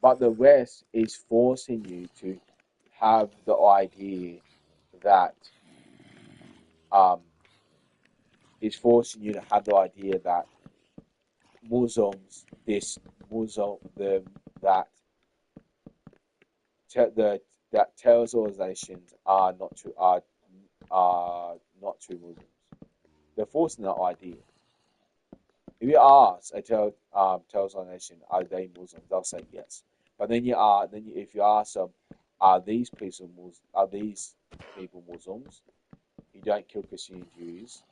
But the West is forcing you to have the idea that is forcing you to have the idea that Muslims, this Muslim, the that terrorist organizations are not true Muslims. They're forcing that idea. If you ask a terrorist organization, are they Muslims? They'll say yes. But if you ask them, are these people Muslims who don't kill Christian and Jews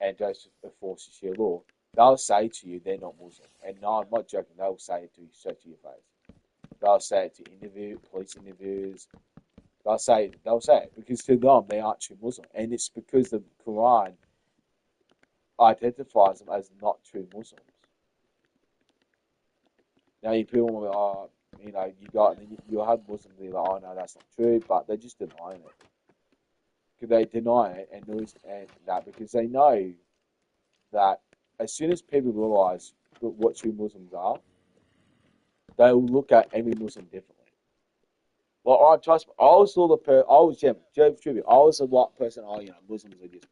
and don't enforce the Sharia law? They'll say to you they're not Muslim. And no, I'm not joking. They'll say it to you straight to your face. They'll say it to police interviews. They'll say it because to them they aren't true Muslim, and it's because the Quran identifies them as not true Muslims. Now, people will be, you'll have Muslims be like, oh no, that's not true, but they're just denying it. Because they deny it and that because they know that as soon as people realize what true Muslims are, they will look at every Muslim differently. Well, trust me, I was the white person. Oh, Muslims are just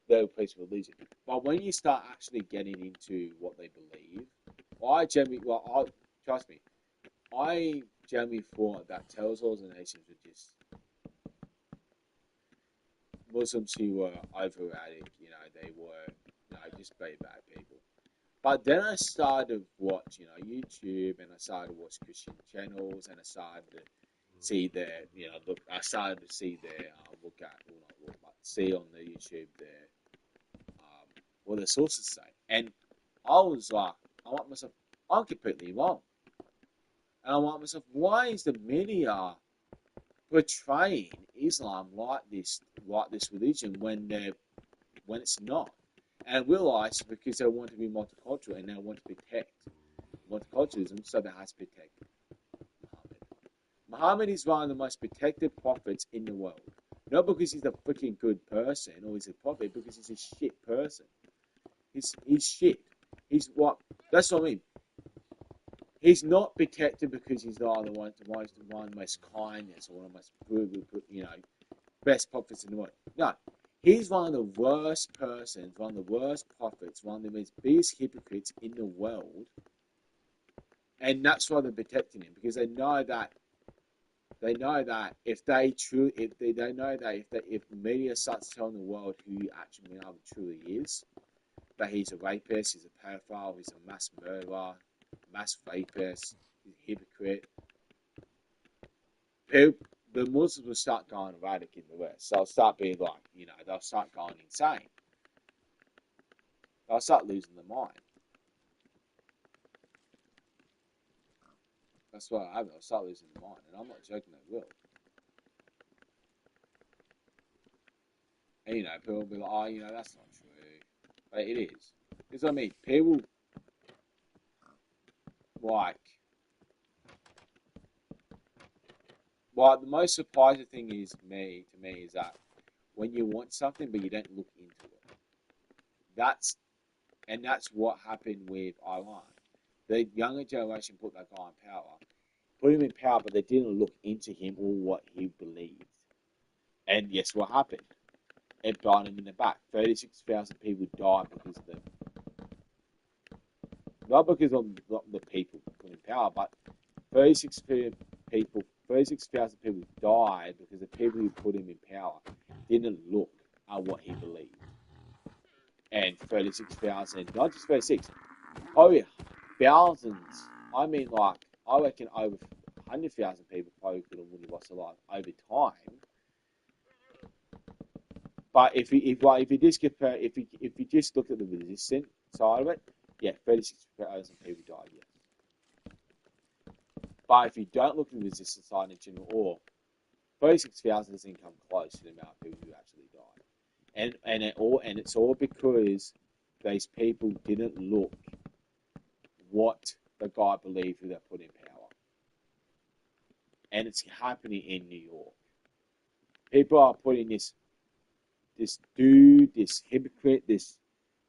their place of religion. But when you start actually getting into what they believe, trust me, I generally thought that terrorist organizations were just Muslims who were overrated. They were, just very bad people. But then I started to watch, YouTube, and I started to watch Christian channels, and I started to see their, I started to see their, see on the YouTube their, what the sources say. And I was like, I want myself, I'm completely wrong. And I want myself, why is the media portraying Islam like this religion when it's not. And realize because they want to be multicultural and they want to protect multiculturalism, so they have to protect Muhammad. Muhammad is one of the most protected prophets in the world. Not because he's a freaking good person or he's a prophet, because he's a shit person. He's shit. He's what? That's what I mean. He's not protected because he's not the one of the most kindness or one of the most best prophets in the world. No, he's one of the worst persons, one of the worst prophets, one of the most biggest hypocrites in the world, and that's why they're protecting him, because they know that if the media starts telling the world who actually Muhammad truly is, that he's a rapist, he's a pedophile, he's a mass murderer, mass rapist, he's a hypocrite, the Muslims will start going erratic in the West. They'll start being like, they'll start going insane. They'll start losing their mind. That's what I have. They'll start losing their mind, and I'm not joking. They will. And people will be like, "Oh, that's not true," but it is. Because I mean, people like the most surprising thing to me is that when you want something but you don't look into it, that's what happened with Iran. The younger generation put that guy in power, but they didn't look into him or what he believed. And guess what happened? It brought him in the back. 36,000 people died because of them. Not because of the people put in power, but 36,000 people died because the people who put him in power didn't look at what he believed. And 36,000, not just 36, probably thousands. I mean, I reckon over 100,000 people probably could have really lost their life over time. But if you just look at the resistant side of it, yeah, 36,000 people died. Yeah. But if you don't look at the resistant side in general, or 36,000 doesn't come close to the amount of people who actually died, and it's all because these people didn't look what the guy believed who they put in power. And it's happening in New York. People are putting this dude, this hypocrite, this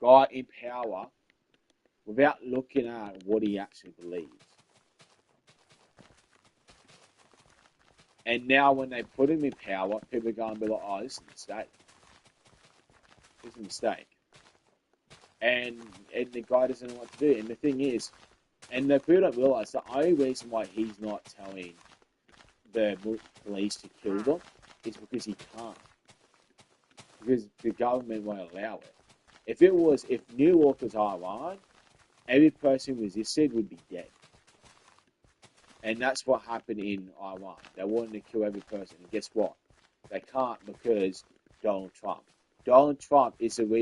guy in power without looking at what he actually believes. And now when they put him in power, people are going to be like, oh, this is a mistake. This is a mistake. And the guy doesn't know what to do. And the thing is, and the people don't realise, the only reason why he's not telling the police to kill them is because he can't. Because the government won't allow it. If New York was Iran, every person who resisted would be dead. And that's what happened in Iran. They wanted to kill every person. And guess what? They can't because Donald Trump. Donald Trump is the reason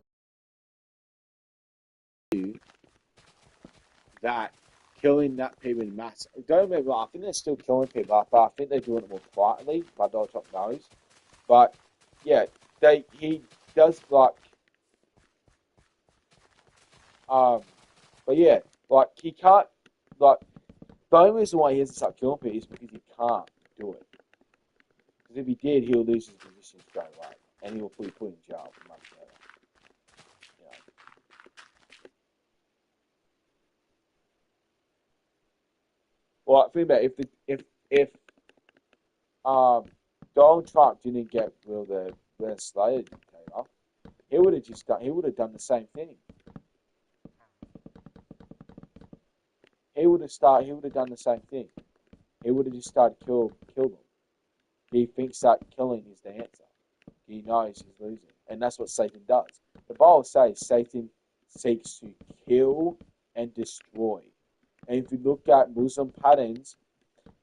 that killing that people in mass. Don't get me wrong, I think they're still killing people, but I think they're doing it more quietly, but Donald Trump knows. But yeah, he does but yeah, he can't, the only reason why he has to start killing people is because he can't do it. Because if he did, he'll lose his position straight away, and he will be put in jail for much better. Well, think about it, if Donald Trump didn't get rid of the Slater dictator, he would have done the same thing. He would have done the same thing. He would have just started kill them. He thinks that killing is the answer. He knows he's losing, and that's what Satan does. The Bible says Satan seeks to kill and destroy. And if you look at Muslim patterns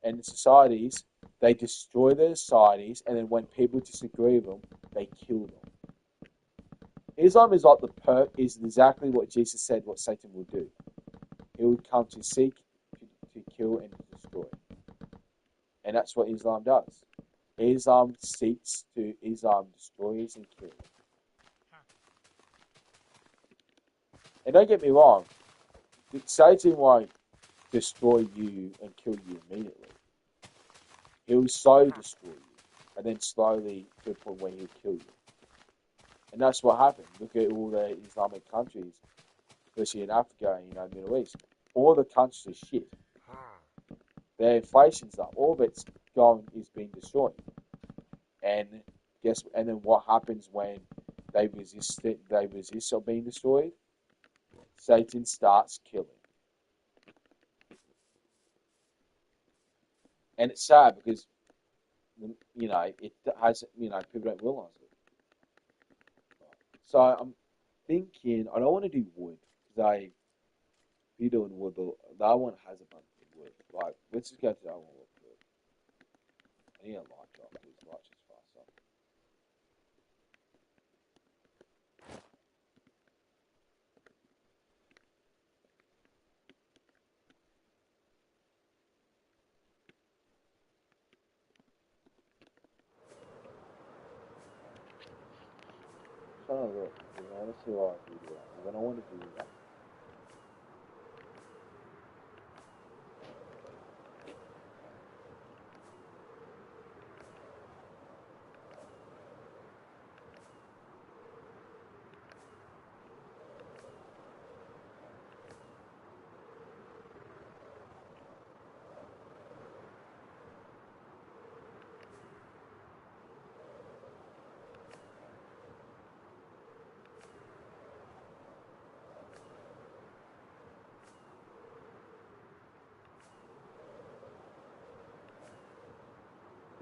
and societies, they destroy their societies, and then when people disagree with them, they kill them. Islam is is exactly what Jesus said what Satan will do. He will come to seek, to kill, and to destroy. And that's what Islam does. Islam seeks to Islam destroys and kills. And don't get me wrong, Satan won't destroy you and kill you immediately. He'll slowly destroy you, and then slowly to the point where he'll kill you. And that's what happened. Look at all the Islamic countries, especially in Africa and Middle East. All the countries are shit. Their inflation's up. All of it's is being destroyed. And and then what happens when they resist of being destroyed? Satan starts killing. And it's sad because it has people don't realise it. So I'm thinking I don't want to do wood because if you're doing wood, the other one has a bunch of wood. Like let's just go to the other one real quick. I need a light up, please. Light just fast up. Trying to look. I want to see what I can do that. When I want to do that.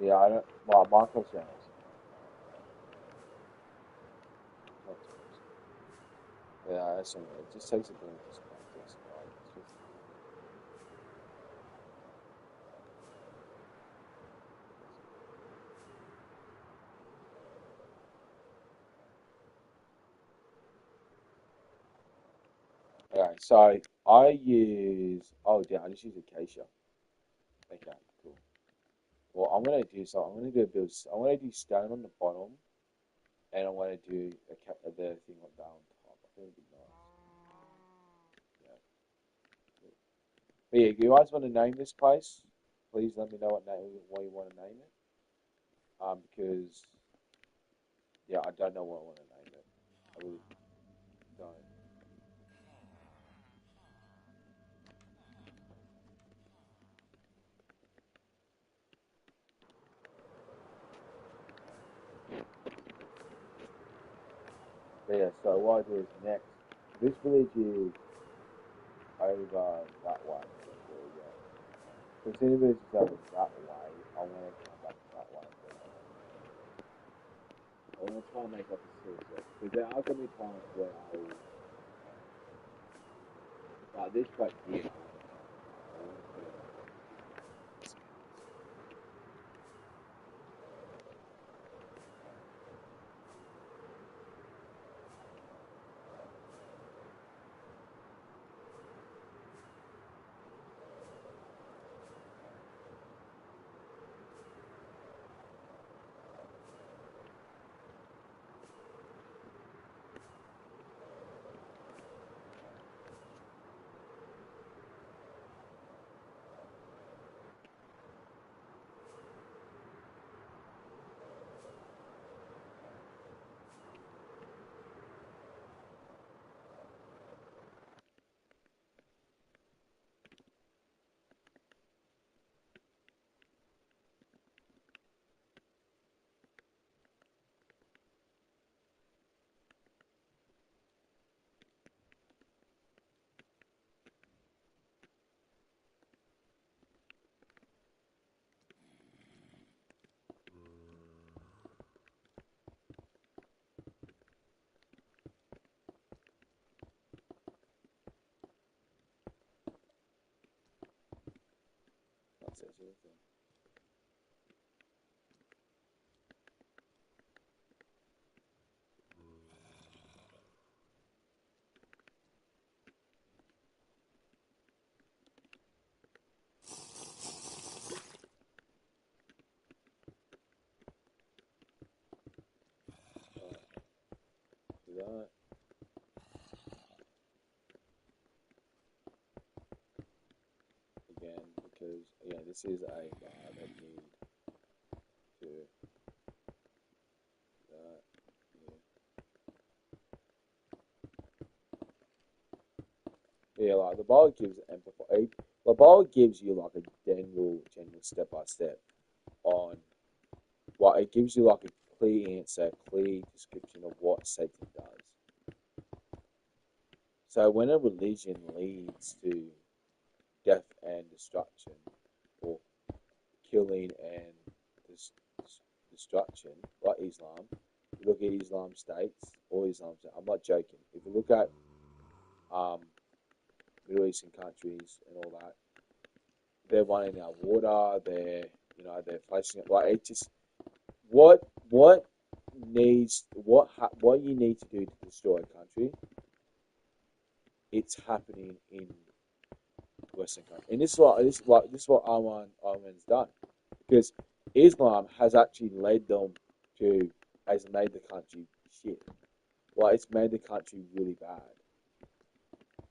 Yeah, I don't. Well, Michael's channels. Yeah, that's something. It just takes a bit of practice. Right? Okay, so I use. Oh, yeah, I just use Acacia. Okay, cool. Well, I'm gonna do so. I'm gonna do a build. I want to do stone on the bottom, and I want to do the thing on down top. I think it'd be nice. Yeah. But yeah, you guys want to name this place? Please let me know what you want to name it. Because yeah, I don't know what I want to name it. I really don't. But yeah, so what I do is next. This village is over that way. So as soon as it's over that way, I want to come back that way. I want to try and make up a silver. Because there are going to be times where like this right here, I want to put it up. That's it. Sort of thing. that. Again, because again, this is a bar that need to that. Yeah, like the bar gives amplify. The bar gives you like a general step by step on what it gives you like a clear answer, clear description of what Satan does. So when a religion leads to death and destruction, or killing and destruction, like Islam, you look at Islam states or Islam. I'm not joking. If you look at um, Middle Eastern countries and all that, they're running out of water. They're facing it like it just what needs what you need to do to destroy a country. It's happening in Western countries, and this is what Iran's done, because Islam has actually led them to has made the country shit. Like it's made the country really bad.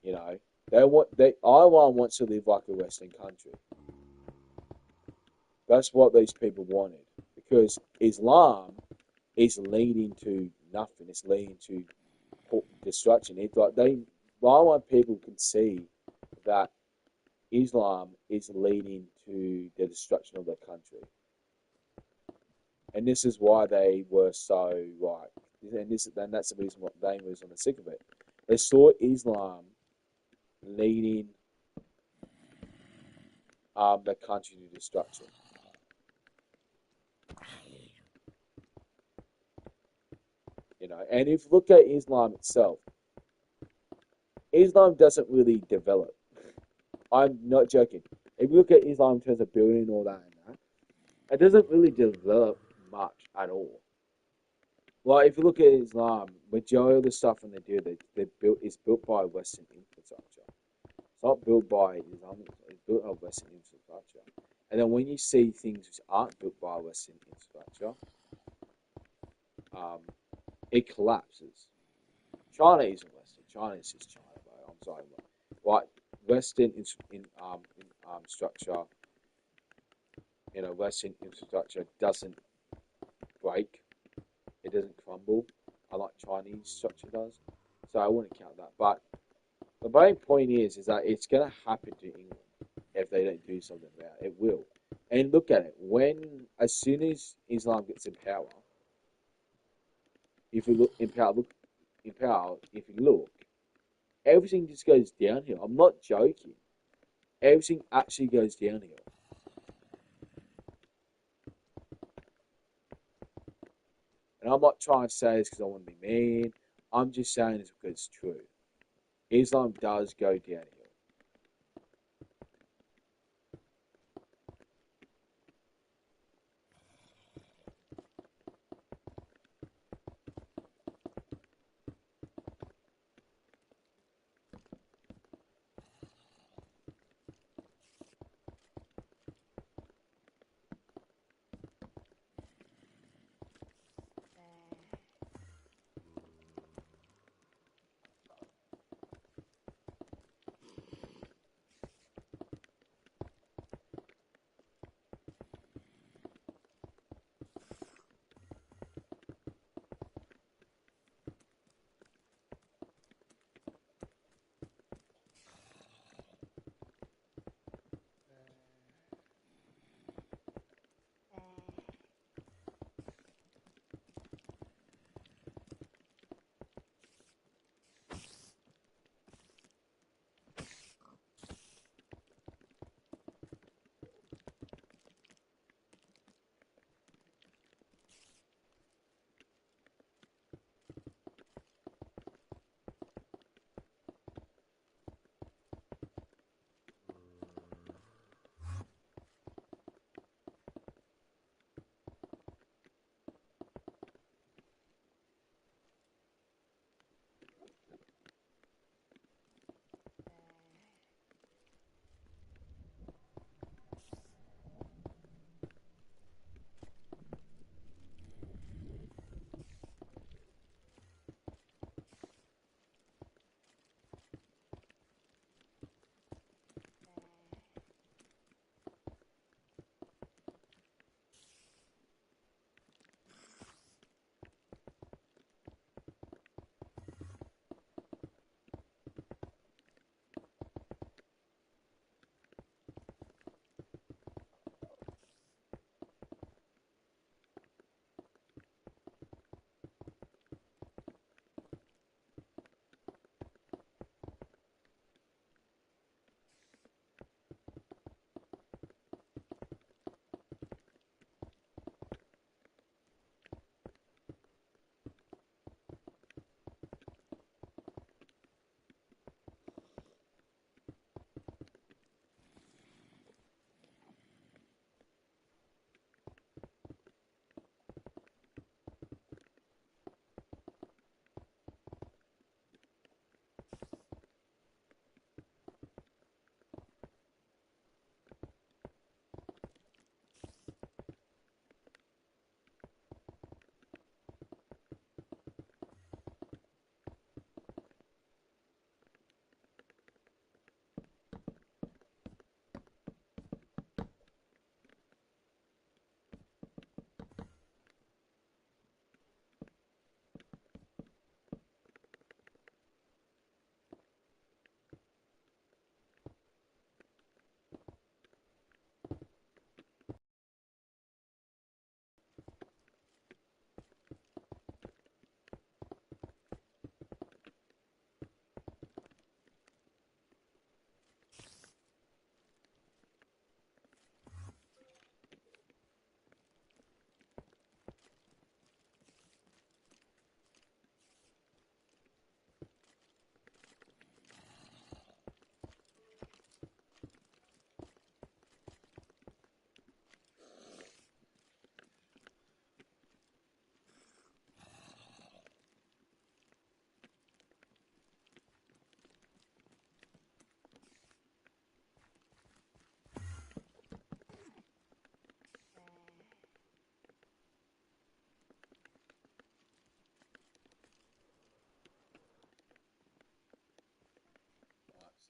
You know, Iran wants to live like a Western country. That's what these people wanted, because Islam is leading to nothing. It's leading to destruction. It's like Iran people can see that Islam is leading to the destruction of their country. And this is why they were so like, and that's the reason why they was on the sick of it. They saw Islam leading the country to destruction. You know, and if you look at Islam itself, Islam doesn't really develop. I'm not joking. If you look at Islam in terms of building all that and that, it doesn't really develop much at all. Well, if you look at Islam, majority of the stuff when they do, they built is built by Western infrastructure. It's not built by Islamic. It's built on Western infrastructure. And then when you see things which aren't built by Western infrastructure, it collapses. China isn't Western. China is just China, bro. I'm sorry, bro. Like Western structure, Western infrastructure doesn't break. It doesn't crumble, unlike Chinese structure does. So I wouldn't count that. But the main point is that it's going to happen to England if they don't do something about it. It will. And look at it. As soon as Islam gets in power, if you look, if you look, everything just goes downhill. I'm not joking. Everything actually goes downhill. And I'm not trying to say this because I want to be mean. I'm just saying this because it's true. Islam does go downhill.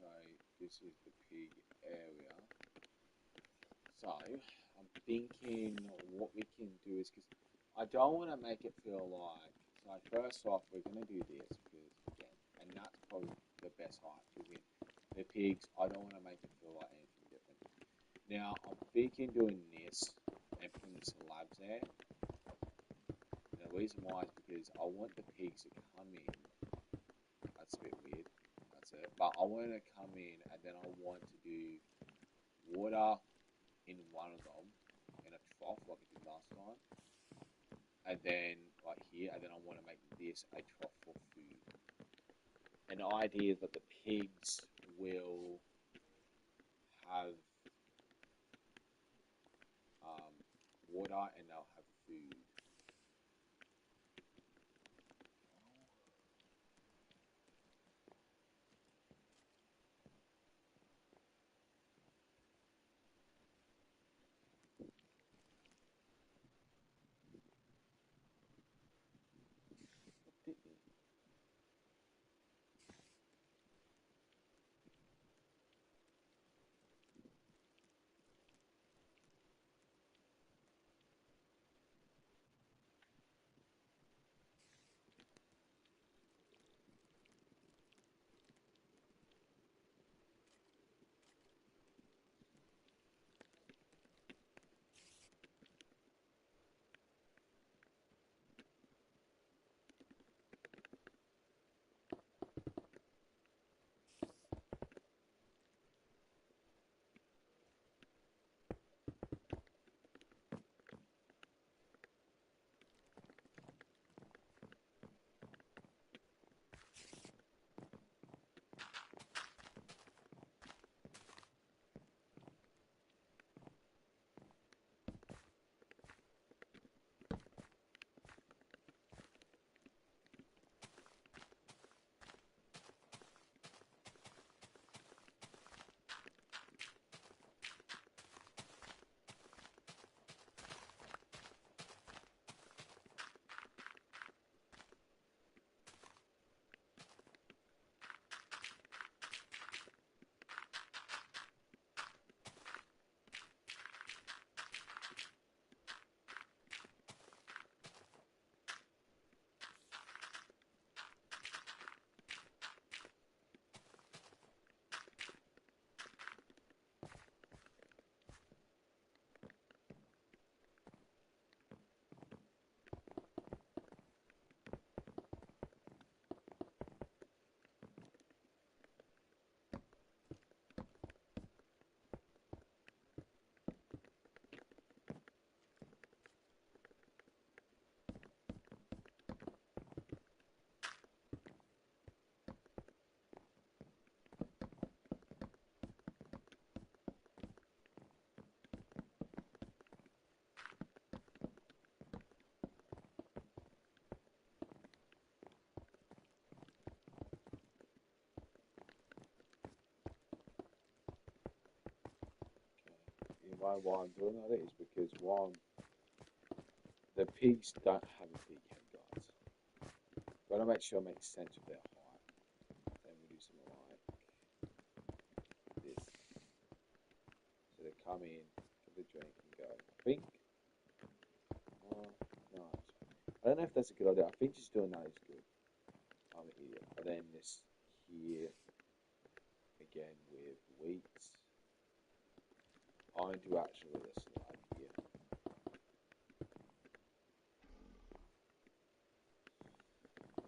So this is the pig area. So I'm thinking what we can do is, because I don't want to make it feel like, so first off we're going to do this because again, and that's probably the best height, because the pigs, I don't want to make it feel like anything different. Now I'm thinking doing this and putting the slabs there. And the reason why is because I want the pigs to come in. That's a bit weird. That's it. But I want to come in and then I want to do water in one of them in a trough like I did last time. And then right here, and then I want to make this a trough for food. And the idea is that the pigs will have water and they'll have food. Why I'm doing that is because one, the pigs don't have a big head, guys. Gotta make sure it makes sense with their height. Then we do something like this. So they come in, get the drink, and go. I think. Oh, no. I don't know if that's a good idea. I think just doing that is good. I'm an idiot. But then this here, again with wheat. I do actually the slab here.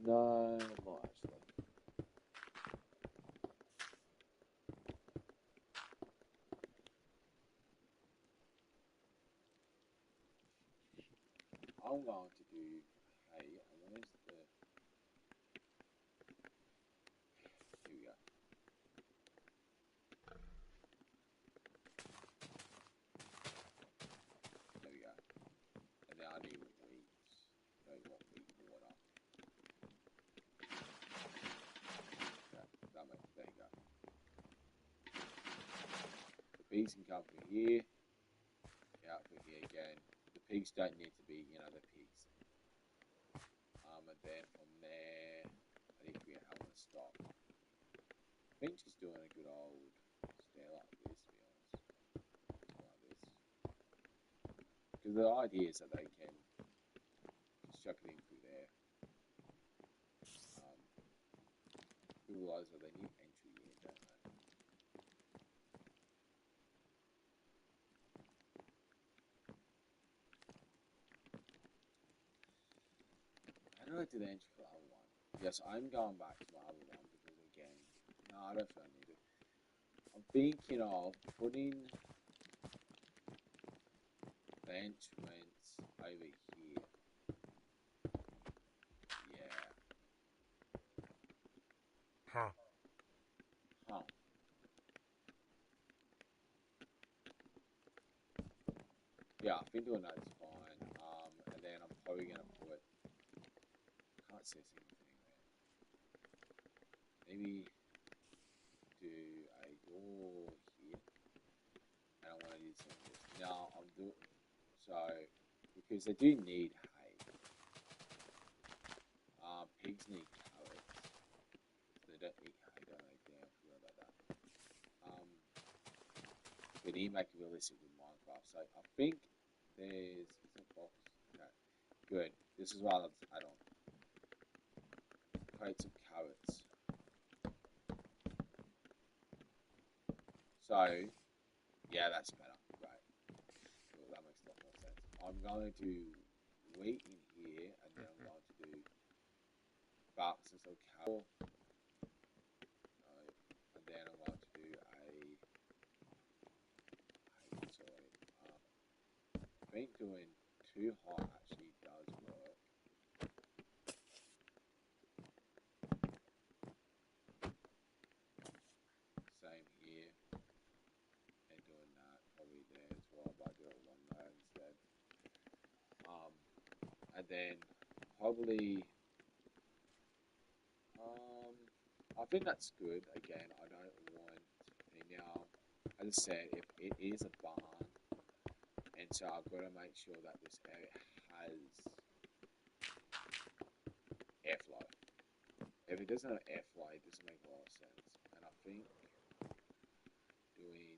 No, not actually. I'm going to do hay, and where's the... Here we go. There we go. And now I need weeds. No, what wheat water. Yeah, there you go. The bees can come from here, out from here again. The pigs don't need to be, the pigs. And then from there, I think I want to stop. I think she's doing a good because the idea is that they can chuck it in through there. People realize that they need entry in, don't they? How do I do the entry for the other one? Yes, I'm going back to my other one because again, no, I don't feel I need it. I'm thinking of putting the entrance over here. Yeah. Huh. Yeah, I think doing that is fine. And then I'm probably gonna put. I can't see a single thing there. Maybe do a door here, and I want to use some of this. Now I'm doing so because they do need hay. Pigs need carrots. So they don't eat hay, don't they? Damn, I forgot about that. We need to make it realistic with Minecraft. So I think there's a box. Okay, good. This is what I'll add on. Crates of carrots. So yeah, that's better. Right. Cool, that makes a lot more sense. I'm going to wheat in here, and then I'm going to do boxes of carrot. And then I'm going to do sorry. I think doing too hot actually does work. Same here. And doing that probably there as well, but I do it one there instead. And then probably I think that's good. Again, I don't want now, as I said, if it is a barn, and so I've got to make sure that this area has airflow. If it doesn't have airflow, it doesn't make a lot of sense. And I think doing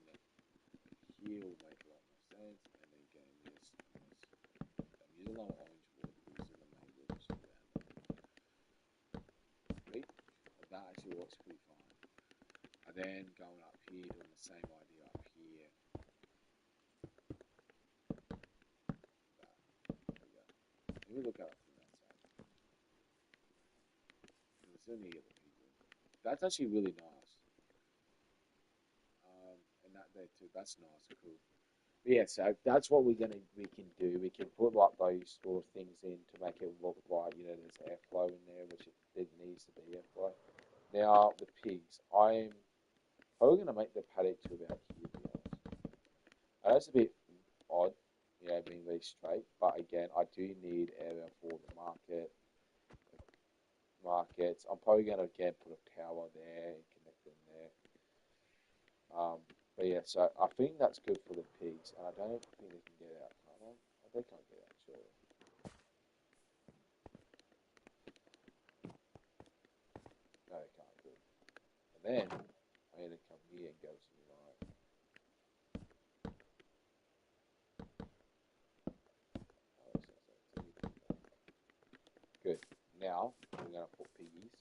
here will make a lot more sense. And then getting this, I'm using a lot of orange wood because these are the main wood just around them. Right? That actually works pretty fine. And then going up here, doing the same idea up here. There we go. Let me look at it from that side. We still need to get the people. That's actually really nice. And that there too. That's nice, cool. But yeah, so that's what we can do. We can put like those sort of things in to make it look like there's airflow in there, which it needs to be airflow. Now the pigs, I'm probably going to make the paddock to about here. To be honest, and that's a bit odd, being very straight. But again, I do need area for the markets. I'm probably going to again put a tower there and connect them there. But yeah, so I think that's good for the pigs, and I don't think they can get out, can they? They can't get out, surely. No, they can't, good. And then I need to come here and go to the right. Good. Now we're going to put piggies.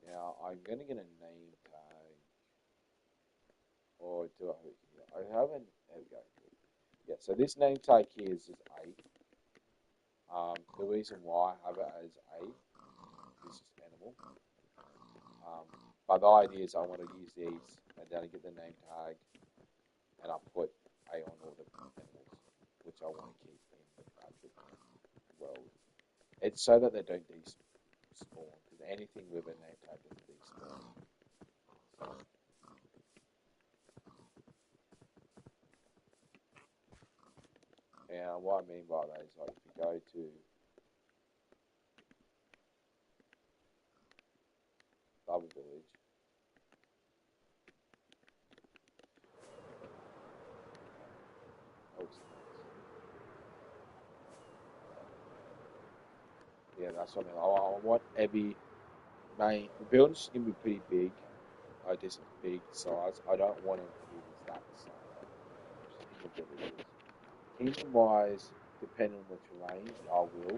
Now I'm going to get a name tag, or do I haven't. There we go. Good. Yeah. So this name tag here is just 8. The reason why I have it as 8 is just animal. But the idea is I want to use these, and then I get the name tag, and I put A on all the animals, which I want to keep in the actual world. It's so that they don't despawn, because anything with a name tag doesn't despawn. So, and what I mean by that is like if you go to Double Village, yeah, that's what I mean. I want every main. The buildings can be pretty big, decent big size. I don't want them to be that size. Just think of villages. Kingdom wise, depending on the terrain, I will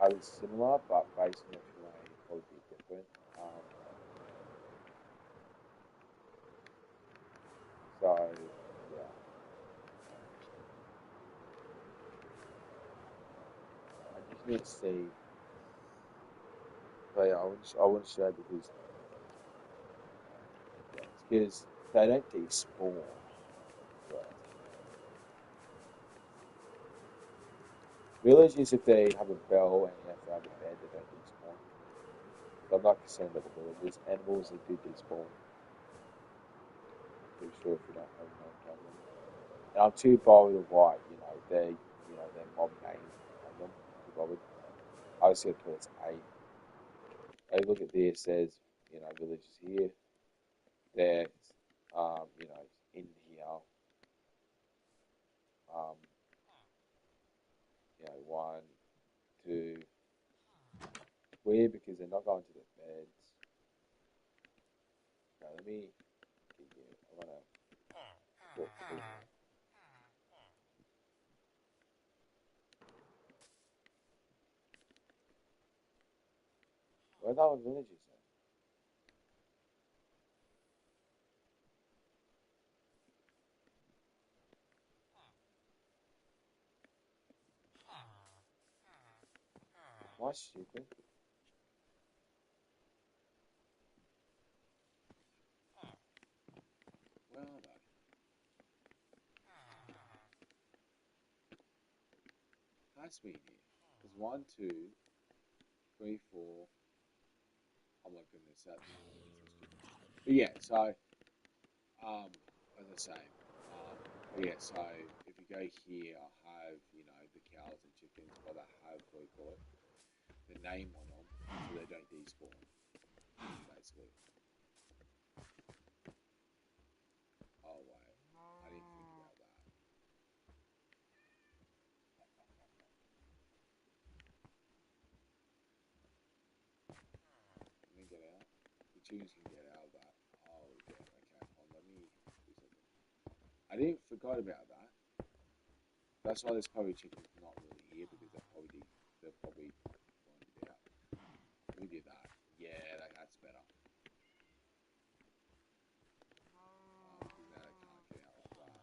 have it similar, but based on the terrain, it'll probably be different. So yeah, I just need to see. But yeah, I want to show because yeah, it's because they don't despawn. Right. Villages, if they have a bell and you have to have a bed, they don't despawn. But I'm not concerned about the villages. Animals, they do despawn. Pretty sure if you don't have no problem. And I'm too bothered of white, their mob name on them. Too bothered. I just gotta put it's A. Hey, look at this. Says villages here. There, in here. Um, one, two. Weird because they're not going to the beds. Now let me get you. I'm gonna talk to people. Where are the villages then? Am I stupid? Where are they? That's me here. There's one, two, three, four. Oh my goodness, that's so stupid. But yeah, so as I say, but yeah, so if you go here, I have the cows and chickens, but I have what do you call it, the name on them, so they don't despawn. Basically. Oh wait, I didn't think about that. Let me get out. The chickens can get out of that. Oh yeah, okay. Hold on, let me do something. I didn't forgot about that. That's why there's probably chickens not really here because they're probably wanted out. Let me do that. Yeah, that's better. Do that. I can't get out like that.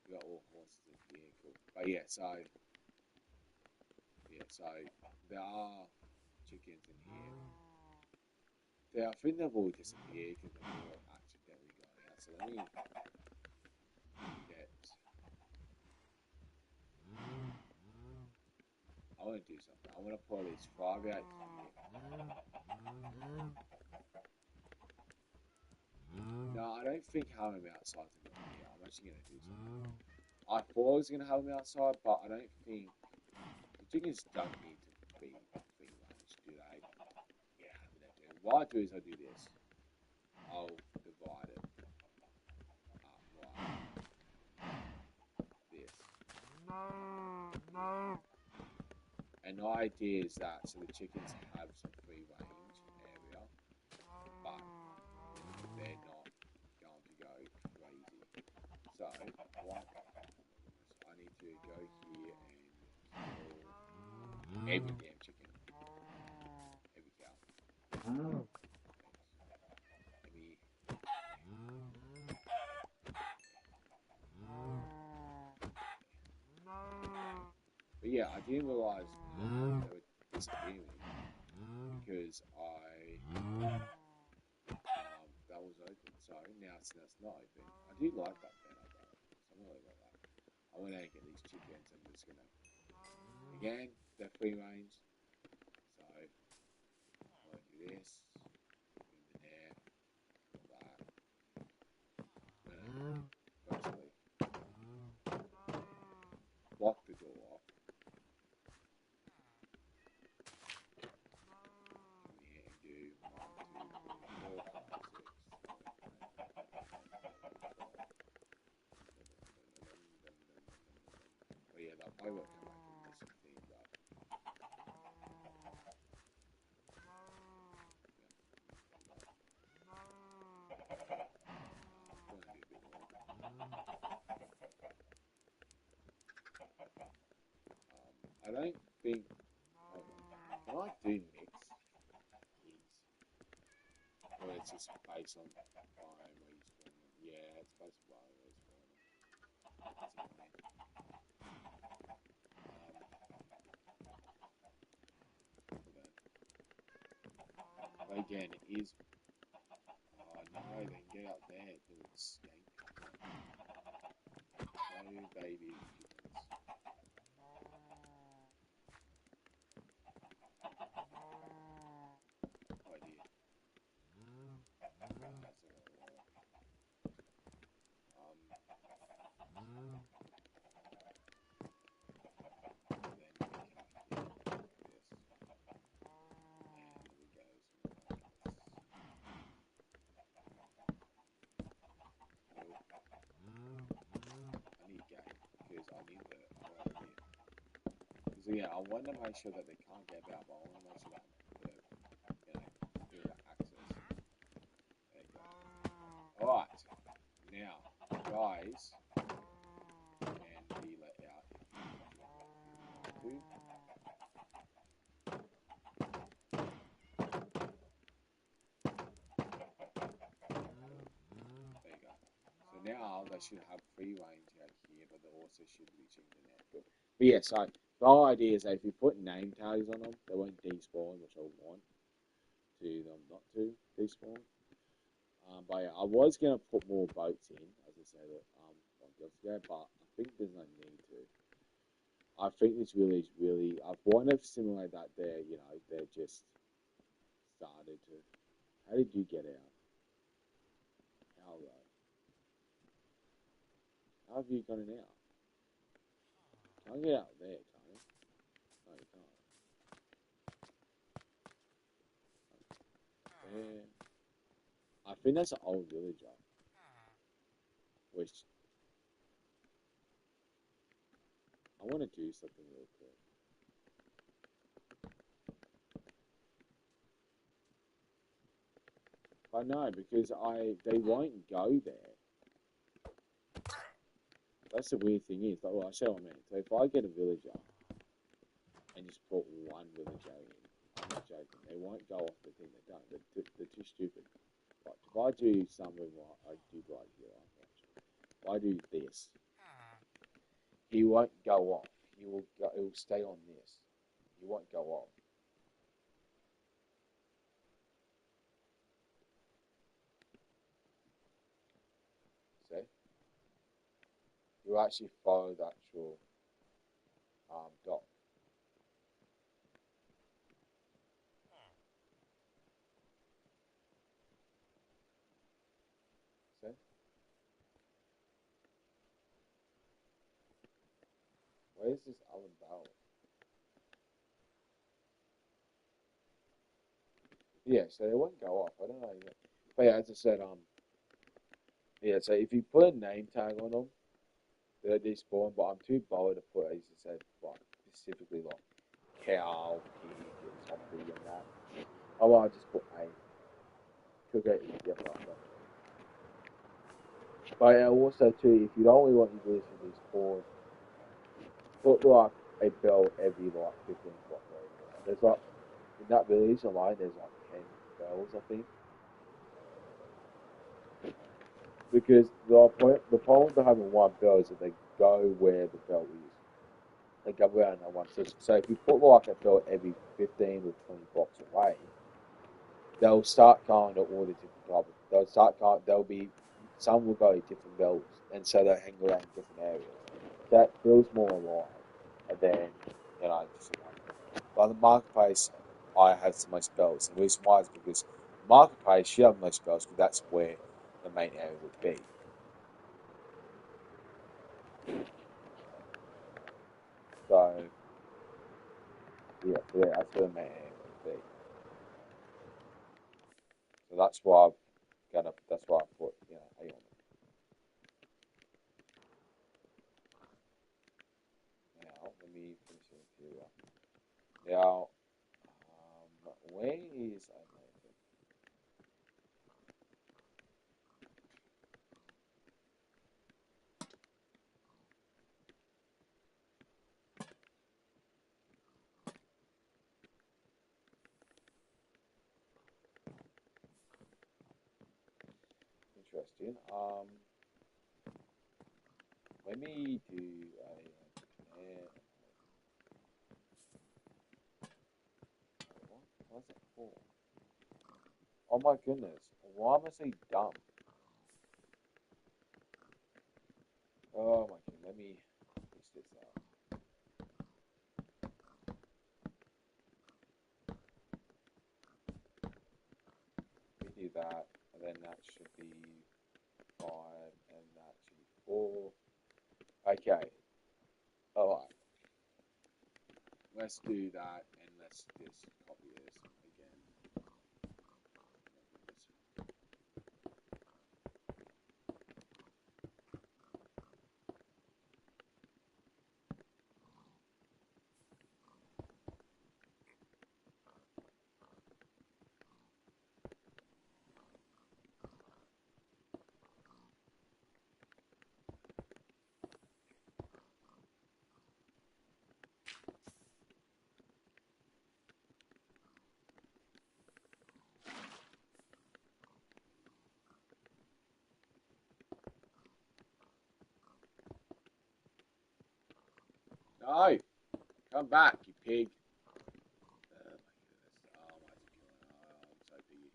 We got all horses in here. Cool. But so there are chickens in here. I think they've all disappeared because they've all accidentally gone out. So let me get. I want to do something. I want to pull these 5 out here. No, I don't think having them outside is a good idea. I'm actually going to do something. I thought I was going to have them outside, but I don't think the chickens don't need to be free range, do they? Yeah, they do. What I do is I do this. I'll divide it up like this. And the idea is that so the chickens have some free range area, but they're not going to go crazy. So what I need to go here and kill every damn chicken, every cow. Every, but yeah, I didn't realize they were disappearing because that was open. So now that's not open. I do like that better though. So I'm really like that. I want to get these chickens. I'm just gonna again they're free range. So I'm gonna do this. Put them in there. Like that. I'm gonna basically lock the door off. Come here and do 1, 2, 3, 4, 5, 6. But yeah, that probably won't come back in this thing, but yeah, I'm gonna do a bit more. I don't think. Hold on. Can I do mix? Or it's just based on biome where you spawn them. Yeah, it's based on biome where you spawn them. That's annoying. But again, it is. Oh no, they can get up there. Little skank. No baby chickens. Oh dear. That's not gonna work. Then we come here. Yes. And we go somewhere like this. I need game because I need the right here. Because yeah, I want to make sure that they can't get out, but I want to make sure that the do the access. There you go. All right, now guys can be let out if you want to. There you go. So now they should have free range out here, but they also should be changing the net. But yeah, so the whole idea is that if you put name tags on them, they won't despawn, which I want to them not to despawn. But yeah, I was gonna put more boats in, as I said, like yesterday, but I think there's no need to. I think this village really, I've wanted to simulate that there, they're just started to. How did you get out? How though? How have you gotten out? Can't get out there, can you? No, you can't. Yeah. I think that's an old villager, which I want to do something real quick. I know because they won't go there. That's the weird thing is, like, well, I'll show you what I mean. So if I get a villager and just put one villager in, I'm not joking, they won't go off the thing. They don't. They're too stupid. Like if I do something like I did right here, if I do this, he won't go off. He will go. He will stay on this. He won't go off. See? He will actually follow the actual dot. See? Where's this other barrel? Yeah, so they won't go off. I don't know yet. But yeah, as I said, yeah, so if you put a name tag on them, they'll despawn, but I'm too bold to put, as I said, like, specifically like cow, pig, and zombie and that. Oh, well, I just put a. Could get easier faster. But yeah, also too, if you don't really want your village to despawn, put like a bell every like 15 block radius. There's like, in that village alone, there's like 10 bells, I think. Because the problem to having one bell is that they go where the bell is. They go around that one. So if you put like a bell every 15 or 20 blocks away, they'll start going to all the different types. They'll start going. There'll be some will go to different bells, and so they hang around different areas. That feels more alive. And then just like, by the marketplace, I have the most bells. And the reason why is because marketplace should have the most bells because that's where the main area would be. So yeah, that's where the main area would be. So that's why that's why I put A on it. Now let me finish the material. Now, where is I question. Let me do a compare. What's it for? Oh my goodness, why am I so dumb? Oh my goodness, let me fix this up. We do that, and then that should be 5, and that should be 4. Okay, alright. Let's do that, and let's just copy this again. No! Come back, you pig! Oh my goodness. Oh, I'm so piggy.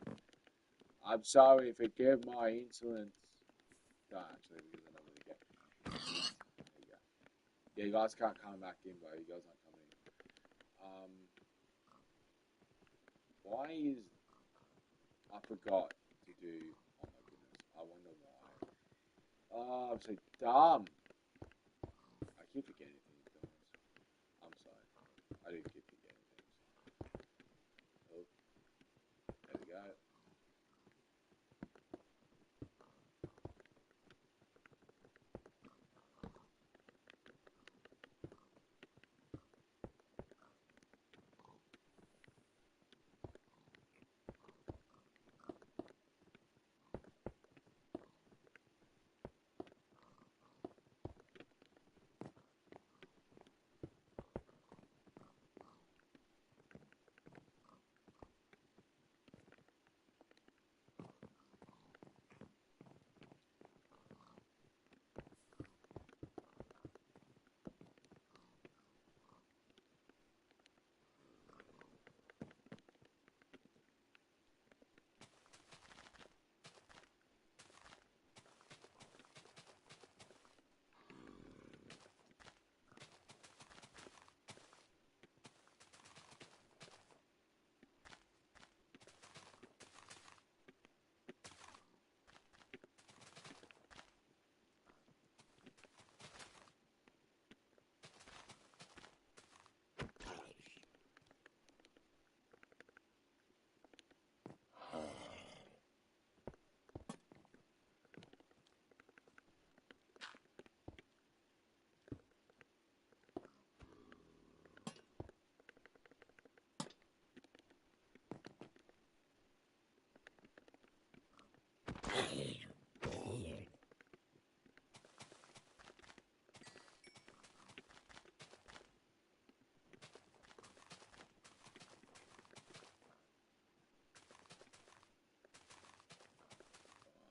I'm sorry, forgive my insolence. No, actually, because I'm not going to get. There you go. Yeah, you guys can't come back in, bro. You guys aren't coming in. Why is. I forgot to do. Oh my goodness. I wonder why. Oh, I'm so dumb. I keep forgetting things, guys. I'm sorry. I do keep forgetting things. Oh, there we go.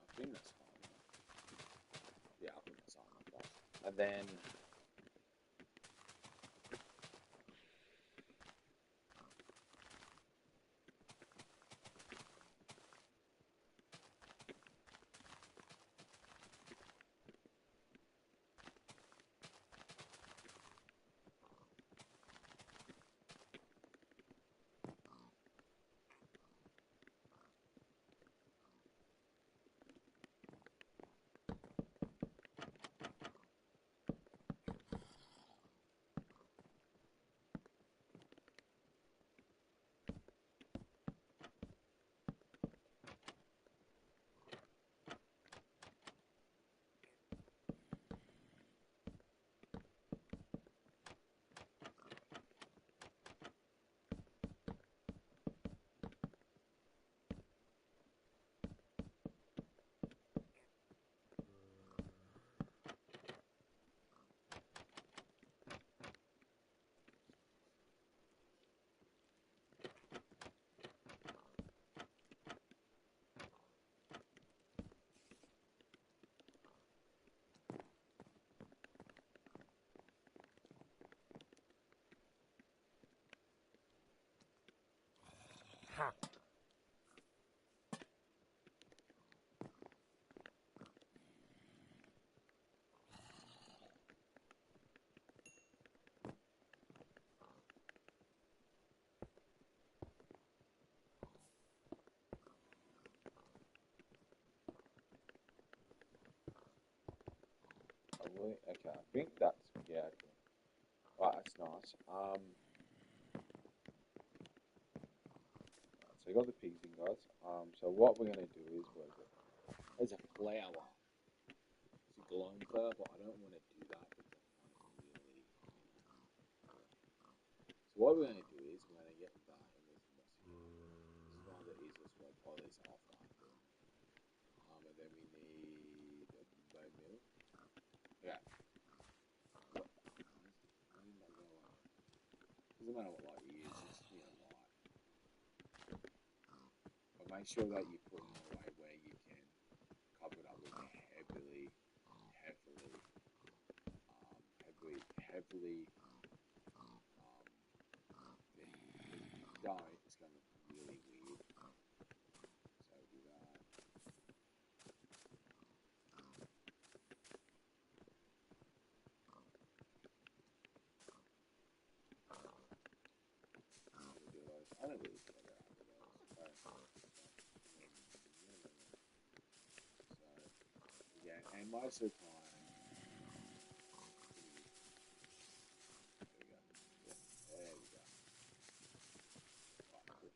I think that's hard enough. Yeah, I think that's hard enough, guys. And then. Probably. Okay, I think that's yeah. Okay. Right, that's nice. So we got the pigs in, guys. So what we're gonna do is there's a flower. It's a glowing flower, but I don't want to do that because I find it really. So what we're gonna do is we're gonna get that and this is what's here. This is one of the easiest way to pull this off after. And then we need a bone meal. Yeah. What? Why didn't that go away? Doesn't matter what light you use, it's light. But make sure that you put it away where you can cover it up with heavily, heavily, heavily thing. If you don't, it's going to look really weird. So do that. I don't really care about those. So, yeah, and most of the time, there we go. Yeah, there we go. Right, cool.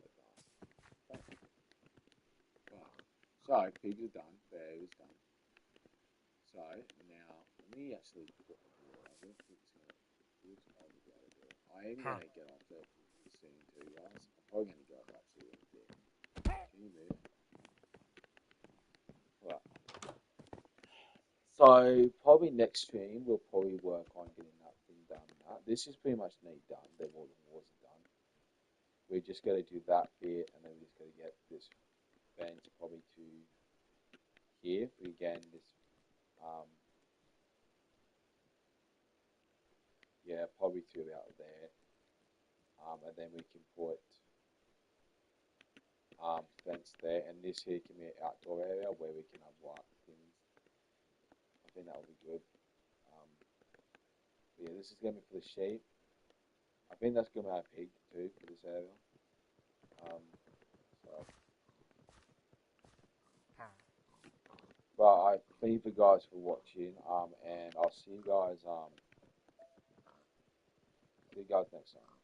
That's nice. Right. So, pigs are done. Bear is done. So, now, let me actually put the board. I don't think it's going to, it looks odd to be able to do it. I am going to get off it soon too, guys. I'm probably going to go off actually in a bit. Can you move? Right. So probably next stream we'll probably work on getting that thing done. This is pretty much neat done. The walls are done. We just got to do that bit, and then we just got to get this bench probably to here. Again, this yeah, probably to about there. And then we can put fence there, and this here can be an outdoor area where we can have white things. I think that will be good. Yeah, this is gonna be for the sheep. I think that's gonna be our pig too for this area. So, but I thank you guys for watching. And I'll see you guys. See you guys next time.